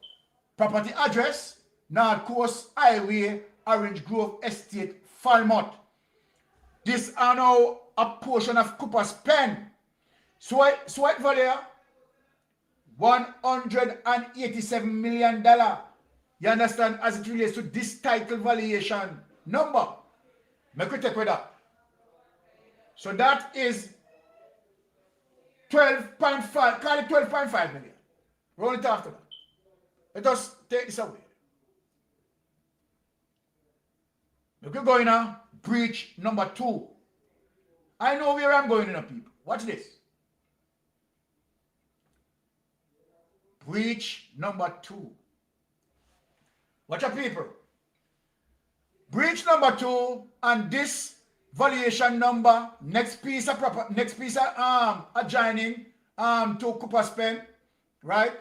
Property address, North Coast Highway, Orange Grove Estate, Falmouth. This are now a portion of Cooper's Pen. Swipe value, $187 million. You understand, as it relates to this title valuation number. Make we take with that. So that is 12.5, call it 12.5 million. Roll it after that. Let us take this away. Look, we're going now. Breach number 2. I know where I'm going now, people. Watch this. Breach number 2. Watch out, people. Breach number 2 and this valuation number, next piece of adjoining to Cooper's Pen, right?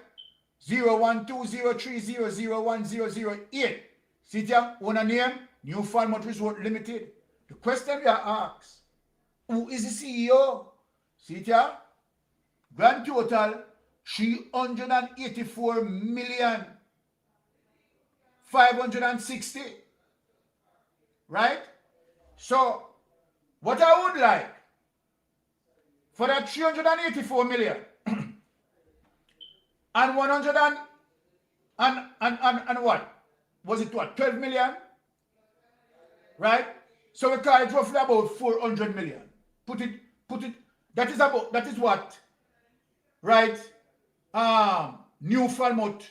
012030010008. See there, owner name, New Falmouth Resort Limited. The question we are asked, who is the CEO? See there, grand total 384,560,000. Right? So What I would like for that 384 million and 100 and what? Was it what? 12 million? Right? So we call it roughly about 400 million. Put it, that is what? Right? New Falmouth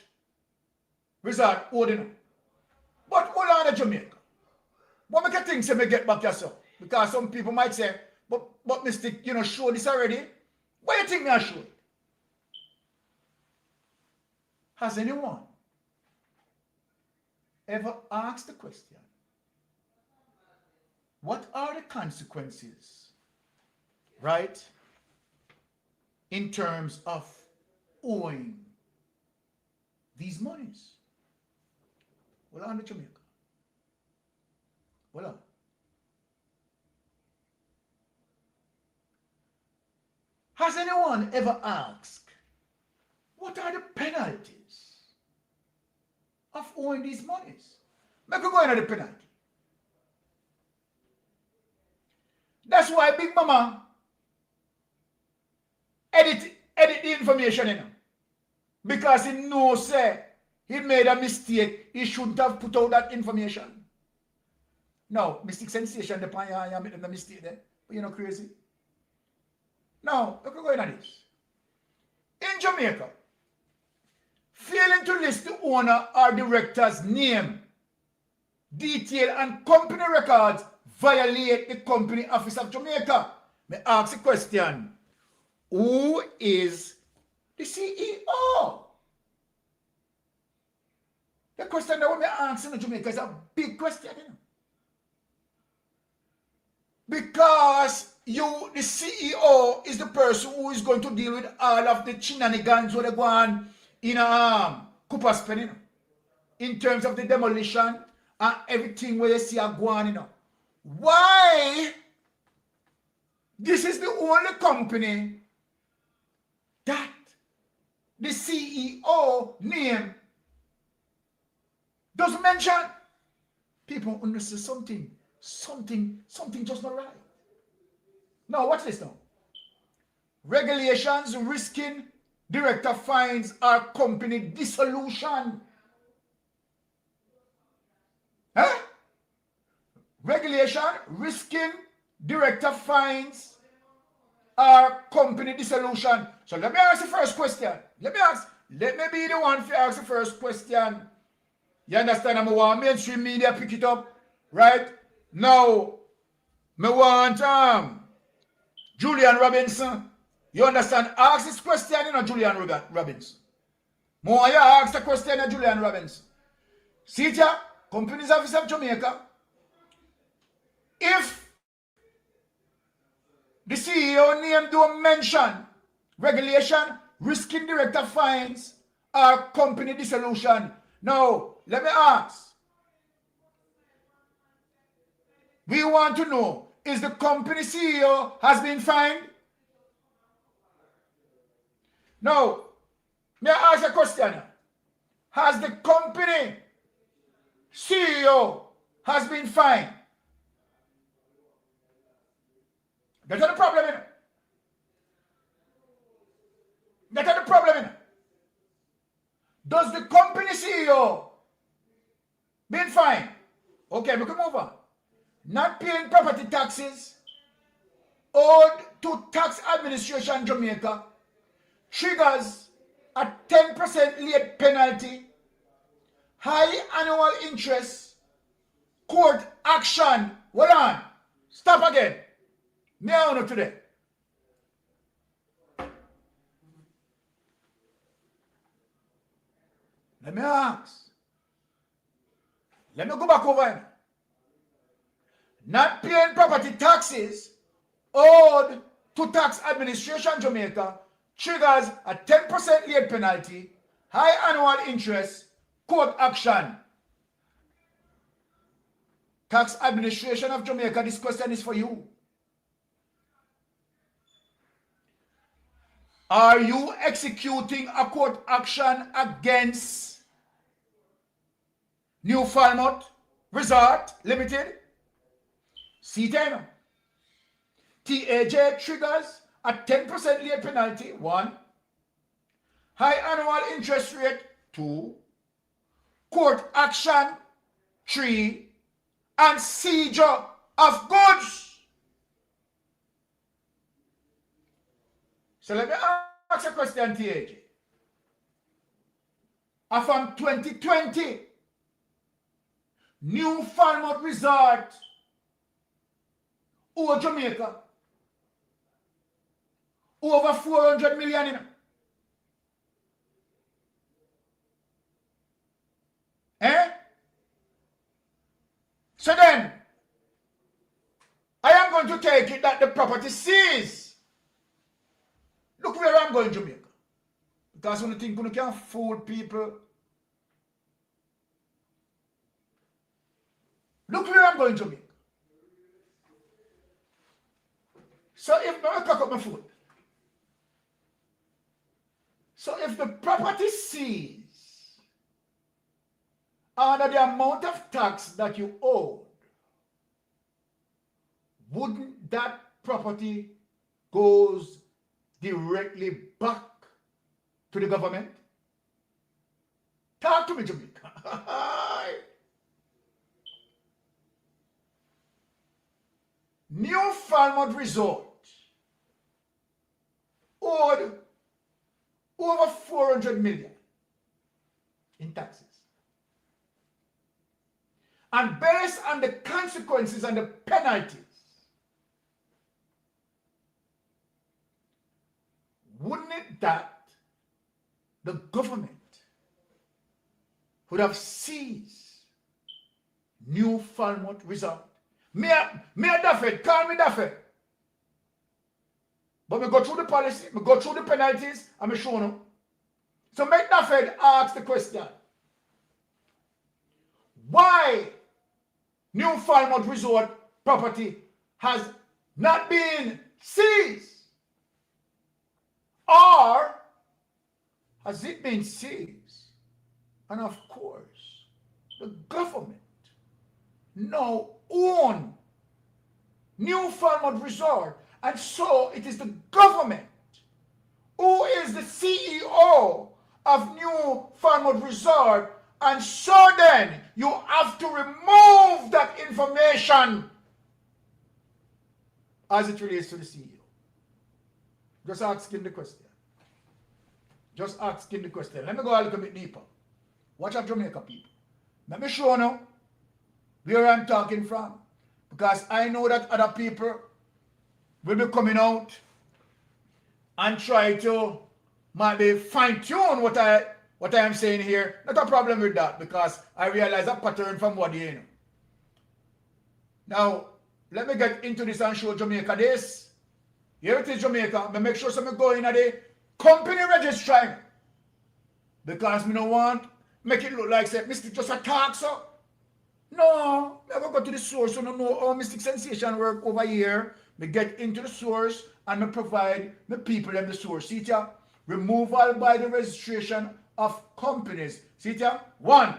Resort Ltd. But hold on to Jamaica. What make you think say me get back yourself? Because some people might say, but Mystic, you know, show this already. Why you think me I show it? Has anyone ever asked the question, what are the consequences, right, in terms of owing these monies? Well, on to Jamaica. Well, on. Has anyone ever asked, what are the penalties of owing these monies? Make we go into the penalty. That's why Big Mama edit the information in him. Because he knows he made a mistake. He shouldn't have put out that information. No, Mystic Sensation, you make the mistake there. But you're not crazy. Now, look at going on this. In Jamaica, failing to list the owner or director's name, detail, and company records violate the Company Office of Jamaica. May ask the question, who is the CEO? The question that we may ask in Jamaica is a big question, you know? Because you, the CEO, is the person who is going to deal with all of the shenanigans where they go on in Cooper's Pen, you know? In terms of the demolition and everything where you see a go on, you know. Why? This is the only company that the CEO name doesn't mention. People understand something just not right. Now, watch this now. Regulations risking director fines or company dissolution. Huh? Regulation risking director fines or company dissolution. So let me ask the first question. Let me be the one to ask the first question. You understand? I want mainstream media pick it up, right? Now, me want Julian Robinson. You understand? Ask this question, you know, Julian Robinson. More you ask the question, Julian Robinson. See here, Companies Office of Jamaica. If the CEO name don't mention regulation, risking director fines, or company dissolution. Now, let me ask. We want to know, is the company CEO has been fined? Now, may I ask a question? Has the company CEO has been fined? That's not the problem, you know. That's not the problem, you know. Does the company CEO been fined? Okay, we can move on. Not paying property taxes owed to Tax Administration Jamaica triggers a 10% late penalty, high annual interest, court action. Hold on. Stop again. Me I know today. Let me ask. Let me go back over here. Not paying property taxes owed to Tax Administration Jamaica triggers a 10% late penalty, high annual interest, court action. Tax Administration of Jamaica, this question is for you. Are you executing a court action against New Falmouth Resort Ltd? See then. TAJ triggers a 10% late penalty, 1. High annual interest rate, 2. Court action, 3. And seizure of goods. So let me ask a question, TAJ. From 2020, new Falmouth Resort over Jamaica, over 400 million in. So then, I am going to take it that the property seized. Look where I'm going, Jamaica. Because when you think you can fool people, look where I'm going, Jamaica. So if I cock up my foot, so if the property seized under the amount of tax that you owed, wouldn't that property goes directly back to the government? Talk to me, Jamaica. New Falmouth Resort owed over 400 million in taxes. And based on the consequences and the penalties, wouldn't it that the government would have seized New Falmouth Resort? Me a Daffy, call me Daffy. But we go through the policy, we go through the penalties, and we show them. So make Daffy ask the question. Why New Falmouth Resort property has not been seized? Or has it been seized? And of course, the government now own New Falmouth Resort, and so it is the government who is the CEO of New Falmouth Resort, and so then you have to remove that information as it relates to the CEO. Just asking the question. Just asking the question. Let me go a little bit deeper. Watch out, Jamaica people. Let me show you where I'm talking from. Because I know that other people will be coming out and try to maybe fine-tune what I am saying here. Not a problem with that, because I realize a pattern from what you know. Now, let me get into this and show Jamaica this. Here it is, Jamaica. I make sure something go in at the company registry. Because me don't want make it look like say Mystic just a talk so. No, I go to the source, so I don't know how Mystic Sensation work over here. Me get into the source and me provide the people and the source. See ya? Removal by the registration of companies. See ya? 1.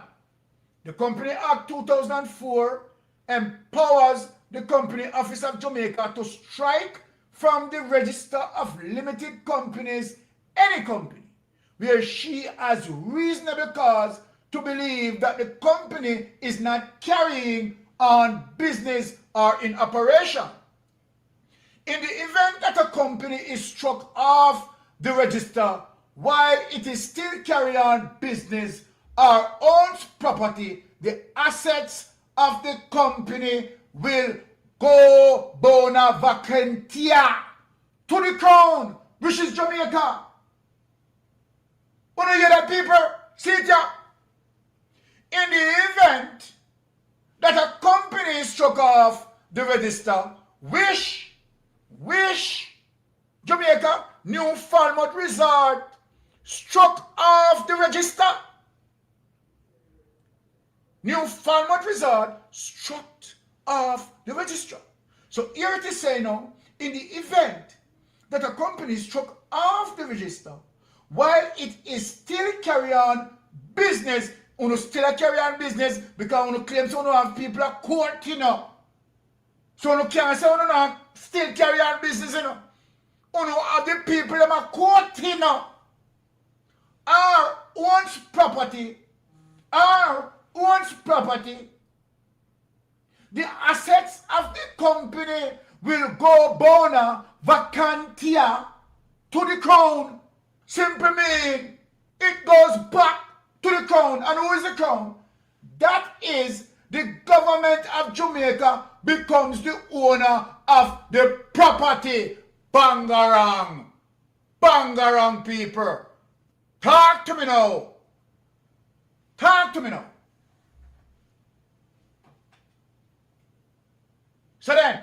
The Company Act 2004 empowers the Company Office of Jamaica to strike from the register of limited companies any company where she has reasonable cause to believe that the company is not carrying on business or in operation. In the event that a company is struck off the register while it is still carrying on business or owns property, the assets of the company will go bona vacantia to the crown, which is Jamaica. When you hear that, people? See it here? In the event that a company is struck off the register, which Jamaica, New Falmouth Resort struck off the register. New Falmouth Resort struck off the register. So here it is saying now, in the event that a company is struck off the register while it is still carry on business, still carry on business because claims have people are court, So you can't say you not still carry on business, you know. You know, have the people that are quote, you know, owns property, the assets of the company will go bona vacantia to the crown. Simply mean it goes back to the crown. And who is the crown? That is the government of Jamaica becomes the owner of the property. Bangarang. Bangarang people. Talk to me now. Talk to me now. So then,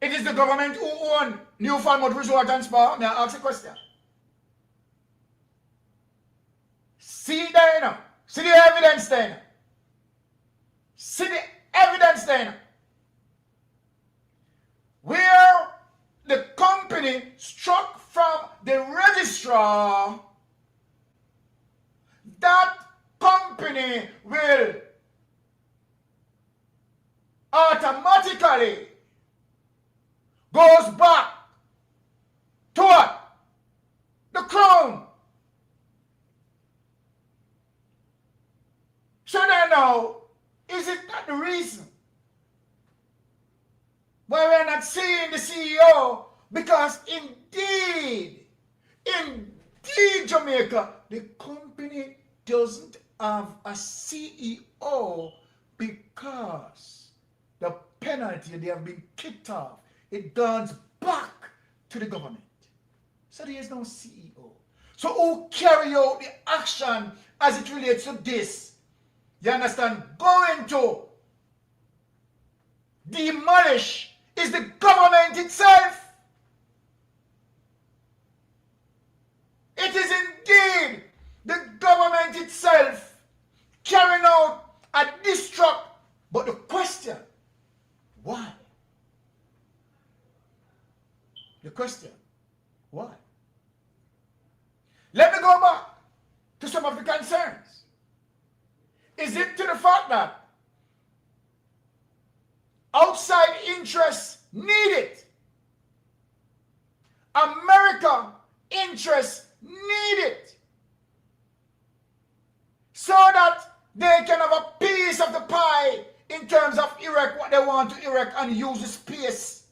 it is the government who own New Falmouth Resort and Spa. May I ask a question? See there, you know. See the evidence there. You know. See the evidence there. You know. Where the company struck from the registrar, that company will automatically goes back to what? The crown. So then now, is it not the reason why we're not seeing the CEO? Because indeed, Jamaica, the company doesn't have a CEO because the penalty, they have been kicked off. It goes back to the government. So there is no CEO. So who carry out the action as it relates to this? You understand? Going to demolish is the government itself. It is indeed the government itself carrying out a destruct. But the question, why? The question, why? Let me go back to some of the concerns. Is it to the fact that outside interests needed, America interests needed, so that they can have a piece of the pie in terms of erect what they want to erect and use the space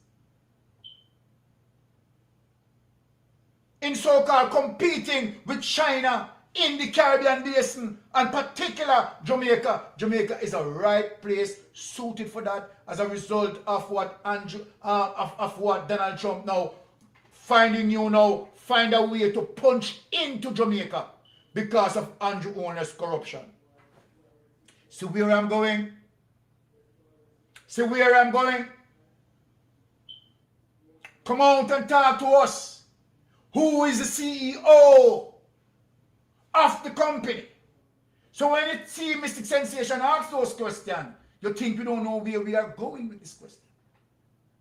in so-called competing with China in the Caribbean basin, and particular Jamaica. Jamaica is a right place suited for that as a result of what what Donald Trump now find a way to punch into Jamaica because of Andrew Owner's corruption. See where I'm going? See where I'm going? Come out and talk to us. Who is the CEO of the company? So when you see Mystic Sensation ask those questions, you think we don't know where we are going with this question.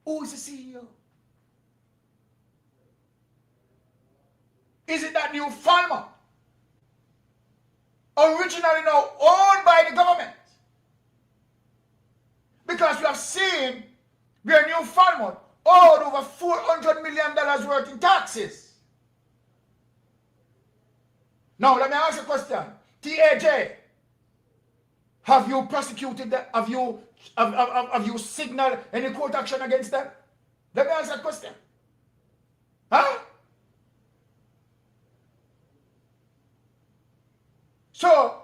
Who is the CEO? Is it that New Falmouth? Originally now owned by the government. Because we have seen where New Falmouth owed over $400 million worth in taxes. Now let me ask you a question. TAJ, have you prosecuted them? Have you signaled any court action against them? Let me ask that question. Huh? So,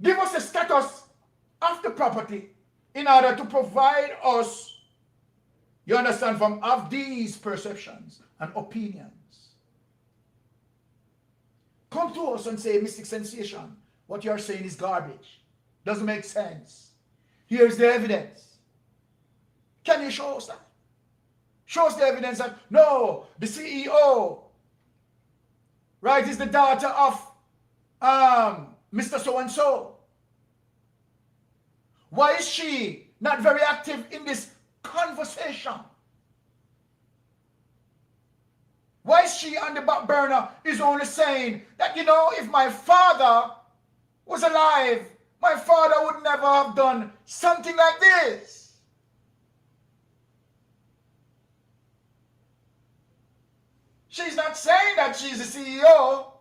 give us the status of the property in order to provide us, you understand, from of these perceptions and opinions. Come to us and say, Mystic Sensation, what you're saying is garbage. Doesn't make sense. Here's the evidence. Can you show us that? Show us the evidence that, no, the CEO, right, is the daughter of Mr. So-and-so. Why is she not very active in this conversation? Why is she on the back burner is only saying that, you know, if my father was alive, my father would never have done something like this. She's not saying that she's the CEO.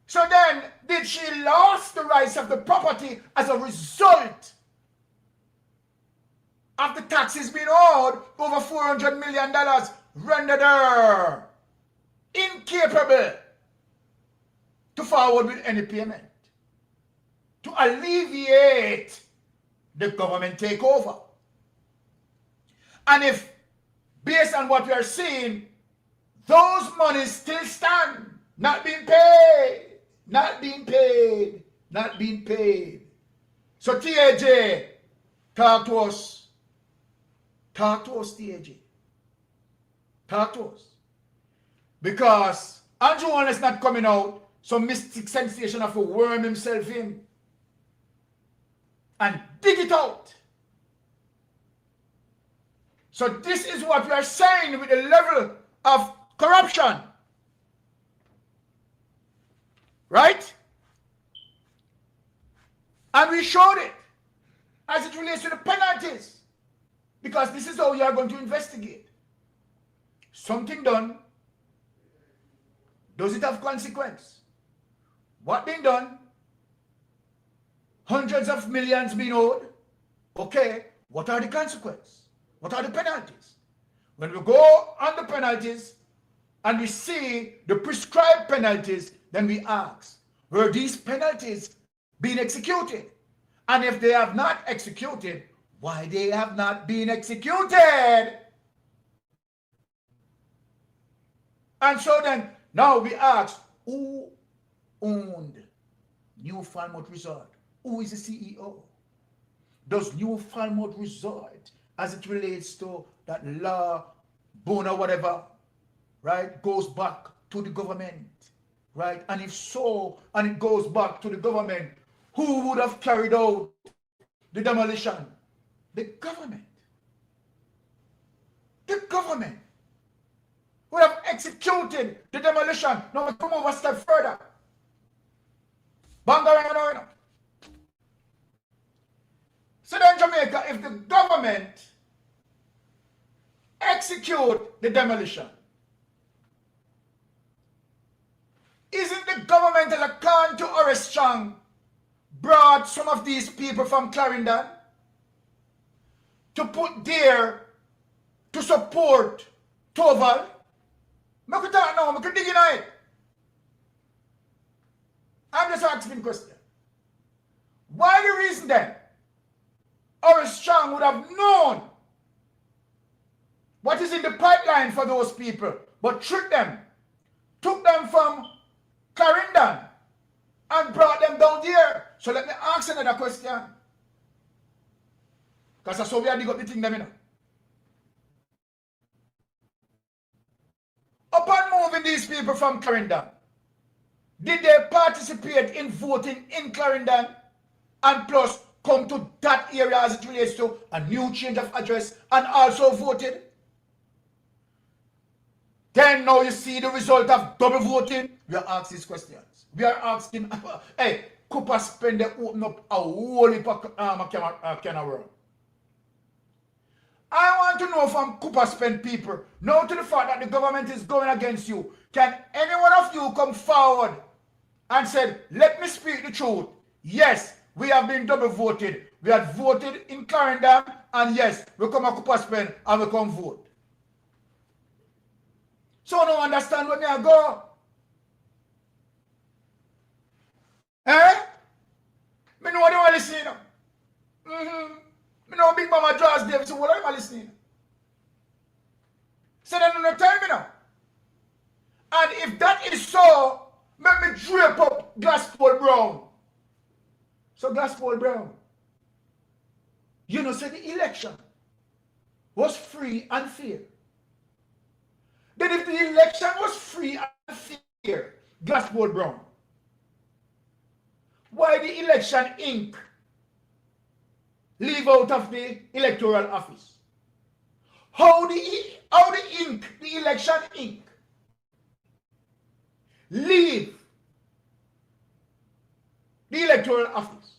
So then, did she lose the rights of the property as a result of the taxes being owed over $400 million, rendered her incapable to forward with any payment, to alleviate the government takeover? And if, based on what we are seeing, those monies still stand, not being paid, not being paid, not being paid. So TAJ, talk to us. Talk to us, TAJ. Talk to us. Because Andrew One is not coming out, some mystic sensation of a worm himself in and dig it out. So this is what we are saying with the level of corruption. Right? And we showed it as it relates to the penalties. Because this is how you are going to investigate. Something done, does it have consequence? What being done? Hundreds of millions being owed. Okay, what are the consequences? What are the penalties? When we go on the penalties and we see the prescribed penalties, then we ask, were these penalties being executed? And if they have not executed, why they have not been executed? And so then, now we ask, who owned New Falmouth Resort? Who is the CEO? Does New Falmouth Resort, as it relates to that law, bona whatever, right, goes back to the government, right? And if so, and it goes back to the government, who would have carried out the demolition? The government. The government would have executed the demolition. Now we come over a step further. Bangarang. So then Jamaica, if the government execute the demolition, isn't the government as a con to Orestang brought some of these people from Clarendon to put there to support Toval? I could talk now, I could dig in it. I'm just asking a question. Why the reason then Orestang would have known what is in the pipeline for those people, but tricked them, took them from Clarendon and brought them down here? So let me ask another question. Because that's how we are dig up the thing them, you know. Upon moving these people from Clarendon, did they participate in voting in Clarendon and plus come to that area as it relates to a new change of address and also voted? Then now you see the result of double voting. We are asking these questions. We are asking, hey, Cooper spend they open up a whole heap of can of world. I want to know from Cooper Spend people, now to the fact that the government is going against you, can any one of you come forward and say, let me speak the truth? Yes, we have been double voted. We had voted in Clarendon, and yes, we come to Cooper Spend and we come vote. So no understand where me I go. Eh? Me know what they want to listen. Me know Big Mama draws David, so what am I listening? So then no tell me now. And if that is so, let me drape up Glasspool Brown. So Glasspool Brown, you know, say the election was free and fair. Then if the election was free and fair, Glasspool Brown, why the election Inc. leave out of the electoral office? How the Inc., the election Inc. leave the electoral office?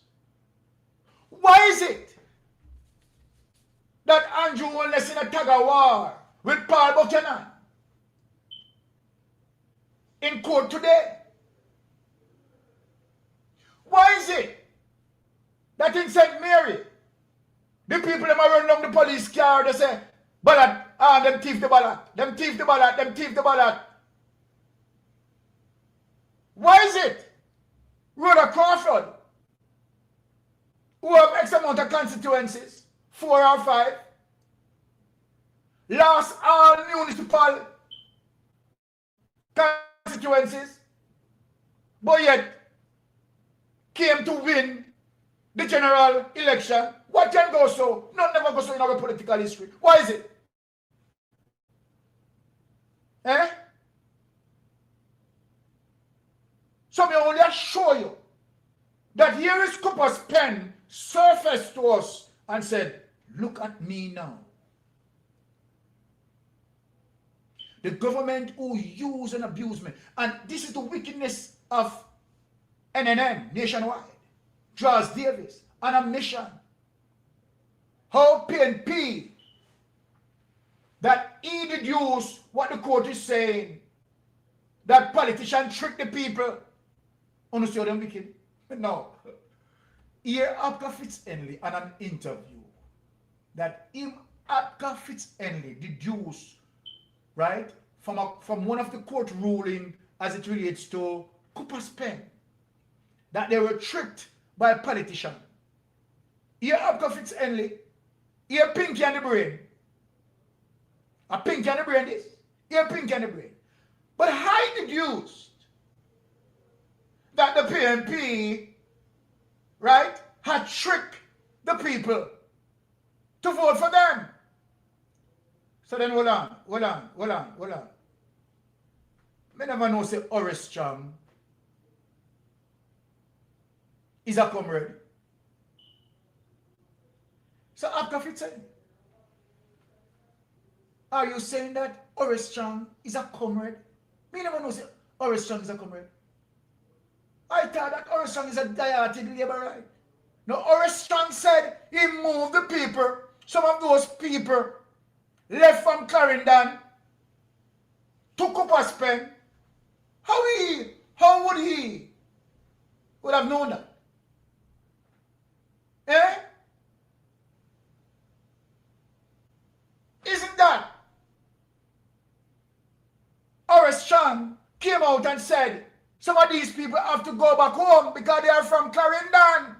Why is it that Andrew was less in a tug of war with Paul Buchanan in court today. Why is it that in St. Mary, the people them are running down the police car, they say, ballot, them thief the ballot, them thief the ballot, them thief the ballot. Why is it Rhoda Crawford, who have X amount of constituencies, 4 or 5, lost all municipal constituencies, but yet came to win the general election? What can go so? None never go so in our political history. Why is it? Eh? So me only show you that here is Cooper's pen surfaced to us and said, look at me now. The government who use and abuse me. And this is the wickedness of NNM nationwide. Charles Davis on a mission. How PNP that he deduced what the court is saying, that politicians trick the people. Understand them wicked? No. Here Abka Fitz-Henley on an interview that him Abka Fitz-Henley deduced, right, from one of the court ruling as it relates to Cooper's pen, that they were tricked by a politician. Here Abka Fitz-Henley, here Pinky and the brain. A Pinky and the brain is. Here Pinky and the brain. But I deduced that the PNP, right, had tricked the people to vote for them. So then hold on. I never know say Horace Chang is a comrade. So Abka Fitz-Henley, are you saying that Horace Chang is a comrade? Me never know say Horace Chang is a comrade. I thought that Horace Chang is a dieted laborite. No, Horace Chang said he moved the people. Some of those people left from Clarendon to Cooper's Pen. How would he would have known that? Eh? Isn't that Horace Chang came out and said some of these people have to go back home because they are from Clarendon?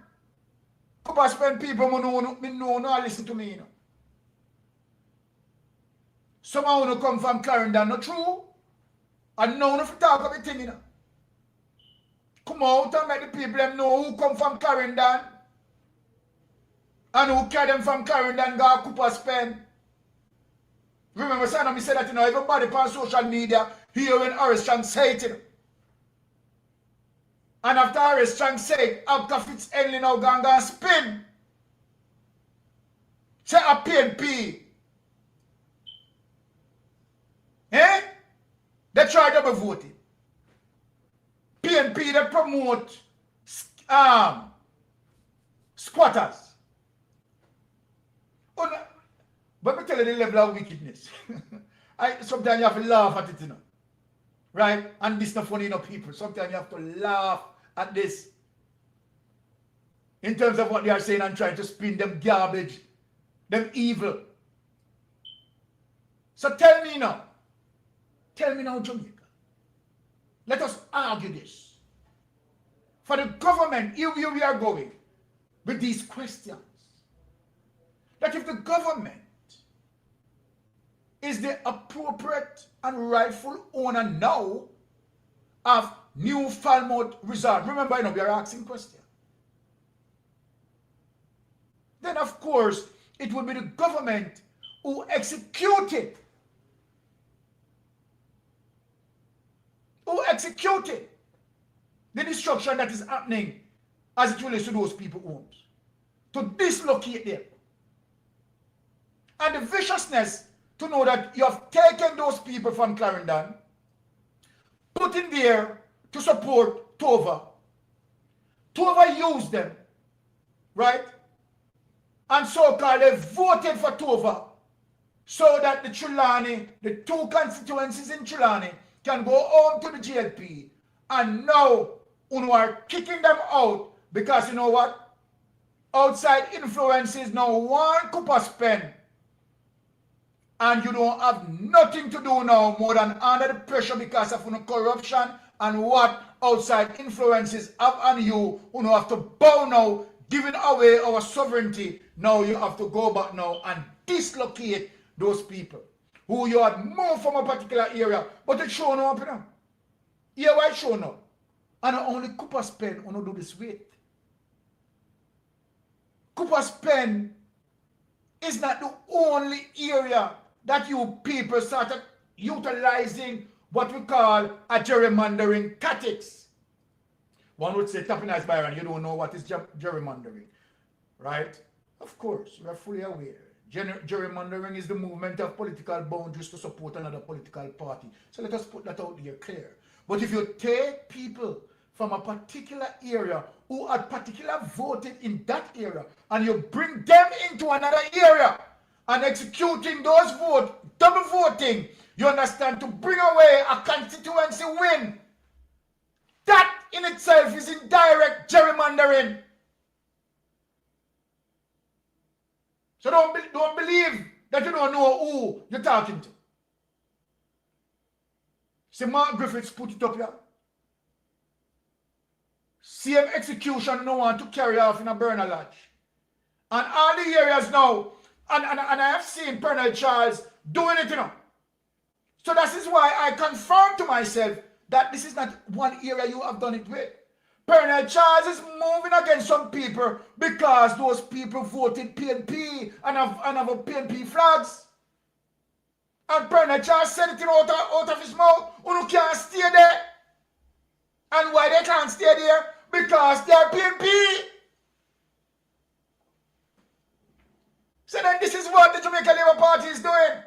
Cooper's Pen people no listen to me, you know. Some of them come from Clarendon, not true. And now if you talk of a thing, you know. Come out and make the people them know who come from Clarendon and who carry them from Clarendon go to Cooper's Pen. Remember, son, me said that, you know, everybody on social media hear when Horace Chang say it, you know. And after Horace Chang said, Abka Fitz-Henley now gonna spin. Say a PNP. Eh? They try double voting. PNP, they promote squatters. Oh, no. But me tell you the level of wickedness. Sometimes you have to laugh at it, you know. Right? And this is not funny, you know, people. Sometimes you have to laugh at this. In terms of what they are saying and trying to spin them garbage, them evil. So tell me now, Jamaica. Let us argue this. For the government, here we are going with these questions. That if the government is the appropriate and rightful owner now of New Falmouth Resort. Remember, you know, we are asking questions. Then, of course, it will be the government who executed the destruction that is happening as it relates to those people's homes. To dislocate them. And the viciousness to know that you have taken those people from Clarendon, put in there to support Tova. Tova used them, right? And so-called they voted for Tova so that the Trelawney, the two constituencies in Trelawney, can go home to the GLP. And now, you are kicking them out because you know what? Outside influences now one Cooper spend. And you don't have nothing to do now more than under the pressure because of corruption and what outside influences have on you. You have to bow now, giving away our sovereignty. Now you have to go back now and dislocate those people who you had moved from a particular area, but it's shown up now. Yeah, why shown up? And only Cooper Pen will do this with. Cooper Pen is not the only area that you people started utilizing what we call a gerrymandering tactics. One would say, Tapping Ice Byron, you don't know what is gerrymandering, right? Of course, we are fully aware. Gerrymandering is the movement of political boundaries to support another political party. So let us put that out there clear. But if you take people from a particular area who had particularly voted in that area and you bring them into another area and executing those votes, double voting, you understand, to bring away a constituency win, that in itself is indirect gerrymandering. So don't believe that you don't know who you're talking to. See, Mark Griffiths put it up here. Same execution no want to carry off in a burner lodge. And all the areas now, and I have seen Colonel Charles doing it, you know. So that is why I confirm to myself that this is not one area you have done it with. Colonel Charles is moving against some people because those people voted PNP and have a PNP flags. And Colonel Charles said it out of his mouth. You can't stay there. And why they can't stay there? Because they are PNP. So then this is what the Jamaica Labour Party is doing.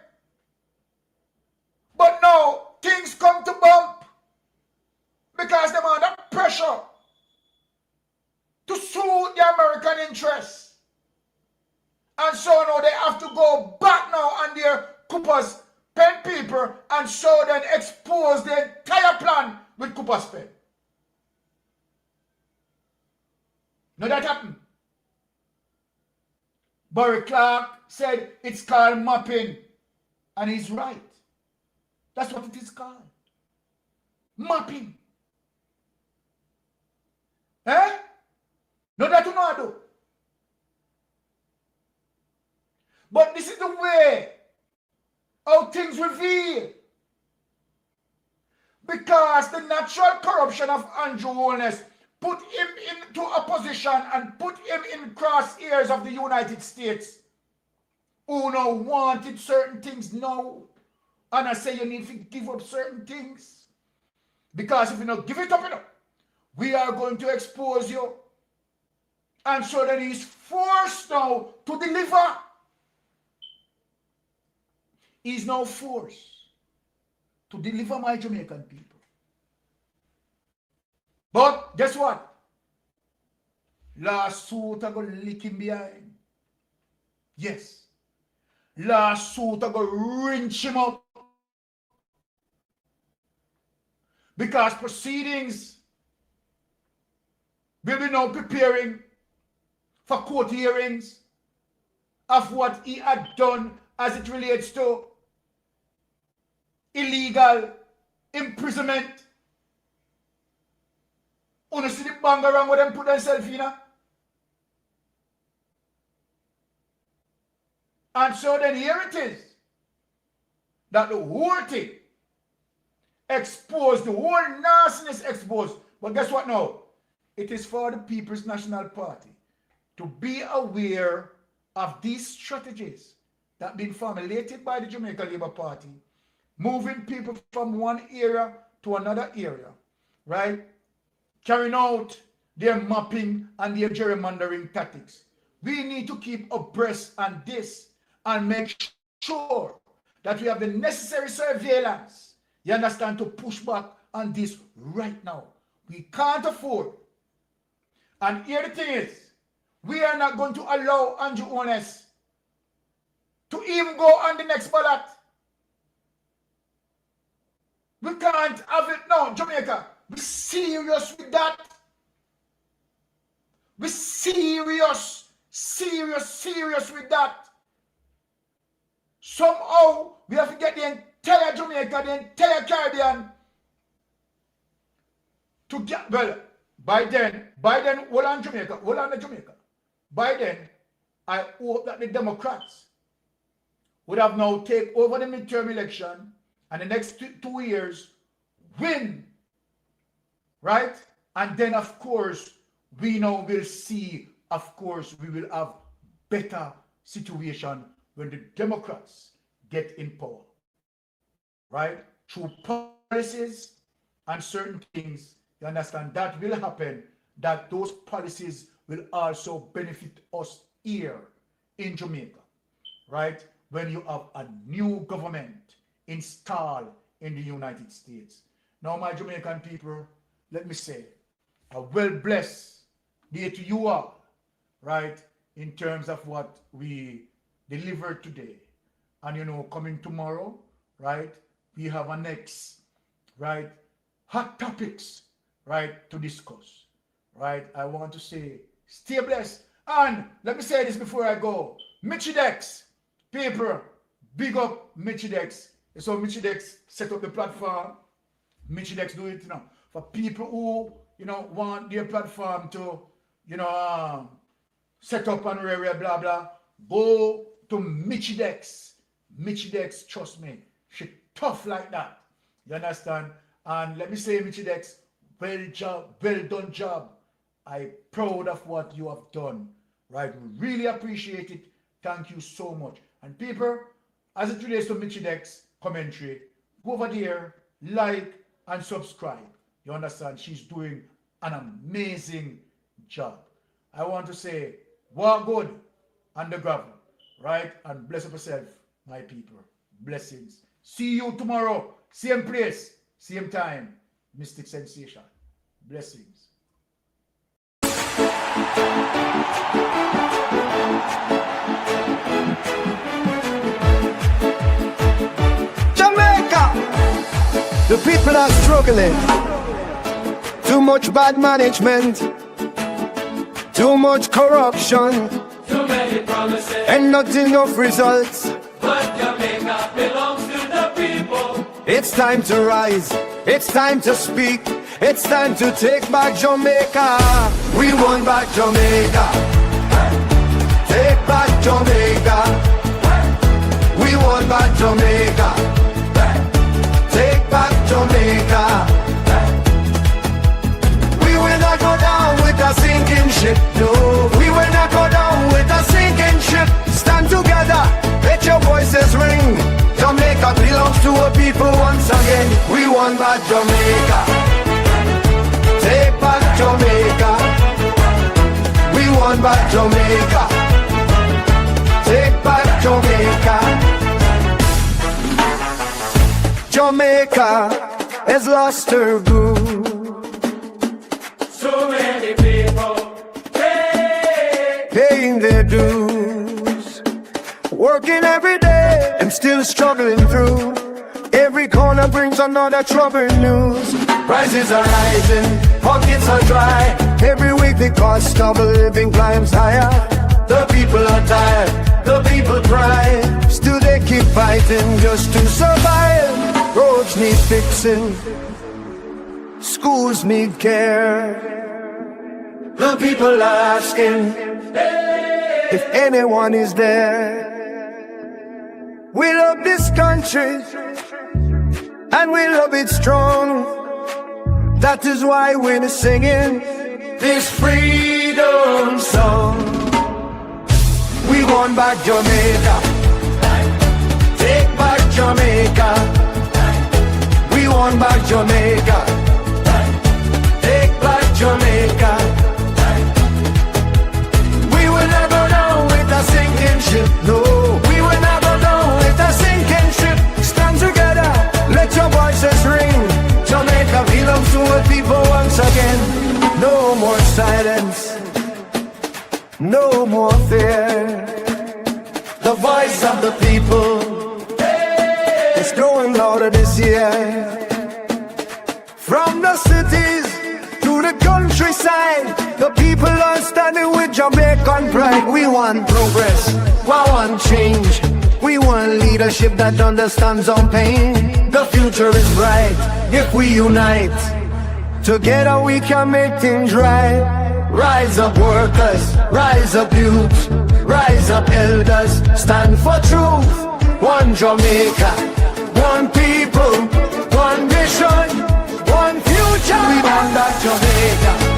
But now things come to bump because they're under pressure to suit the American interests. And so now they have to go back now on their Cooper's Pen people and so then expose the entire plan with Cooper's Pen. Now that happened. Barry Clark said it's called mapping. And he's right. That's what it is called. Mapping. Eh? No, that you know I do. But this is the way how things reveal. Because the natural corruption of Andrew Holness put him into a position and put him in crosshairs of the United States, who now wanted certain things now. And I say you need to give up certain things. Because if you don't give it up, we are going to expose you. And so then he's forced now to deliver. He's now forced to deliver my Jamaican people. But guess what? Lawsuit are going to lick him behind. Yes. Lawsuit are going to wrench him up. Because proceedings will be now preparing for court hearings of what he had done as it relates to illegal imprisonment. You see the bang around with them put themselves in. And so then here it is that the whole thing exposed, the whole nastiness exposed. But guess what now? It is for the People's National Party to be aware of these strategies that have been formulated by the Jamaica Labour Party, moving people from one area to another area, right? Carrying out their mapping and their gerrymandering tactics. We need to keep abreast on this and make sure that we have the necessary surveillance, you understand, to push back on this right now. We can't afford. And here the thing is, we are not going to allow Andrew Holness to even go on the next ballot. We can't have it now, Jamaica. We're serious with that. We're serious with that. Somehow, we have to get the entire Jamaica, the entire Caribbean to get, well, by then, hold on Jamaica. By then, I hope that the Democrats would have now take over the midterm election and the next 2 years win, right? And then, of course, we now will see, of course, we will have better situation when the Democrats get in power, right? Through policies and certain things, you understand, that will happen, that those policies will also benefit us here in Jamaica, right? When you have a new government installed in the United States. Now, my Jamaican people, let me say, a well-blessed day to you all, right? In terms of what we delivered today. And, you know, coming tomorrow, right? We have a next, right? Hot topics, right? To discuss, right? I want to say, stay blessed. And let me say this before I go. Michidex, people, big up Michidex. So Michidex set up the platform. Michidex do it, you know, for people who, you know, want their platform to, you know, set up and blah, blah. Go to Michidex. Michidex, trust me, she tough like that. You understand? And let me say, Michidex, well done job. I'm proud of what you have done. Right? We really appreciate it. Thank you so much. And people, as it relates to Michidex commentary, go over there, like and subscribe. You understand? She's doing an amazing job. I want to say, walk good on the gravel, right? And bless up yourself, my people. Blessings. See you tomorrow. Same place, same time. Mystic Sensation. Blessings. Jamaica, the people are struggling. Too much bad management, too much corruption, too many promises, and not enough results. But Jamaica belongs to the people. It's time to rise, it's time to speak, it's time to take back Jamaica. We want back Jamaica. Take back Jamaica. We want back Jamaica. Take back Jamaica. We will not go down with a sinking ship. No, we will not go down with a sinking ship. Stand together, let your voices ring. Jamaica belongs to a people once again. We want back Jamaica. Take back Jamaica. We want back Jamaica. Take back Jamaica. Jamaica has lost her groove. So many people paying their dues, working every day and still struggling through. Every corner brings another troubling news. Prices are rising, pockets are dry. Every week the cost of living climbs higher. The people are tired, the people cry. Still they keep fighting just to survive. Roads need fixing, schools need care. The people are asking if anyone is there. We love this country and we love it strong. That is why we're singing this freedom song. We want back Jamaica. Take back Jamaica. We want back Jamaica. Take back Jamaica. We will never go down with a sinking ship. No, we will never go down with a sinking ship. Stand together, let your voices ring. Jamaica belongs to a people once again. No more silence, no more fear. The the voice of the people. It's growing louder this year. From the cities to the countryside, the people are standing with Jamaican pride. We want progress, we want change, we want leadership that understands our pain. The future is bright if we unite. Together we can make things right. Rise up workers, rise up youth, rise up elders, stand for truth. One Jamaica, one people, one vision, one future. We want that Jamaica.